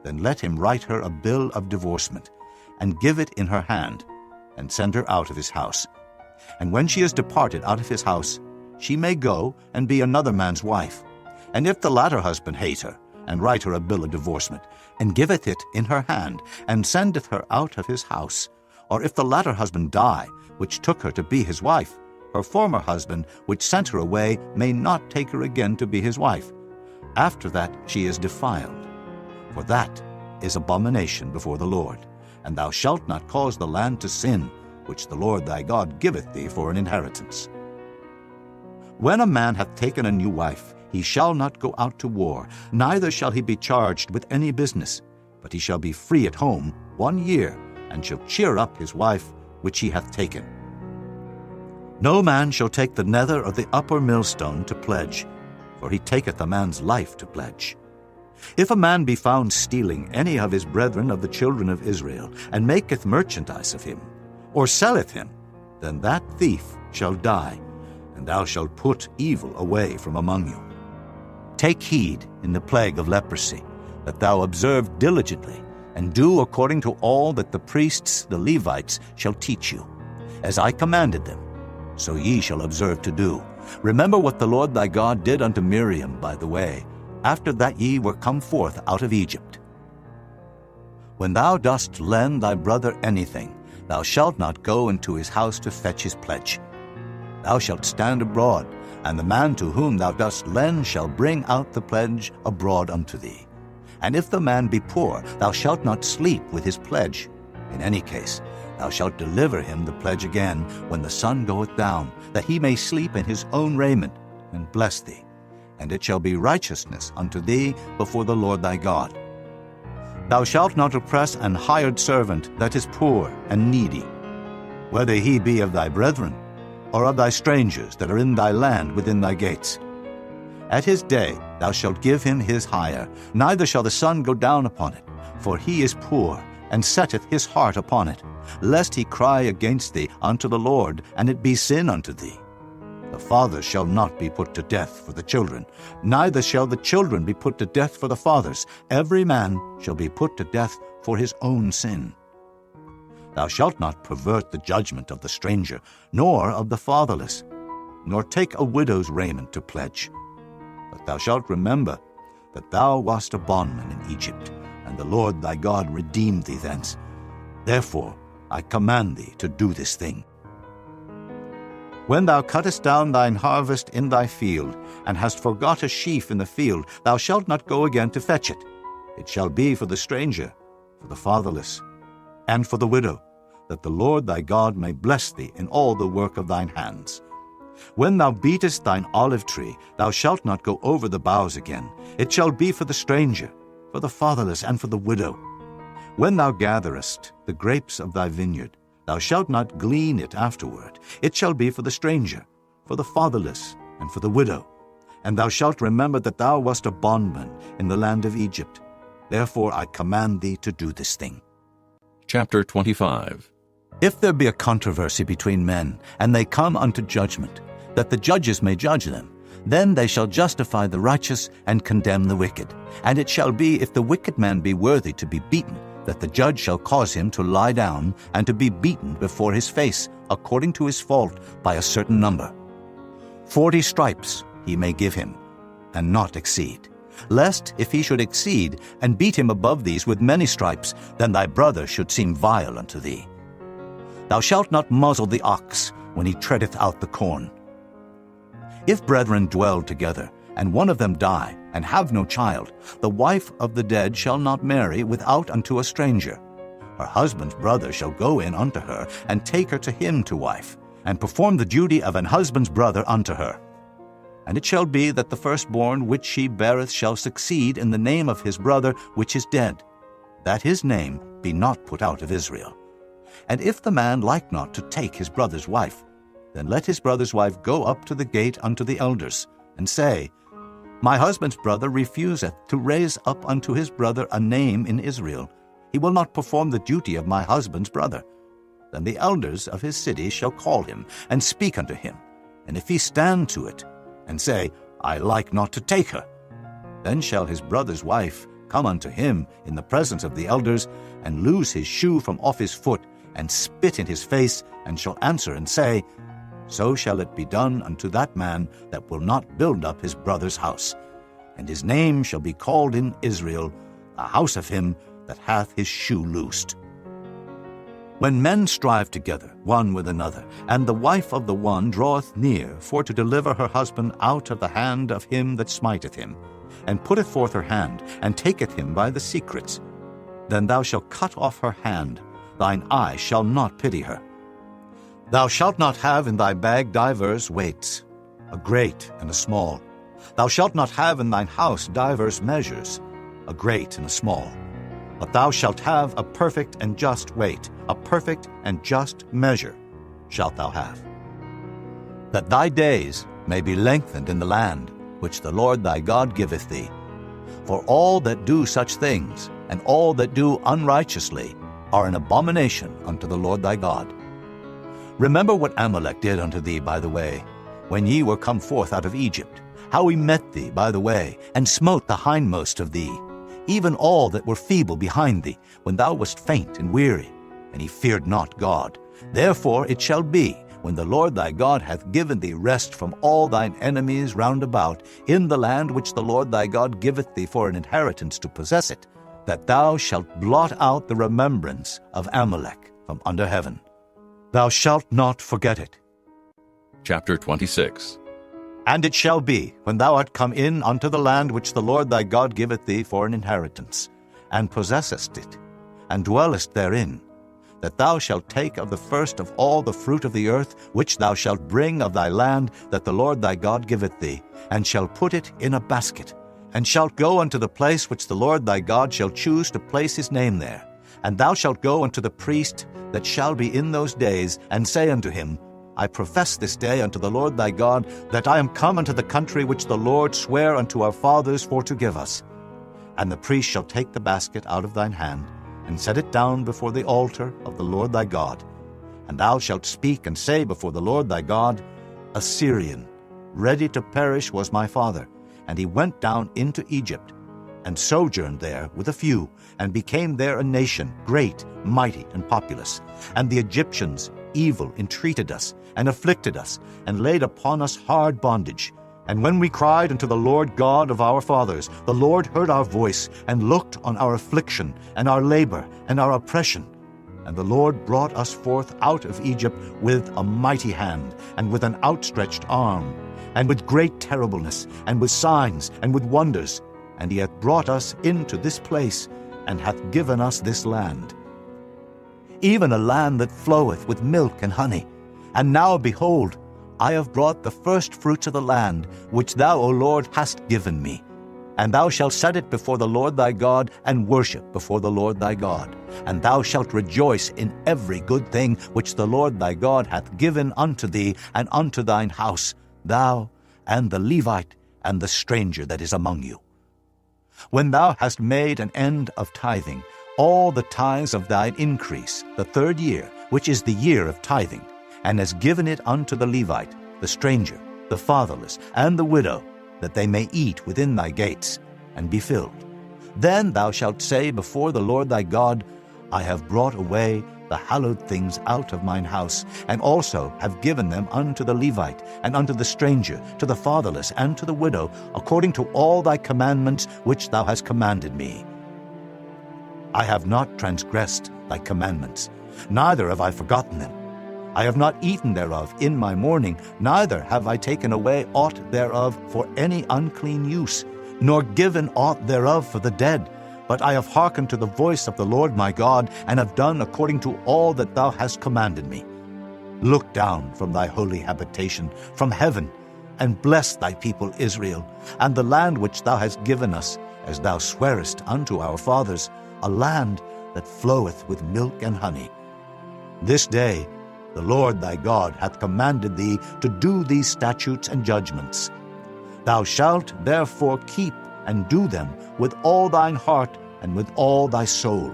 then let him write her a bill of divorcement, and give it in her hand, and send her out of his house. And when she is departed out of his house, she may go and be another man's wife. And if the latter husband hate her, and write her a bill of divorcement, and giveth it in her hand, and sendeth her out of his house, or if the latter husband die, which took her to be his wife, her former husband, which sent her away, may not take her again to be his wife. After that she is defiled. For that is abomination before the Lord. And thou shalt not cause the land to sin, which the Lord thy God giveth thee for an inheritance. When a man hath taken a new wife, he shall not go out to war, neither shall he be charged with any business, but he shall be free at home 1 year, and shall cheer up his wife which he hath taken. No man shall take the nether or the upper millstone to pledge, for he taketh a man's life to pledge. If a man be found stealing any of his brethren of the children of Israel, and maketh merchandise of him, or selleth him, then that thief shall die, and thou shalt put evil away from among you. Take heed in the plague of leprosy, that thou observe diligently, and do according to all that the priests, the Levites, shall teach you. As I commanded them, so ye shall observe to do. Remember what the Lord thy God did unto Miriam by the way, after that ye were come forth out of Egypt. When thou dost lend thy brother anything, thou shalt not go into his house to fetch his pledge. Thou shalt stand abroad, and the man to whom thou dost lend shall bring out the pledge abroad unto thee. And if the man be poor, thou shalt not sleep with his pledge. In any case, thou shalt deliver him the pledge again when the sun goeth down, that he may sleep in his own raiment, and bless thee. And it shall be righteousness unto thee before the Lord thy God. Thou shalt not oppress an hired servant that is poor and needy, whether he be of thy brethren, or of thy strangers that are in thy land within thy gates. At his day thou shalt give him his hire, neither shall the sun go down upon it, for he is poor, and setteth his heart upon it, lest he cry against thee unto the Lord, and it be sin unto thee. The fathers shall not be put to death for the children, neither shall the children be put to death for the fathers. Every man shall be put to death for his own sin. Thou shalt not pervert the judgment of the stranger, nor of the fatherless, nor take a widow's raiment to pledge. But thou shalt remember that thou wast a bondman in Egypt, and the Lord thy God redeemed thee thence. Therefore I command thee to do this thing. When thou cuttest down thine harvest in thy field, and hast forgot a sheaf in the field, thou shalt not go again to fetch it. It shall be for the stranger, for the fatherless, and for the widow, that the Lord thy God may bless thee in all the work of thine hands. When thou beatest thine olive tree, thou shalt not go over the boughs again. It shall be for the stranger, for the fatherless, and for the widow. When thou gatherest the grapes of thy vineyard, thou shalt not glean it afterward. It shall be for the stranger, for the fatherless, and for the widow. And thou shalt remember that thou wast a bondman in the land of Egypt. Therefore I command thee to do this thing. Chapter 25. If there be a controversy between men, and they come unto judgment, that the judges may judge them, then they shall justify the righteous and condemn the wicked. And it shall be, if the wicked man be worthy to be beaten, that the judge shall cause him to lie down and to be beaten before his face, according to his fault, by a certain number. 40 stripes he may give him, and not exceed. Lest, if he should exceed, and beat him above these with many stripes, then thy brother should seem vile unto thee. Thou shalt not muzzle the ox when he treadeth out the corn. If brethren dwell together, and one of them die, and have no child, the wife of the dead shall not marry without unto a stranger. Her husband's brother shall go in unto her, and take her to him to wife, and perform the duty of an husband's brother unto her. And it shall be that the firstborn which she beareth shall succeed in the name of his brother which is dead, that his name be not put out of Israel. And if the man like not to take his brother's wife, then let his brother's wife go up to the gate unto the elders, and say, My husband's brother refuseth to raise up unto his brother a name in Israel. He will not perform the duty of my husband's brother. Then the elders of his city shall call him, and speak unto him. And if he stand to it, and say, I like not to take her, then shall his brother's wife come unto him in the presence of the elders, and loose his shoe from off his foot, and spit in his face, and shall answer and say, So shall it be done unto that man that will not build up his brother's house. And his name shall be called in Israel, the house of him that hath his shoe loosed. When men strive together one with another, and the wife of the one draweth near for to deliver her husband out of the hand of him that smiteth him, and putteth forth her hand, and taketh him by the secrets, then thou shalt cut off her hand, thine eye shall not pity her. Thou shalt not have in thy bag divers weights, a great and a small. Thou shalt not have in thine house divers measures, a great and a small. But thou shalt have a perfect and just weight, a perfect and just measure shalt thou have. that thy days may be lengthened in the land which the Lord thy God giveth thee. For all that do such things, and all that do unrighteously, are an abomination unto the Lord thy God. Remember what Amalek did unto thee by the way, when ye were come forth out of Egypt, how he met thee by the way, and smote the hindmost of thee, even all that were feeble behind thee, when thou wast faint and weary, and he feared not God. Therefore it shall be, when the Lord thy God hath given thee rest from all thine enemies round about, in the land which the Lord thy God giveth thee for an inheritance to possess it, that thou shalt blot out the remembrance of Amalek from under heaven. Thou shalt not forget it. Chapter 26. And it shall be, when thou art come in unto the land which the Lord thy God giveth thee for an inheritance, and possessest it, and dwellest therein, that thou shalt take of the first of all the fruit of the earth, which thou shalt bring of thy land that the Lord thy God giveth thee, and shalt put it in a basket, and shalt go unto the place which the Lord thy God shall choose to place his name there. And thou shalt go unto the priest that shall be in those days, and say unto him, I profess this day unto the Lord thy God, that I am come unto the country which the Lord sware unto our fathers for to give us. And the priest shall take the basket out of thine hand, and set it down before the altar of the Lord thy God. And thou shalt speak and say before the Lord thy God, A Syrian, ready to perish, was my father, and he went down into Egypt, and sojourned there with a few, and became there a nation, great, mighty, and populous. And the Egyptians evil entreated us, and afflicted us, and laid upon us hard bondage. And when we cried unto the Lord God of our fathers, the Lord heard our voice, and looked on our affliction, and our labor, and our oppression. And the Lord brought us forth out of Egypt with a mighty hand, and with an outstretched arm, and with great terribleness, and with signs, and with wonders. And he hath brought us into this place, and hath given us this land, even a land that floweth with milk and honey. And now, behold, I have brought the first fruits of the land, which thou, O Lord, hast given me. And thou shalt set it before the Lord thy God, and worship before the Lord thy God. And thou shalt rejoice in every good thing which the Lord thy God hath given unto thee and unto thine house, thou and the Levite and the stranger that is among you. When thou hast made an end of tithing, all the tithes of thine increase, the third year, which is the year of tithing, and hast given it unto the Levite, the stranger, the fatherless, and the widow, that they may eat within thy gates, and be filled. Then thou shalt say before the Lord thy God, I have brought away the hallowed things out of mine house, and also have given them unto the Levite, and unto the stranger, to the fatherless, and to the widow, according to all thy commandments which thou hast commanded me. I have not transgressed thy commandments, neither have I forgotten them. I have not eaten thereof in my mourning, neither have I taken away aught thereof for any unclean use, nor given aught thereof for the dead. But I have hearkened to the voice of the Lord my God, and have done according to all that thou hast commanded me. Look down from thy holy habitation, from heaven, and bless thy people Israel, and the land which thou hast given us, as thou swarest unto our fathers, a land that floweth with milk and honey. This day the Lord thy God hath commanded thee to do these statutes and judgments. Thou shalt therefore keep and do them with all thine heart and with all thy soul.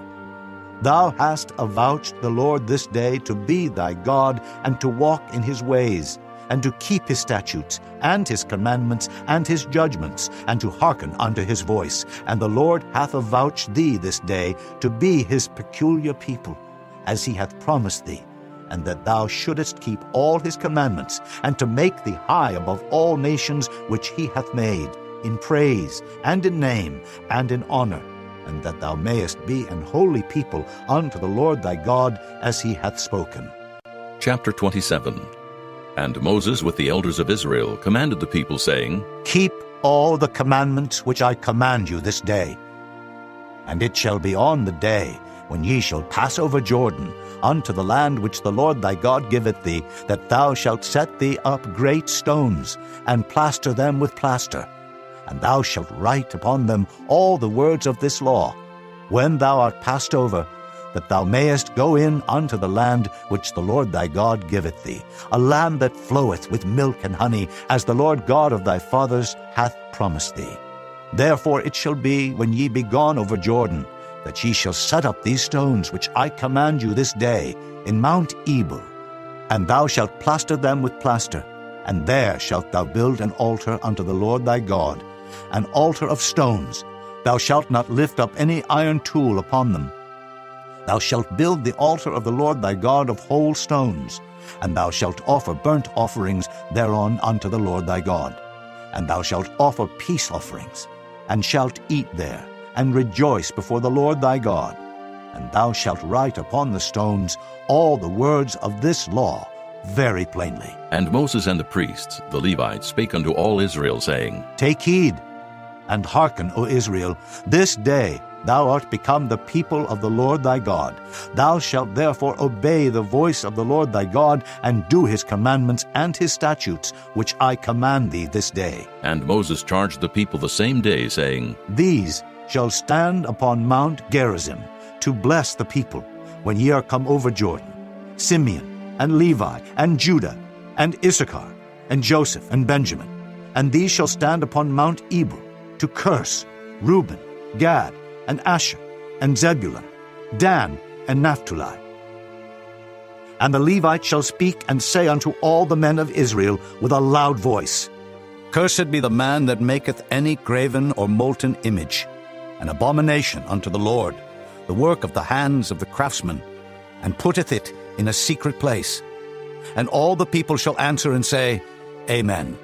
Thou hast avouched the Lord this day to be thy God, and to walk in his ways, and to keep his statutes, and his commandments, and his judgments, and to hearken unto his voice. And the Lord hath avouched thee this day to be his peculiar people, as he hath promised thee, and that thou shouldest keep all his commandments, and to make thee high above all nations which he hath made, in praise, and in name, and in honor, and that thou mayest be an holy people unto the Lord thy God, as he hath spoken. Chapter 27. And Moses with the elders of Israel commanded the people, saying, Keep all the commandments which I command you this day. And it shall be on the day when ye shall pass over Jordan unto the land which the Lord thy God giveth thee, that thou shalt set thee up great stones, and plaster them with plaster. And thou shalt write upon them all the words of this law. When thou art passed over, that thou mayest go in unto the land which the Lord thy God giveth thee, a land that floweth with milk and honey, as the Lord God of thy fathers hath promised thee. Therefore it shall be, when ye be gone over Jordan, that ye shall set up these stones which I command you this day in Mount Ebal, and thou shalt plaster them with plaster, and there shalt thou build an altar unto the Lord thy God, an altar of stones. Thou shalt not lift up any iron tool upon them. Thou shalt build the altar of the Lord thy God of whole stones, and thou shalt offer burnt offerings thereon unto the Lord thy God. And thou shalt offer peace offerings, and shalt eat there, and rejoice before the Lord thy God. And thou shalt write upon the stones all the words of this law very plainly. And Moses and the priests, the Levites, spake unto all Israel, saying, Take heed, and hearken, O Israel, this day thou art become the people of the Lord thy God. Thou shalt therefore obey the voice of the Lord thy God, and do his commandments and his statutes, which I command thee this day. And Moses charged the people the same day, saying, These shall stand upon Mount Gerizim, to bless the people, when ye are come over Jordan, Simeon, and Levi, and Judah, and Issachar, and Joseph, and Benjamin. And these shall stand upon Mount Ebal, to curse Reuben, Gad, and Asher, and Zebulun, Dan, and Naphtali. And the Levites shall speak and say unto all the men of Israel with a loud voice, Cursed be the man that maketh any graven or molten image, an abomination unto the Lord, the work of the hands of the craftsman, and putteth it in a secret place. And all the people shall answer and say, Amen.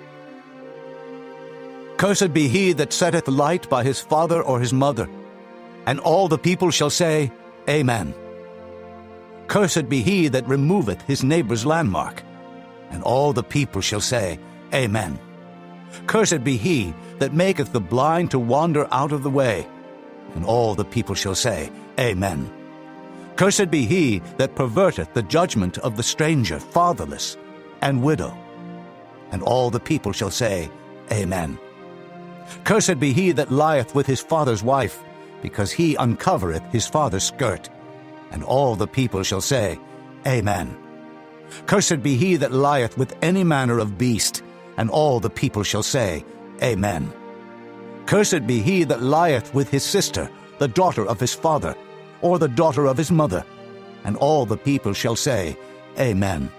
Cursed be he that setteth light by his father or his mother. And all the people shall say, Amen. Cursed be he that removeth his neighbor's landmark. And all the people shall say, Amen. Cursed be he that maketh the blind to wander out of the way. And all the people shall say, Amen. Cursed be he that perverteth the judgment of the stranger, fatherless, and widow. And all the people shall say, Amen. Cursed be he that lieth with his father's wife, because he uncovereth his father's skirt. And all the people shall say, Amen. Cursed be he that lieth with any manner of beast, and all the people shall say, Amen. Cursed be he that lieth with his sister, the daughter of his father, or the daughter of his mother. And all the people shall say, Amen.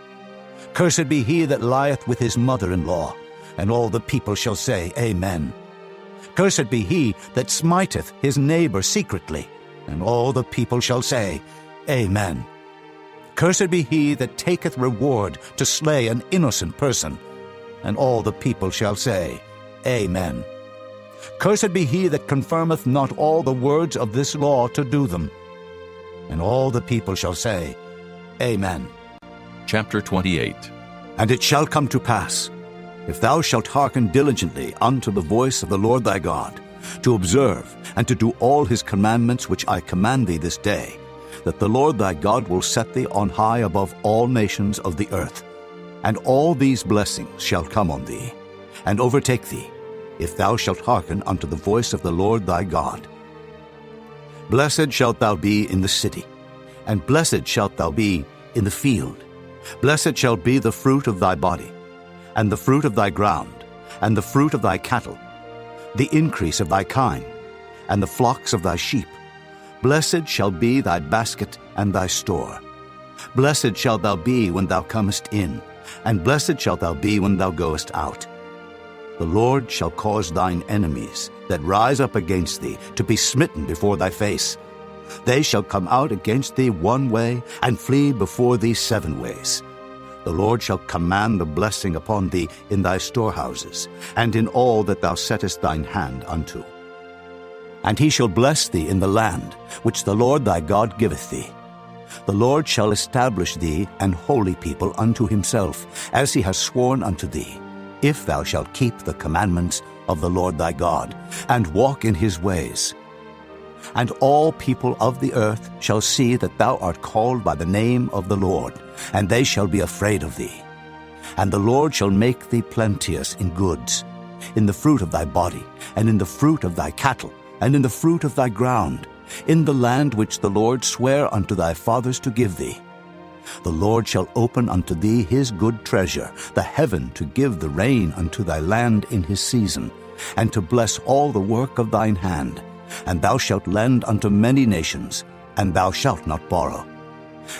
Cursed be he that lieth with his mother-in-law, and all the people shall say, Amen. Cursed be he that smiteth his neighbor secretly, and all the people shall say, Amen. Cursed be he that taketh reward to slay an innocent person, and all the people shall say, Amen. Cursed be he that confirmeth not all the words of this law to do them. And all the people shall say, Amen. Chapter 28. And it shall come to pass, if thou shalt hearken diligently unto the voice of the Lord thy God, to observe and to do all his commandments which I command thee this day, that the Lord thy God will set thee on high above all nations of the earth. And all these blessings shall come on thee, and overtake thee, if thou shalt hearken unto the voice of the Lord thy God. Blessed shalt thou be in the city, and blessed shalt thou be in the field. Blessed shall be the fruit of thy body, and the fruit of thy ground, and the fruit of thy cattle, the increase of thy kine, and the flocks of thy sheep. Blessed shall be thy basket and thy store. Blessed shalt thou be when thou comest in, and blessed shalt thou be when thou goest out. The Lord shall cause thine enemies that rise up against thee to be smitten before thy face. They shall come out against thee one way, and flee before thee 7 ways. The Lord shall command the blessing upon thee in thy storehouses, and in all that thou settest thine hand unto. And he shall bless thee in the land which the Lord thy God giveth thee. The Lord shall establish thee an holy people unto himself, as he has sworn unto thee, if thou shalt keep the commandments of the Lord thy God, and walk in his ways. And all people of the earth shall see that thou art called by the name of the Lord, and they shall be afraid of thee. And the Lord shall make thee plenteous in goods, in the fruit of thy body, and in the fruit of thy cattle, and in the fruit of thy ground, in the land which the Lord sware unto thy fathers to give thee. The Lord shall open unto thee his good treasure, the heaven to give the rain unto thy land in his season, and to bless all the work of thine hand. And thou shalt lend unto many nations, and thou shalt not borrow.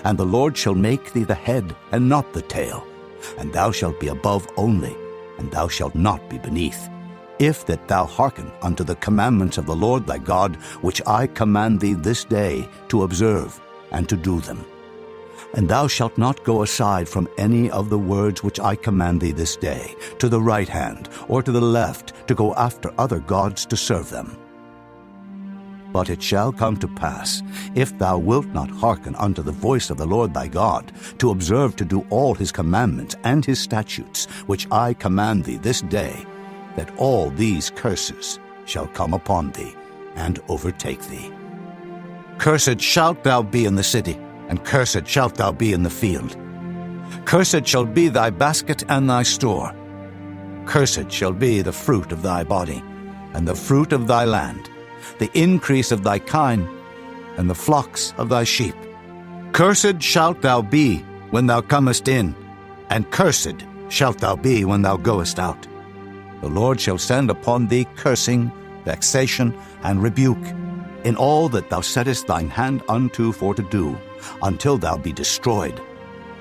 And the Lord shall make thee the head, and not the tail. And thou shalt be above only, and thou shalt not be beneath, if that thou hearken unto the commandments of the Lord thy God, which I command thee this day to observe and to do them. And thou shalt not go aside from any of the words which I command thee this day, to the right hand or to the left, to go after other gods to serve them. But it shall come to pass, if thou wilt not hearken unto the voice of the Lord thy God, to observe to do all his commandments and his statutes, which I command thee this day, that all these curses shall come upon thee and overtake thee. Cursed shalt thou be in the city, and cursed shalt thou be in the field. Cursed shall be thy basket and thy store. Cursed shall be the fruit of thy body, and the fruit of thy land, the increase of thy kine, and the flocks of thy sheep. Cursed shalt thou be when thou comest in, and cursed shalt thou be when thou goest out. The Lord shall send upon thee cursing, vexation, and rebuke, in all that thou settest thine hand unto for to do, until thou be destroyed,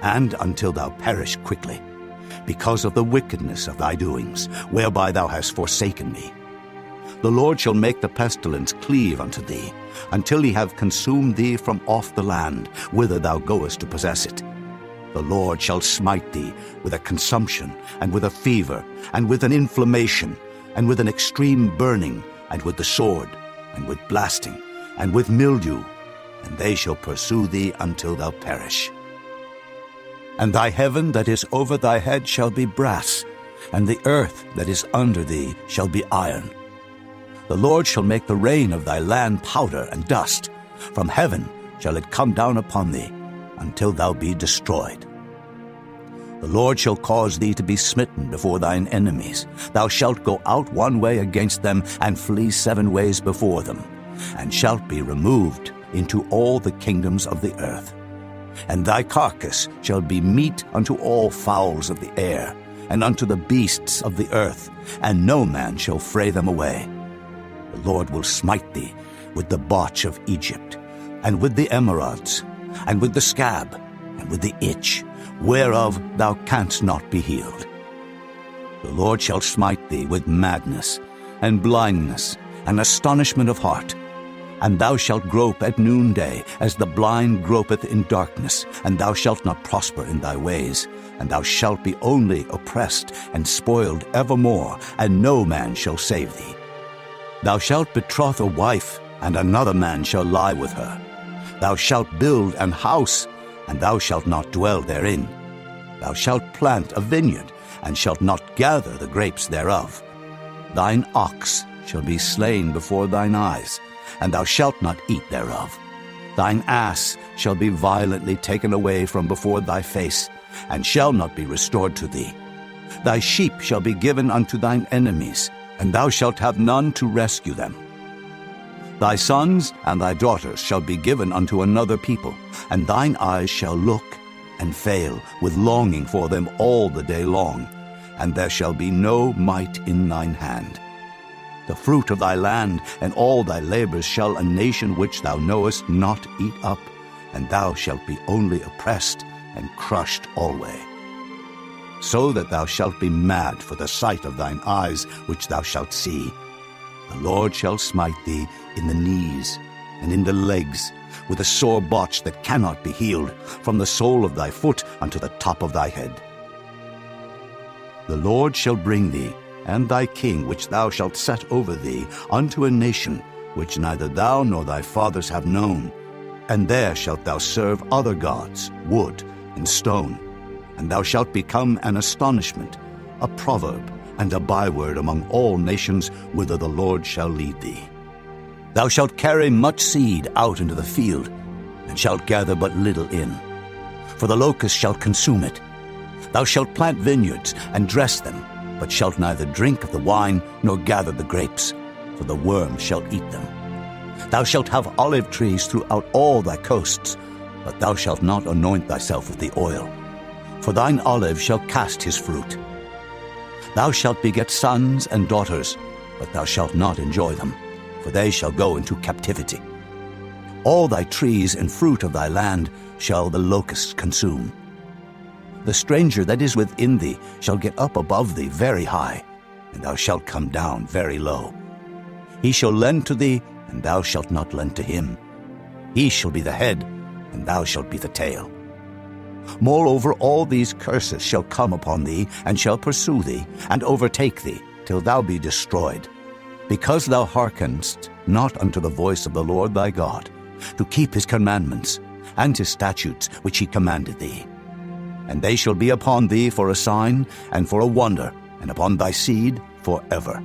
and until thou perish quickly, because of the wickedness of thy doings, whereby thou hast forsaken me. The Lord shall make the pestilence cleave unto thee, until he have consumed thee from off the land, whither thou goest to possess it. The Lord shall smite thee with a consumption, and with a fever, and with an inflammation, and with an extreme burning, and with the sword, and with blasting, and with mildew, and they shall pursue thee until thou perish. And thy heaven that is over thy head shall be brass, and the earth that is under thee shall be iron. The Lord shall make the rain of thy land powder and dust. From heaven shall it come down upon thee, until thou be destroyed. The Lord shall cause thee to be smitten before thine enemies. Thou shalt go out one way against them, and flee 7 ways before them, and shalt be removed into all the kingdoms of the earth. And thy carcass shall be meat unto all fowls of the air, and unto the beasts of the earth, and no man shall fray them away. The Lord will smite thee with the botch of Egypt, and with the emerods, and with the scab, and with the itch, whereof thou canst not be healed. The Lord shall smite thee with madness, and blindness, and astonishment of heart. And thou shalt grope at noonday, as the blind gropeth in darkness, and thou shalt not prosper in thy ways, and thou shalt be only oppressed and spoiled evermore, and no man shall save thee. Thou shalt betroth a wife, and another man shall lie with her. Thou shalt build an house, and thou shalt not dwell therein. Thou shalt plant a vineyard, and shalt not gather the grapes thereof. Thine ox shall be slain before thine eyes, and thou shalt not eat thereof. Thine ass shall be violently taken away from before thy face, and shall not be restored to thee. Thy sheep shall be given unto thine enemies, and thou shalt have none to rescue them. Thy sons and thy daughters shall be given unto another people, and thine eyes shall look and fail with longing for them all the day long, and there shall be no might in thine hand. The fruit of thy land and all thy labors shall a nation which thou knowest not eat up, and thou shalt be only oppressed and crushed alway. So that thou shalt be mad for the sight of thine eyes which thou shalt see. The Lord shall smite thee in the knees and in the legs, with a sore botch that cannot be healed, from the sole of thy foot unto the top of thy head. The Lord shall bring thee, and thy king which thou shalt set over thee, unto a nation which neither thou nor thy fathers have known, and there shalt thou serve other gods, wood and stone, and thou shalt become an astonishment, a proverb, and a byword among all nations whither the Lord shall lead thee. Thou shalt carry much seed out into the field, and shalt gather but little in, for the locust shall consume it. Thou shalt plant vineyards and dress them, but shalt neither drink of the wine nor gather the grapes, for the worm shall eat them. Thou shalt have olive trees throughout all thy coasts, but thou shalt not anoint thyself with the oil, for thine olive shall cast his fruit. Thou shalt beget sons and daughters, but thou shalt not enjoy them, for they shall go into captivity. All thy trees and fruit of thy land shall the locusts consume. The stranger that is within thee shall get up above thee very high, and thou shalt come down very low. He shall lend to thee, and thou shalt not lend to him. He shall be the head, and thou shalt be the tail. Moreover, all these curses shall come upon thee, and shall pursue thee, and overtake thee, till thou be destroyed, because thou hearkenest not unto the voice of the Lord thy God, to keep his commandments, and his statutes which he commanded thee. And they shall be upon thee for a sign, and for a wonder, and upon thy seed forever.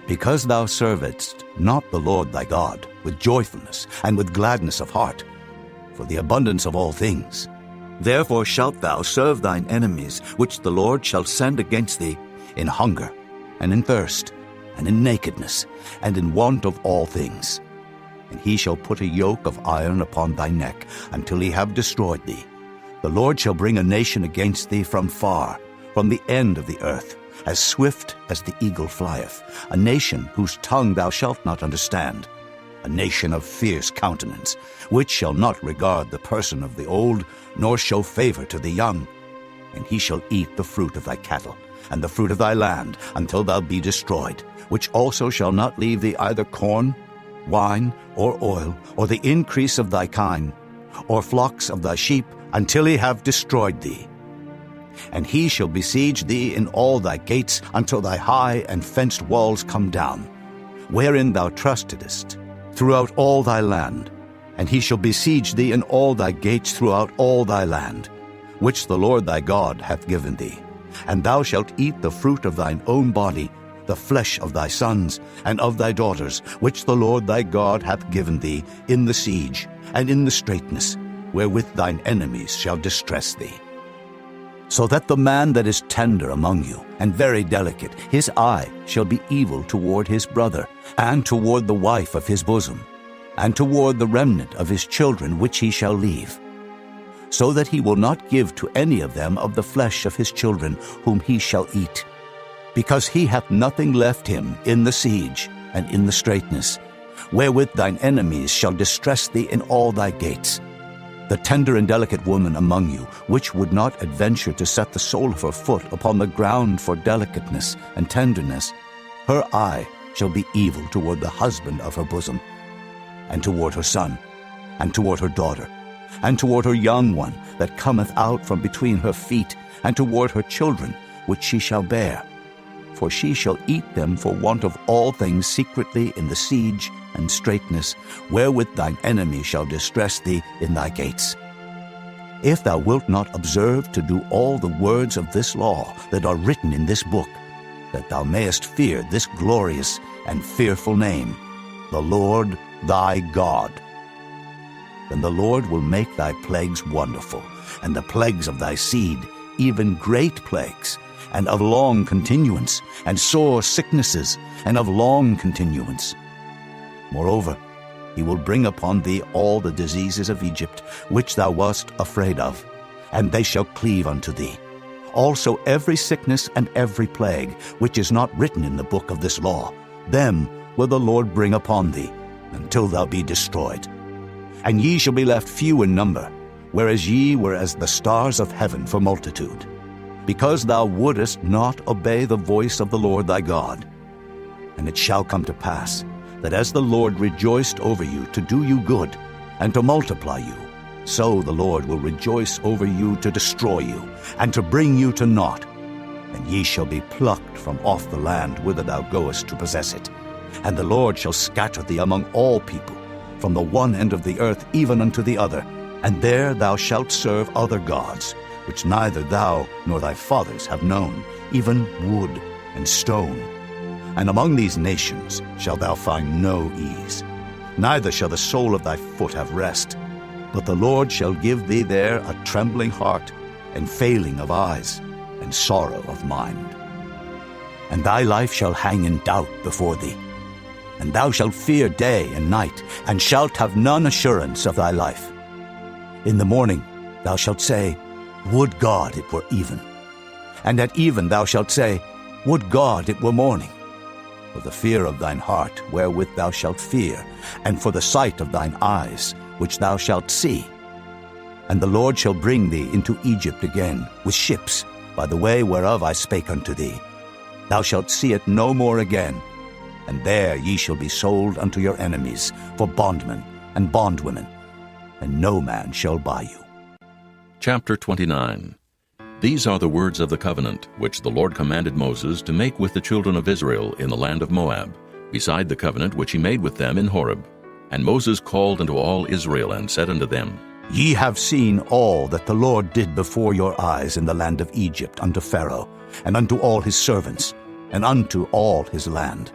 Because thou servedst not the Lord thy God with joyfulness and with gladness of heart, for the abundance of all things, therefore shalt thou serve thine enemies, which the Lord shall send against thee, in hunger, and in thirst, and in nakedness, and in want of all things. And he shall put a yoke of iron upon thy neck, until he have destroyed thee. The Lord shall bring a nation against thee from far, from the end of the earth, as swift as the eagle flieth, a nation whose tongue thou shalt not understand, a nation of fierce countenance, which shall not regard the person of the old, nor show favor to the young. And he shall eat the fruit of thy cattle, and the fruit of thy land, until thou be destroyed, which also shall not leave thee either corn, wine, or oil, or the increase of thy kine, or flocks of thy sheep, until he have destroyed thee. And he shall besiege thee in all thy gates, until thy high and fenced walls come down, wherein thou trustedest, throughout all thy land. And he shall besiege thee in all thy gates throughout all thy land, which the Lord thy God hath given thee. And thou shalt eat the fruit of thine own body, the flesh of thy sons and of thy daughters, which the Lord thy God hath given thee, in the siege and in the straitness, wherewith thine enemies shall distress thee. So that the man that is tender among you, and very delicate, his eye shall be evil toward his brother, and toward the wife of his bosom, and toward the remnant of his children which he shall leave, so that he will not give to any of them of the flesh of his children whom he shall eat, because he hath nothing left him in the siege and in the straitness, wherewith thine enemies shall distress thee in all thy gates. The tender and delicate woman among you, which would not adventure to set the sole of her foot upon the ground for delicateness and tenderness, her eye shall be evil toward the husband of her bosom, and toward her son, and toward her daughter, and toward her young one that cometh out from between her feet, and toward her children which she shall bear. For she shall eat them for want of all things secretly in the siege and straitness, wherewith thine enemy shall distress thee in thy gates. If thou wilt not observe to do all the words of this law that are written in this book, that thou mayest fear this glorious and fearful name, the Lord thy God, then the Lord will make thy plagues wonderful, and the plagues of thy seed, even great plagues, and of long continuance, and sore sicknesses, and of long continuance. Moreover, he will bring upon thee all the diseases of Egypt, which thou wast afraid of, and they shall cleave unto thee. Also every sickness and every plague, which is not written in the book of this law, them will the Lord bring upon thee, until thou be destroyed. And ye shall be left few in number, whereas ye were as the stars of heaven for multitude, because thou wouldest not obey the voice of the Lord thy God. And it shall come to pass, that as the Lord rejoiced over you to do you good, and to multiply you, so the Lord will rejoice over you to destroy you, and to bring you to naught. And ye shall be plucked from off the land whither thou goest to possess it. And the Lord shall scatter thee among all people, from the one end of the earth even unto the other, and there thou shalt serve other gods, which neither thou nor thy fathers have known, even wood and stone. And among these nations shalt thou find no ease, neither shall the sole of thy foot have rest. But the Lord shall give thee there a trembling heart, and failing of eyes, and sorrow of mind. And thy life shall hang in doubt before thee, and thou shalt fear day and night, and shalt have none assurance of thy life. In the morning thou shalt say, Would God it were even. And at even thou shalt say, Would God it were morning. For the fear of thine heart wherewith thou shalt fear, and for the sight of thine eyes which thou shalt see. And the Lord shall bring thee into Egypt again with ships, by the way whereof I spake unto thee. Thou shalt see it no more again, and there ye shall be sold unto your enemies for bondmen and bondwomen, and no man shall buy you. Chapter 29. These are the words of the covenant which the Lord commanded Moses to make with the children of Israel in the land of Moab, beside the covenant which he made with them in Horeb. And Moses called unto all Israel, and said unto them, Ye have seen all that the Lord did before your eyes in the land of Egypt unto Pharaoh, and unto all his servants, and unto all his land.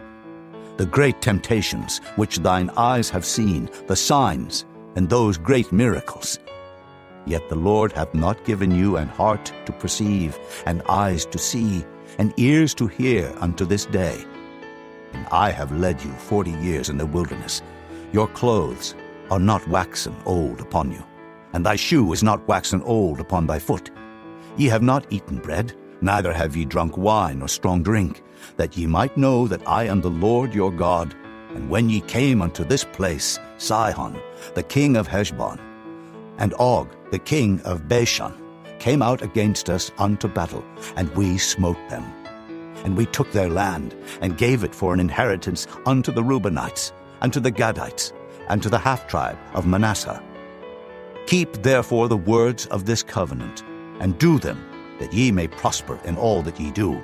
The great temptations which thine eyes have seen, the signs, and those great miracles. Yet the Lord hath not given you an heart to perceive, and eyes to see, and ears to hear unto this day. And I have led you 40 years in the wilderness. Your clothes are not waxen old upon you, and thy shoe is not waxen old upon thy foot. Ye have not eaten bread, neither have ye drunk wine or strong drink, that ye might know that I am the Lord your God. And when ye came unto this place, Sihon, the king of Heshbon, and Og, the king of Bashan, came out against us unto battle, and we smote them. And we took their land, and gave it for an inheritance unto the Reubenites, and to the Gadites, and to the half-tribe of Manasseh. Keep therefore the words of this covenant, and do them, that ye may prosper in all that ye do.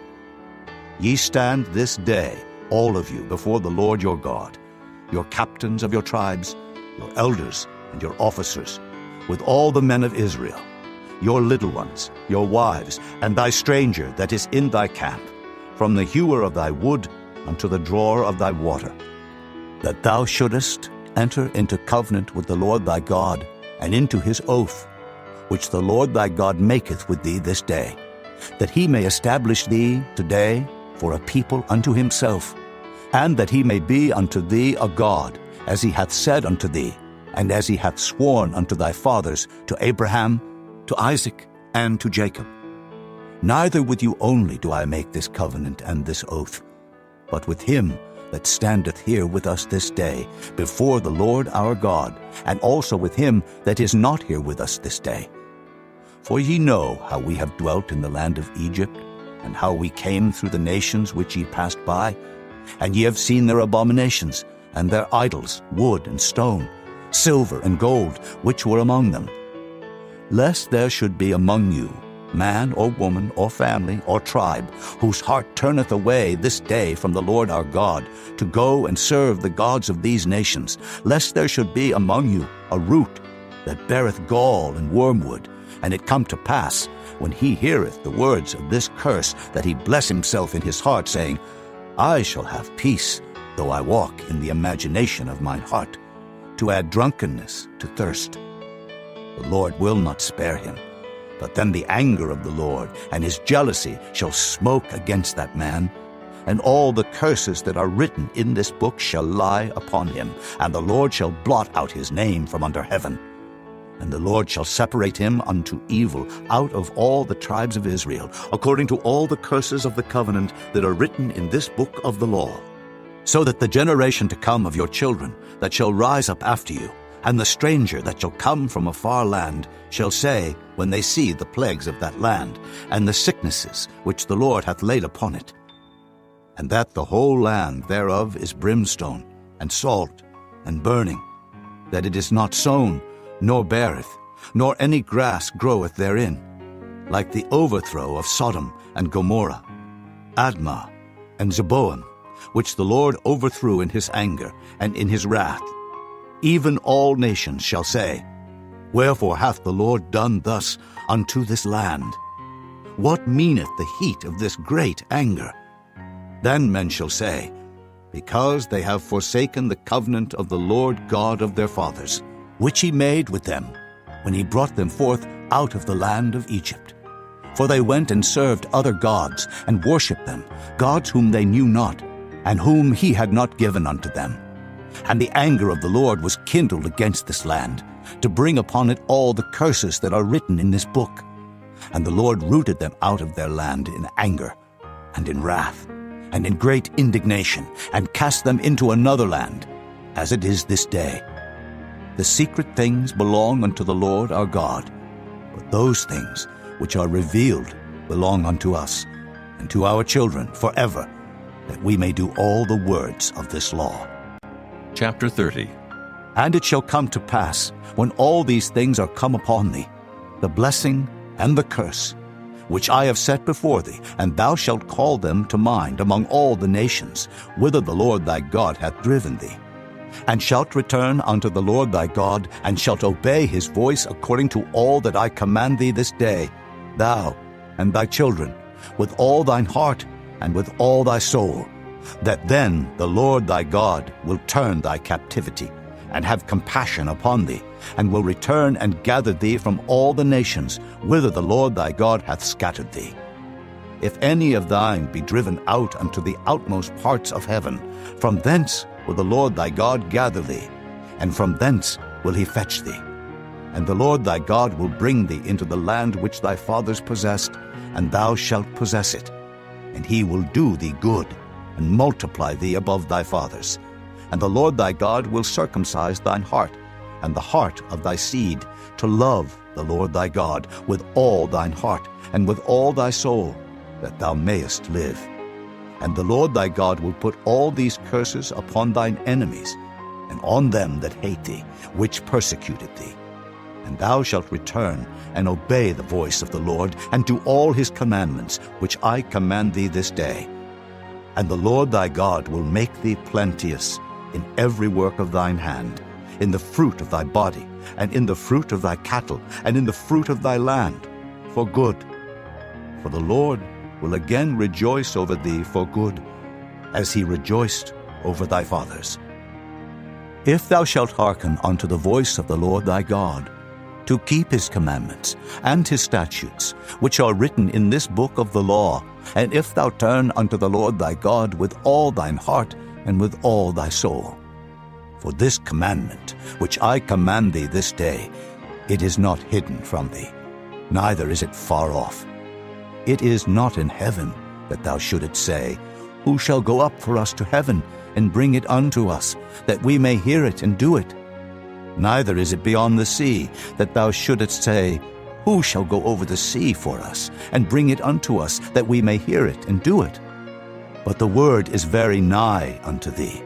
Ye stand this day, all of you, before the Lord your God, your captains of your tribes, your elders and your officers, with all the men of Israel, your little ones, your wives, and thy stranger that is in thy camp, from the hewer of thy wood unto the drawer of thy water, that thou shouldest enter into covenant with the Lord thy God, and into his oath, which the Lord thy God maketh with thee this day, that he may establish thee today for a people unto himself, and that he may be unto thee a God, as he hath said unto thee, and as he hath sworn unto thy fathers, to Abraham, to Isaac, and to Jacob. Neither with you only do I make this covenant and this oath, but with him that standeth here with us this day before the Lord our God, and also with him that is not here with us this day. For ye know how we have dwelt in the land of Egypt, and how we came through the nations which ye passed by, and ye have seen their abominations, and their idols, wood and stone, silver and gold, which were among them. Lest there should be among you man or woman or family or tribe, whose heart turneth away this day from the Lord our God, to go and serve the gods of these nations, lest there should be among you a root that beareth gall and wormwood, and it come to pass, when he heareth the words of this curse, that he bless himself in his heart, saying, I shall have peace, though I walk in the imagination of mine heart, to add drunkenness to thirst. The Lord will not spare him, but then the anger of the Lord and his jealousy shall smoke against that man, and all the curses that are written in this book shall lie upon him, and the Lord shall blot out his name from under heaven. And the Lord shall separate him unto evil out of all the tribes of Israel, according to all the curses of the covenant that are written in this book of the law, so that the generation to come of your children that shall rise up after you, and the stranger that shall come from a far land, shall say, when they see the plagues of that land, and the sicknesses which the Lord hath laid upon it, and that the whole land thereof is brimstone, and salt, and burning, that it is not sown, nor beareth, nor any grass groweth therein, like the overthrow of Sodom and Gomorrah, Admah, and Zeboim, which the Lord overthrew in his anger and in his wrath. Even all nations shall say, Wherefore hath the Lord done thus unto this land? What meaneth the heat of this great anger? Then men shall say, Because they have forsaken the covenant of the Lord God of their fathers, which he made with them, when he brought them forth out of the land of Egypt. For they went and served other gods, and worshipped them, gods whom they knew not, and whom he had not given unto them. And the anger of the Lord was kindled against this land, to bring upon it all the curses that are written in this book. And the Lord rooted them out of their land in anger, and in wrath, and in great indignation, and cast them into another land, as it is this day. The secret things belong unto the Lord our God, but those things which are revealed belong unto us, and to our children forever, that we may do all the words of this law. Chapter 30. And it shall come to pass, when all these things are come upon thee, the blessing and the curse, which I have set before thee, and thou shalt call them to mind among all the nations, whither the Lord thy God hath driven thee, and shalt return unto the Lord thy God, and shalt obey his voice according to all that I command thee this day, thou and thy children, with all thine heart and with all thy soul, that then the Lord thy God will turn thy captivity, and have compassion upon thee, and will return and gather thee from all the nations whither the Lord thy God hath scattered thee. If any of thine be driven out unto the outmost parts of heaven, from thence will the Lord thy God gather thee, and from thence will he fetch thee. And the Lord thy God will bring thee into the land which thy fathers possessed, and thou shalt possess it. And he will do thee good, and multiply thee above thy fathers. And the Lord thy God will circumcise thine heart, and the heart of thy seed, to love the Lord thy God with all thine heart, and with all thy soul, that thou mayest live. And the Lord thy God will put all these curses upon thine enemies, and on them that hate thee, which persecuted thee. And thou shalt return and obey the voice of the Lord, and do all his commandments, which I command thee this day. And the Lord thy God will make thee plenteous in every work of thine hand, in the fruit of thy body, and in the fruit of thy cattle, and in the fruit of thy land, for good. For the Lord will again rejoice over thee for good, as he rejoiced over thy fathers. If thou shalt hearken unto the voice of the Lord thy God, to keep his commandments and his statutes, which are written in this book of the law, and if thou turn unto the Lord thy God with all thine heart and with all thy soul. For this commandment, which I command thee this day, it is not hidden from thee, neither is it far off. It is not in heaven, that thou shouldest say, Who shall go up for us to heaven, and bring it unto us, that we may hear it and do it? Neither is it beyond the sea, that thou shouldest say, Who shall go over the sea for us, and bring it unto us, that we may hear it and do it? But the word is very nigh unto thee,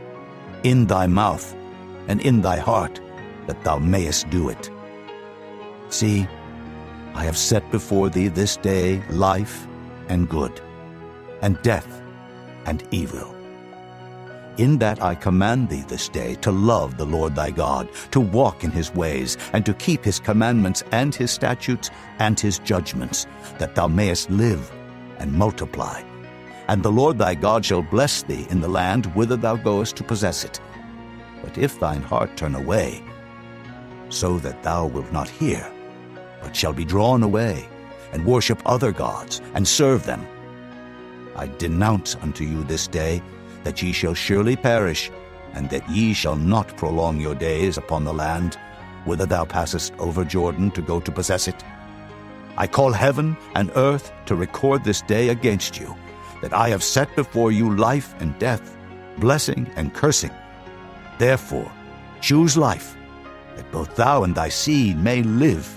in thy mouth and in thy heart, that thou mayest do it. See, I have set before thee this day life and good, and death and evil. In that I command thee this day to love the Lord thy God, to walk in his ways, and to keep his commandments and his statutes and his judgments, that thou mayest live and multiply. And the Lord thy God shall bless thee in the land whither thou goest to possess it. But if thine heart turn away, so that thou wilt not hear, but shall be drawn away, and worship other gods, and serve them, I denounce unto you this day that ye shall surely perish, and that ye shall not prolong your days upon the land, whither thou passest over Jordan to go to possess it. I call heaven and earth to record this day against you, that I have set before you life and death, blessing and cursing. Therefore choose life, that both thou and thy seed may live,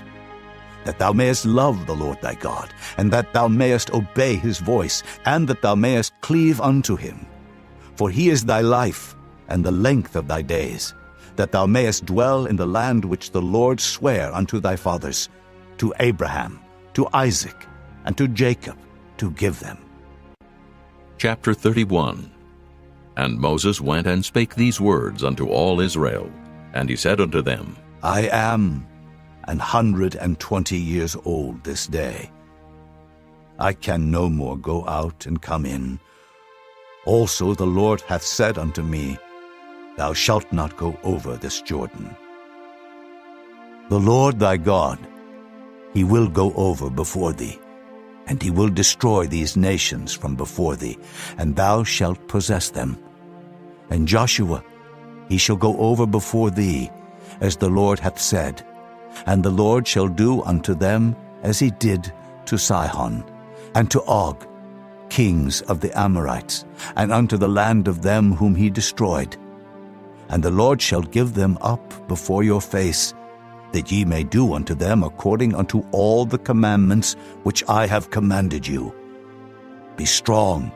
that thou mayest love the Lord thy God, and that thou mayest obey his voice, and that thou mayest cleave unto him. For he is thy life, and the length of thy days, that thou mayest dwell in the land which the Lord sware unto thy fathers, to Abraham, to Isaac, and to Jacob, to give them. Chapter 31. And Moses went and spake these words unto all Israel. And he said unto them, I am 120 years old this day. I can no more go out and come in. Also the Lord hath said unto me, Thou shalt not go over this Jordan. The Lord thy God, he will go over before thee, and he will destroy these nations from before thee, and thou shalt possess them, And Joshua, he shall go over before thee, as the Lord hath said, and the Lord shall do unto them as he did to Sihon, and to Og, kings of the Amorites, and unto the land of them whom he destroyed. And the Lord shall give them up before your face, that ye may do unto them according unto all the commandments which I have commanded you. Be strong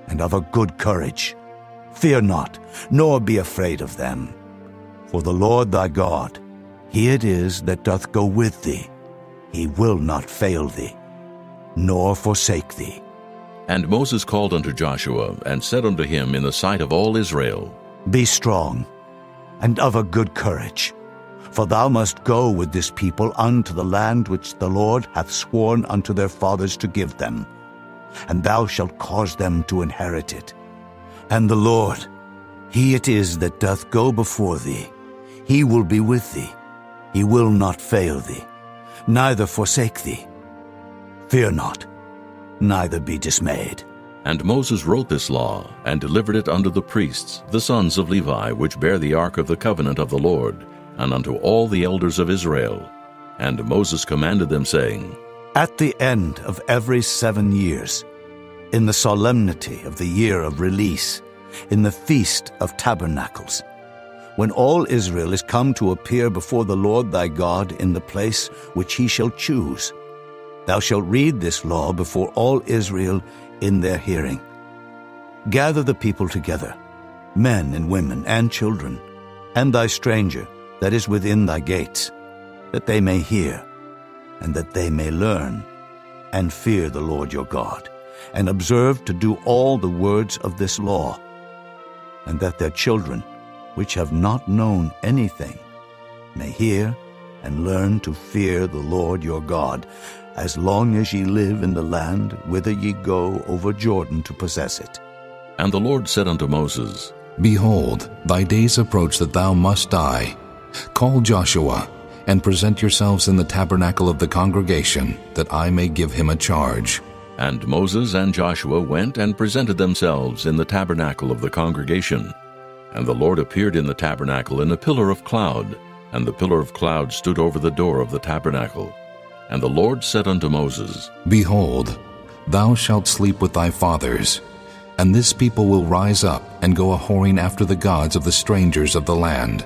and of a good courage. Fear not, nor be afraid of them. For the Lord thy God, he it is that doth go with thee. He will not fail thee, nor forsake thee. And Moses called unto Joshua, and said unto him in the sight of all Israel, Be strong and of a good courage, for thou must go with this people unto the land which the Lord hath sworn unto their fathers to give them, and thou shalt cause them to inherit it. And the Lord, he it is that doth go before thee. He will be with thee. He will not fail thee, neither forsake thee. Fear not, neither be dismayed. And Moses wrote this law, and delivered it unto the priests, the sons of Levi, which bear the ark of the covenant of the Lord, and unto all the elders of Israel. And Moses commanded them, saying, At the end of every 7 years, in the solemnity of the year of release, in the feast of tabernacles, when all Israel is come to appear before the Lord thy God in the place which he shall choose, thou shalt read this law before all Israel in their hearing. Gather the people together, men and women and children, and thy stranger that is within thy gates, that they may hear, and that they may learn, and fear the Lord your God, and observe to do all the words of this law, and that their children, which have not known anything, may hear and learn to fear the Lord your God, as long as ye live in the land whither ye go over Jordan to possess it. And the Lord said unto Moses, Behold, thy days approach that thou must die. Call Joshua, and present yourselves in the tabernacle of the congregation, that I may give him a charge. And Moses and Joshua went and presented themselves in the tabernacle of the congregation. And the Lord appeared in the tabernacle in a pillar of cloud, and the pillar of cloud stood over the door of the tabernacle. And the Lord said unto Moses, Behold, thou shalt sleep with thy fathers, and this people will rise up and go a-whoring after the gods of the strangers of the land,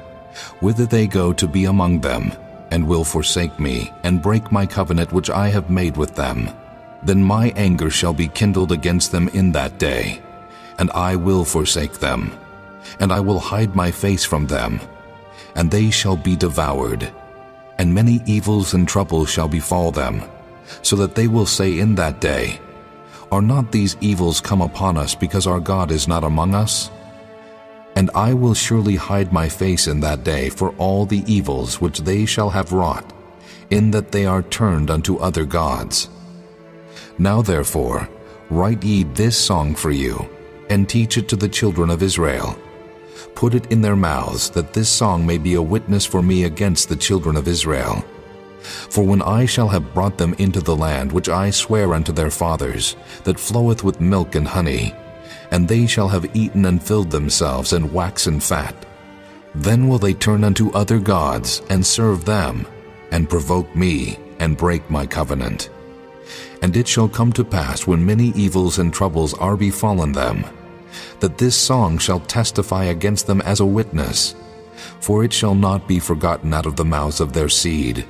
whither they go to be among them, and will forsake me, and break my covenant which I have made with them. Then my anger shall be kindled against them in that day, and I will forsake them, and I will hide my face from them, and they shall be devoured. And many evils and troubles shall befall them, so that they will say in that day, Are not these evils come upon us because our God is not among us? And I will surely hide my face in that day for all the evils which they shall have wrought, in that they are turned unto other gods. Now therefore, write ye this song for you, and teach it to the children of Israel. Put it in their mouths, that this song may be a witness for me against the children of Israel. For when I shall have brought them into the land which I swear unto their fathers, that floweth with milk and honey, and they shall have eaten and filled themselves and waxen fat, then will they turn unto other gods and serve them, and provoke me, and break my covenant. And it shall come to pass, when many evils and troubles are befallen them, that this song shall testify against them as a witness, for it shall not be forgotten out of the mouths of their seed.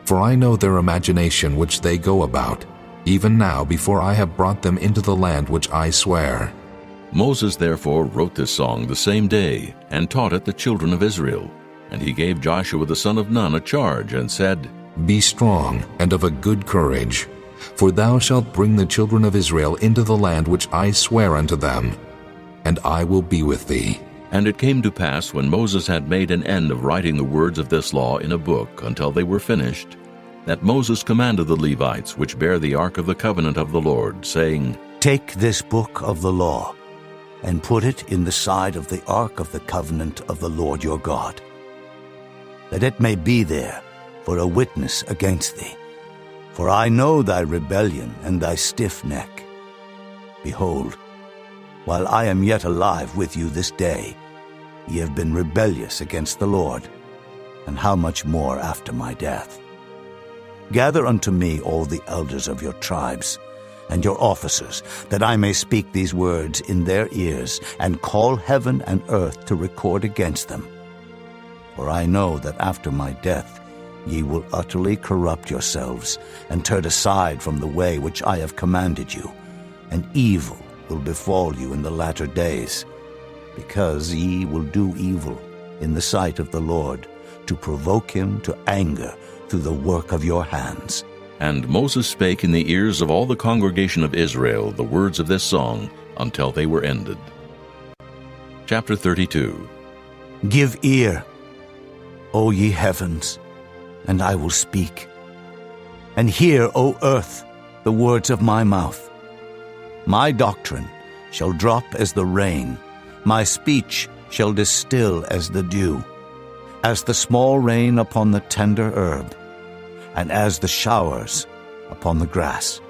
For I know their imagination which they go about, even now before I have brought them into the land which I swear. Moses therefore wrote this song the same day, and taught it the children of Israel. And he gave Joshua the son of Nun a charge, and said, Be strong and of a good courage, for thou shalt bring the children of Israel into the land which I swear unto them, and I will be with thee. And it came to pass, when Moses had made an end of writing the words of this law in a book until they were finished, that Moses commanded the Levites, which bear the ark of the covenant of the Lord, saying, Take this book of the law, and put it in the side of the ark of the covenant of the Lord your God, that it may be there for a witness against thee. For I know thy rebellion and thy stiff neck. Behold, While I am yet alive with you this day, ye have been rebellious against the Lord, and how much more after my death? Gather unto me all the elders of your tribes, and your officers, that I may speak these words in their ears, and call heaven and earth to record against them. For I know that after my death ye will utterly corrupt yourselves, and turn aside from the way which I have commanded you, and evil will befall you in the latter days, because ye will do evil in the sight of the Lord, to provoke him to anger through the work of your hands. And Moses spake in the ears of all the congregation of Israel the words of this song until they were ended. Chapter 32. Give ear, O ye heavens, and I will speak. And hear, O earth, the words of my mouth. My doctrine shall drop as the rain, my speech shall distill as the dew, as the small rain upon the tender herb, and as the showers upon the grass.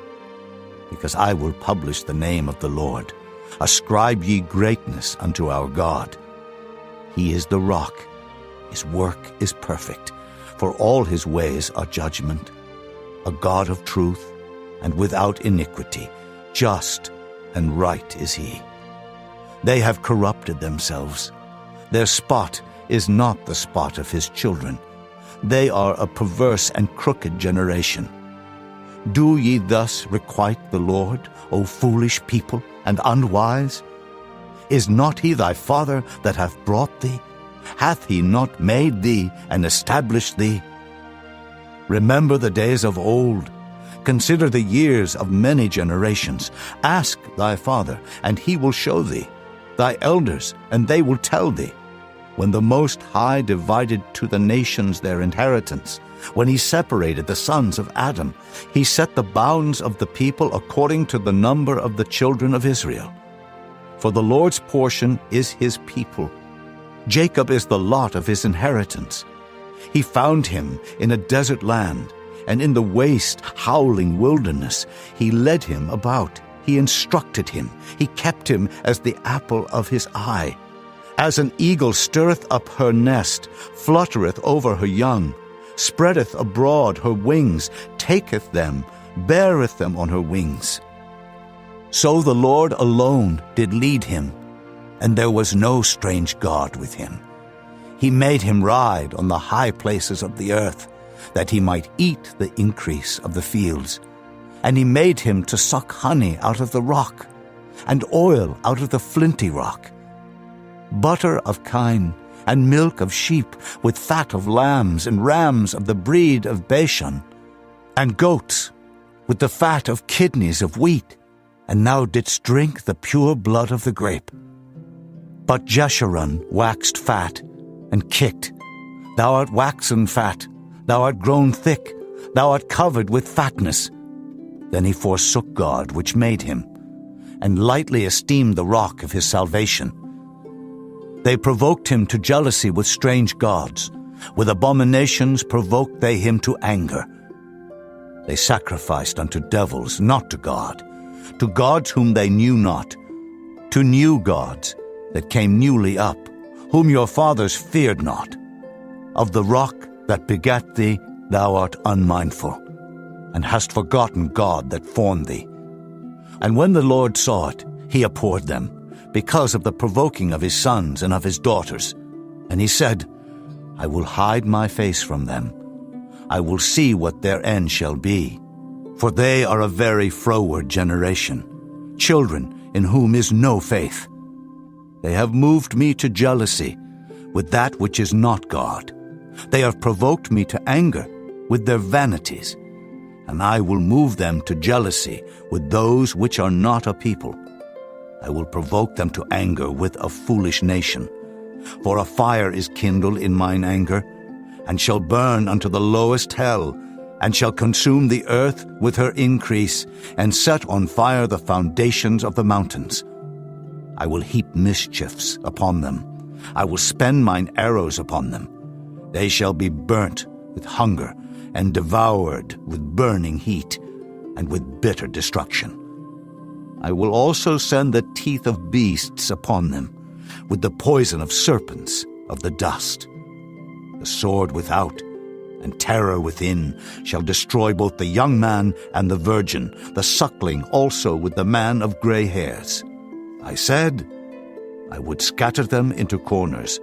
Because I will publish the name of the Lord. Ascribe ye greatness unto our God. He is the rock, his work is perfect, for all his ways are judgment. A God of truth, and without iniquity, just and right is he. They have corrupted themselves. Their spot is not the spot of his children. They are a perverse and crooked generation. Do ye thus requite the Lord, O foolish people, and unwise? Is not he thy father that hath brought thee? Hath he not made thee and established thee? Remember the days of old. Consider the years of many generations. Ask thy father, and he will show thee, thy elders, and they will tell thee. When the Most High divided to the nations their inheritance, when he separated the sons of Adam, he set the bounds of the people according to the number of the children of Israel. For the Lord's portion is his people. Jacob is the lot of his inheritance. He found him in a desert land, and in the waste, howling wilderness. He led him about. He instructed him. He kept him as the apple of his eye. As an eagle stirreth up her nest, fluttereth over her young, spreadeth abroad her wings, taketh them, beareth them on her wings. So the Lord alone did lead him, and there was no strange God with him. He made him ride on the high places of the earth, that he might eat the increase of the fields. And he made him to suck honey out of the rock, and oil out of the flinty rock. Butter of kine, and milk of sheep, with fat of lambs, and rams of the breed of Bashan, and goats, with the fat of kidneys of wheat, and thou didst drink the pure blood of the grape. But Jeshurun waxed fat, and kicked. Thou art waxen fat, thou art grown thick, thou art covered with fatness. Then he forsook God which made him, and lightly esteemed the rock of his salvation. They provoked him to jealousy with strange gods. With abominations provoked they him to anger. They sacrificed unto devils, not to gods whom they knew not, to new gods that came newly up, whom your fathers feared not. Of the rock that begat thee thou art unmindful, and hast forgotten God that formed thee. And when the Lord saw it, he abhorred them, because of the provoking of his sons and of his daughters. And he said, I will hide my face from them. I will see what their end shall be. For they are a very froward generation, children in whom is no faith. They have moved me to jealousy with that which is not God. They have provoked me to anger with their vanities. And I will move them to jealousy with those which are not a people. I will provoke them to anger with a foolish nation. For a fire is kindled in mine anger, and shall burn unto the lowest hell, and shall consume the earth with her increase, and set on fire the foundations of the mountains. I will heap mischiefs upon them. I will spend mine arrows upon them. They shall be burnt with hunger, and devoured with burning heat, and with bitter destruction. I will also send the teeth of beasts upon them, with the poison of serpents of the dust. The sword without and terror within shall destroy both the young man and the virgin, the suckling also with the man of gray hairs. I said, I would scatter them into corners.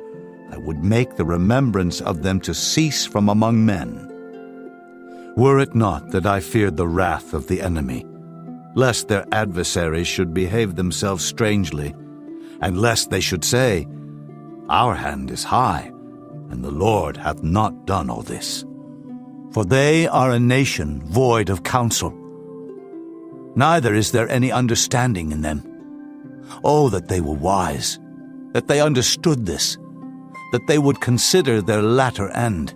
I would make the remembrance of them to cease from among men. Were it not that I feared the wrath of the enemy, lest their adversaries should behave themselves strangely, and lest they should say, Our hand is high, and the Lord hath not done all this. For they are a nation void of counsel, neither is there any understanding in them. Oh, that they were wise, that they understood this, that they would consider their latter end.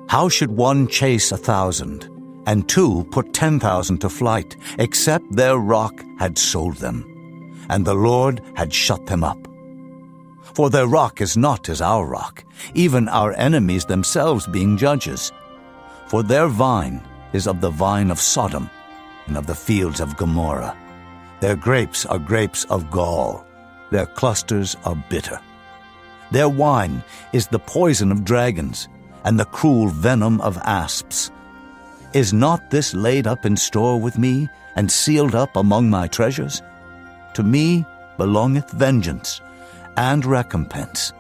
How should one chase 1,000, and two put 10,000 to flight, except their rock had sold them, and the Lord had shut them up? For their rock is not as our rock, even our enemies themselves being judges. For their vine is of the vine of Sodom, and of the fields of Gomorrah. Their grapes are grapes of gall, their clusters are bitter. Their wine is the poison of dragons, and the cruel venom of asps. Is not this laid up in store with me, and sealed up among my treasures? To me belongeth vengeance and recompense.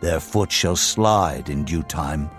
Their foot shall slide in due time,